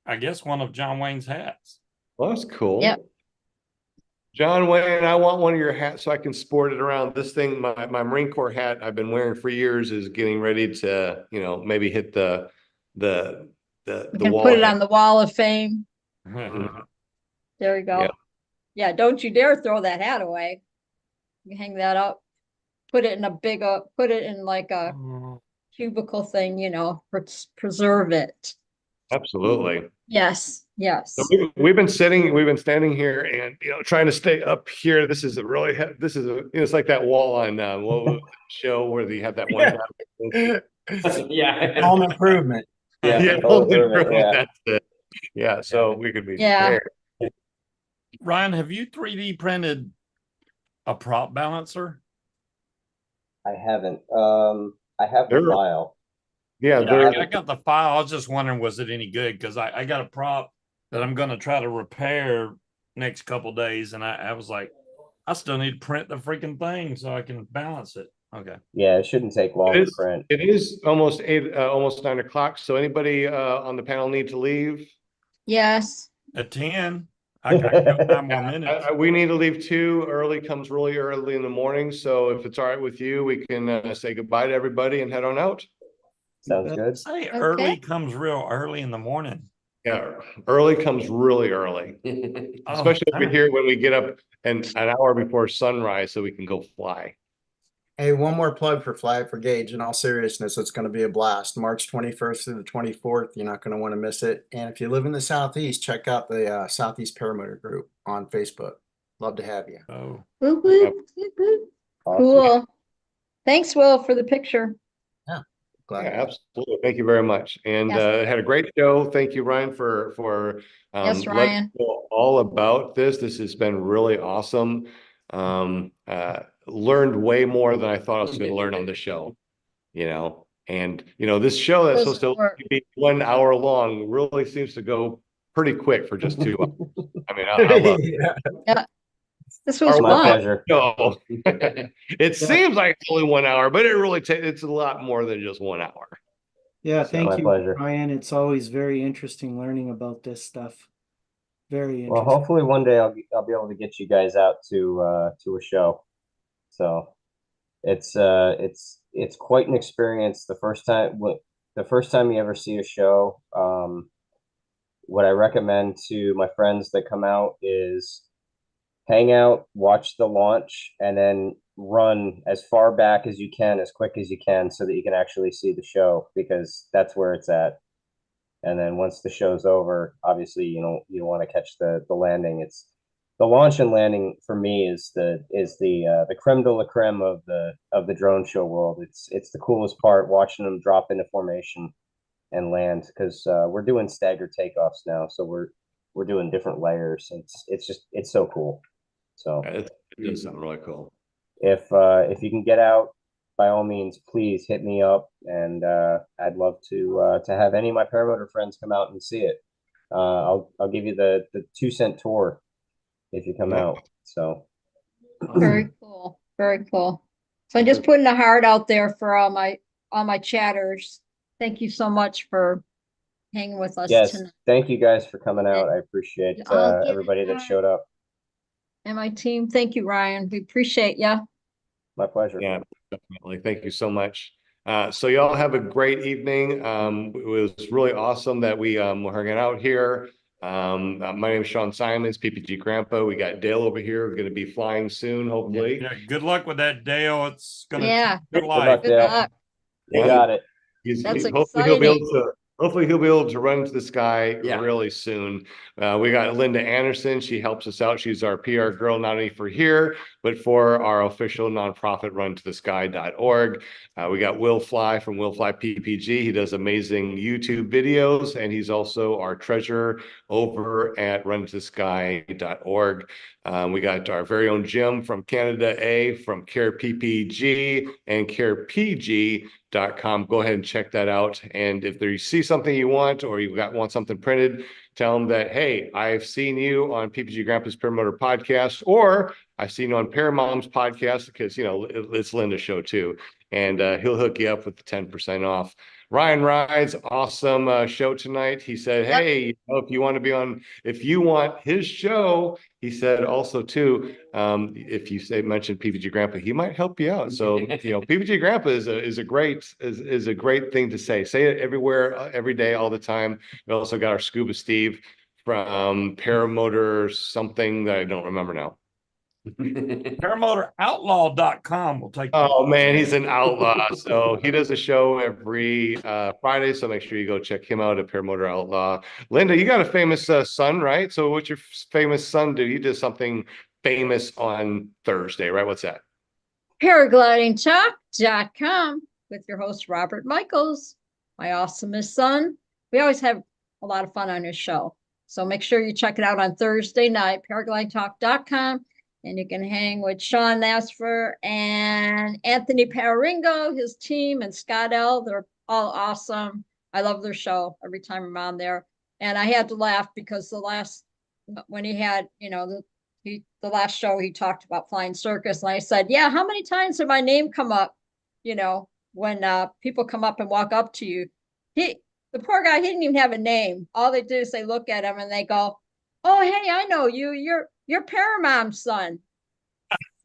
Speaker 3: I guess one of John Wayne's hats.
Speaker 1: Well, that's cool.
Speaker 4: Yep.
Speaker 1: John Wayne, I want one of your hats so I can sport it around. This thing, my Marine Corps hat I've been wearing for years is getting ready to, maybe hit the
Speaker 4: We can
Speaker 1: wall
Speaker 4: put
Speaker 1: of
Speaker 4: it on the wall of fame.
Speaker 1: Mhm.
Speaker 4: There you go.
Speaker 1: Yeah.
Speaker 4: Yeah, don't you dare throw that hat away. You hang that up, put it in a big, put it in like a cubicle thing, preserve it.
Speaker 1: Absolutely.
Speaker 4: Yes, yes.
Speaker 1: So we've been standing here and, trying to stay up here. This is it's like that wall on, what was the show where they have that one guy.
Speaker 7: Yeah.
Speaker 5: Home improvement.
Speaker 2: Yeah,
Speaker 1: Yeah,
Speaker 2: home improvement, yeah.
Speaker 1: that's it. Yeah, so we could be
Speaker 4: Yeah.
Speaker 1: there.
Speaker 3: Ryan, have you 3D printed a prop balancer?
Speaker 2: I haven't. I have
Speaker 1: There
Speaker 2: the
Speaker 1: are-
Speaker 2: file.
Speaker 1: Yeah,
Speaker 3: Yeah,
Speaker 1: there.
Speaker 3: I got the file. I was just wondering, was it any good? Because I got a prop that I'm going to try to repair next couple days, and I was like, I still need to print the freaking thing so I can balance it. Okay.
Speaker 2: Yeah, it shouldn't take long to print.
Speaker 1: It is almost 9 o'clock. So anybody on the panel need to leave?
Speaker 4: Yes.
Speaker 3: At 10, I got 9 more minutes.
Speaker 1: We need to leave too. Early comes really early in the morning. So if it's all right with you, we can say goodbye to everybody and head on out.
Speaker 2: Sounds good.
Speaker 3: Say early comes real early in the morning.
Speaker 1: Yeah, early comes really early, especially over here when we get up an hour before sunrise so we can go fly.
Speaker 5: Hey, one more plug for Fly for Gauge. In all seriousness, it's going to be a blast. March 21st through the 24th. You're not going to want to miss it. And if you live in the Southeast, check out the Southeast Paramotor group on Facebook. Love to have you.
Speaker 3: Oh,
Speaker 4: Whoop, whoop, whoop, whoop.
Speaker 2: Awesome.
Speaker 4: Cool. Thanks, Will, for the picture.
Speaker 5: Glad.
Speaker 1: Yeah, absolutely. Thank you very much. And
Speaker 4: Yes.
Speaker 1: had a great show. Thank you, Ryan, for
Speaker 4: Yes,
Speaker 1: letting
Speaker 4: Ryan.
Speaker 1: us know all about this. This has been really awesome. Learned way more than I thought I was going to learn on the show, and this show that's
Speaker 4: Doesn't
Speaker 1: supposed to
Speaker 4: work.
Speaker 1: be 1 hour long really seems to go pretty quick for just 2 hours. I mean, I love it.
Speaker 4: This was
Speaker 2: My
Speaker 4: fun.
Speaker 2: pleasure.
Speaker 1: No, it seems like it's only 1 hour, but it really it's a lot more than just 1 hour.
Speaker 6: Yeah, thank
Speaker 2: My
Speaker 6: you,
Speaker 2: pleasure.
Speaker 6: Ryan. It's always very interesting learning about this stuff. Very
Speaker 2: Well,
Speaker 6: interesting.
Speaker 2: hopefully one day I'll be able to get you guys out to a show. So it's quite an experience. The first time you ever see a show, what I recommend to my friends that come out is hang out, watch the launch, and then run as far back as you can, as quick as you can, so that you can actually see the show, because that's where it's at. And then once the show's over, obviously, you want to catch the landing. It's the launch and landing for me is the creme de la creme of the drone show world. It's the coolest part, watching them drop into formation and land, because we're doing staggered takeoffs now, so we're doing different layers. It's so cool. So
Speaker 1: It does sound really cool.
Speaker 2: if you can get out, by all means, please hit me up, and I'd love to have any of my paramotor friends come out and see it. I'll give you the 2-cent tour if you come out. So
Speaker 4: Very cool. Very cool. So I'm just putting a heart out there for all my chatters. Thank you so much for hanging with us
Speaker 2: yes,
Speaker 4: tonight.
Speaker 2: thank you guys for coming out. I appreciate
Speaker 4: I'll give
Speaker 2: everybody
Speaker 4: it
Speaker 2: that
Speaker 4: back.
Speaker 2: showed up.
Speaker 4: And my team, thank you, Ryan. We appreciate you.
Speaker 2: My pleasure.
Speaker 1: Yeah, definitely. Thank you so much. So y'all have a great evening. It was really awesome that we were hanging out here. My name is Sean Symons, PPG Grandpa. We got Dale over here, going to be flying soon, hopefully.
Speaker 3: yeah. Good luck with that, Dale. It's gonna
Speaker 4: Yeah.
Speaker 3: good
Speaker 2: Good
Speaker 3: life.
Speaker 2: luck,
Speaker 4: Good
Speaker 2: Dale.
Speaker 4: luck.
Speaker 2: You got it.
Speaker 4: That's
Speaker 1: Hopefully he'll be able
Speaker 4: exciting.
Speaker 1: to. Hopefully he'll be able to run to the sky
Speaker 7: Yeah.
Speaker 1: really soon. We got Linda Anderson. She helps us out. She's our PR girl, not only for here, but for our official nonprofit runtothesky.org. We got Will Fly from Will Fly PPG. He does amazing YouTube videos, and he's also our treasurer over at runtothesky.org. We got our very own Jim from Canada A from Care PPG and carepg.com. Go ahead and check that out. And if you see something you want, or you want something printed, tell them that, hey, I've seen you on PPG Grandpa's Paramotor podcast, or I've seen you on Paramom's podcast, because it's Linda's show too. And he'll hook you up with the 10% off. Ryan Rides, awesome show tonight. He said,
Speaker 4: Yep.
Speaker 1: hey, if you want to be on, if you want his show, he said also too, if you mention PPG Grandpa, he might help you out. So, PPG Grandpa is a great thing to say. Say it everywhere, every day, all the time. We also got our Scuba Steve from Paramotor something that I don't remember now.
Speaker 3: ParamotorOutlaw.com will take.
Speaker 1: Oh man, he's an outlaw. So he does a show every Friday. So make sure you go check him out at Paramotor Outlaw. Linda, you got a famous son, right? So what's your famous son do? He did something famous on Thursday, right? What's that?
Speaker 4: Paraglidingtalk.com with your host, Robert Michaels, my awesomest son. We always have a lot of fun on his show. So make sure you check it out on Thursday night, paraglidingtalk.com. And you can hang with Sean Nasfer and Anthony Pararingo, his team, and Scott L. They're all awesome. I love their show every time I'm on there. And I had to laugh because when he had, the last show he talked about flying circus. And I said, yeah, how many times did my name come up? When people come up and walk up to you. The poor guy, he didn't even have a name. All they do is they look at him and they go, oh, hey, I know you. You're Paramom's son.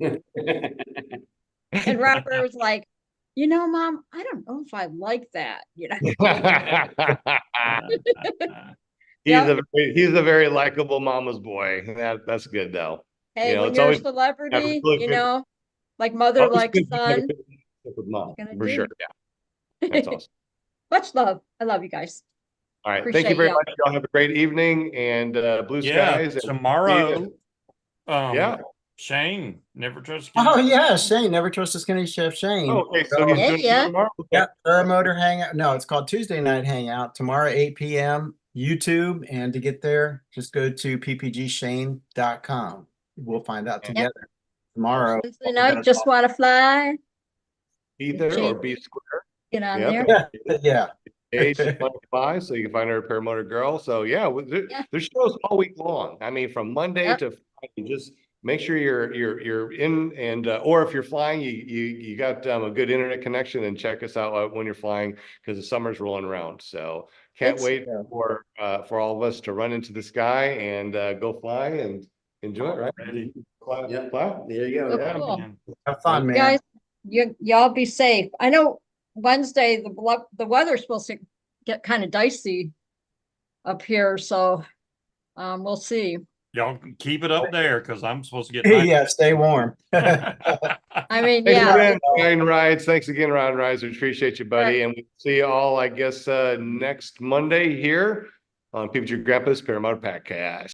Speaker 4: And Robert was like, Mom, I don't know if I like that.
Speaker 1: He's a very likable mama's boy. That's good though.
Speaker 4: Hey, when you're a celebrity, like mother, like son.
Speaker 1: With mom, for sure. Yeah. That's awesome.
Speaker 4: Much love. I love you guys.
Speaker 1: All right.
Speaker 4: Appreciate
Speaker 1: Thank you very
Speaker 4: y'all.
Speaker 1: much. Y'all have a great evening and blue skies. And
Speaker 3: Tomorrow. Shane, never trust.
Speaker 5: Oh yeah, Shane, never trust a skinny chef Shane.
Speaker 1: Oh, okay, so he's doing it tomorrow. Okay.
Speaker 5: Yeah, Paramotor Hangout. No, it's called Tuesday Night Hangout. Tomorrow, 8 p.m. YouTube. And to get there, just go to ppgshane.com. We'll find out together tomorrow.
Speaker 4: Wednesday night, just want to fly.
Speaker 1: Be there or be square.
Speaker 4: Get on there.
Speaker 5: Yeah.
Speaker 1: Age 25, so you can find her a Paramotor girl. So yeah, there's shows all week long. I mean, from Monday to Friday. Just make sure you're in, and or if you're flying, you got a good internet connection, and check us out when you're flying because the summer's rolling around. So can't wait for all of us to run into the sky and go fly and enjoy it. Right?
Speaker 3: Ready?
Speaker 1: Fly.
Speaker 7: There you go.
Speaker 4: Oh, cool.
Speaker 5: Have fun, man.
Speaker 4: Guys, y'all be safe. I know Wednesday the weather's supposed to get kind of dicey up here, so we'll see.
Speaker 3: Y'all keep it up there because I'm supposed to get.
Speaker 5: Yeah, stay warm.
Speaker 4: I mean,
Speaker 1: Thanks
Speaker 4: yeah.
Speaker 1: again, Ryan Rides. Thanks again, Ryan Rides. We appreciate you, buddy. And we'll see you all, I guess, next Monday here on PPG Grandpa's Paramotor Podcast.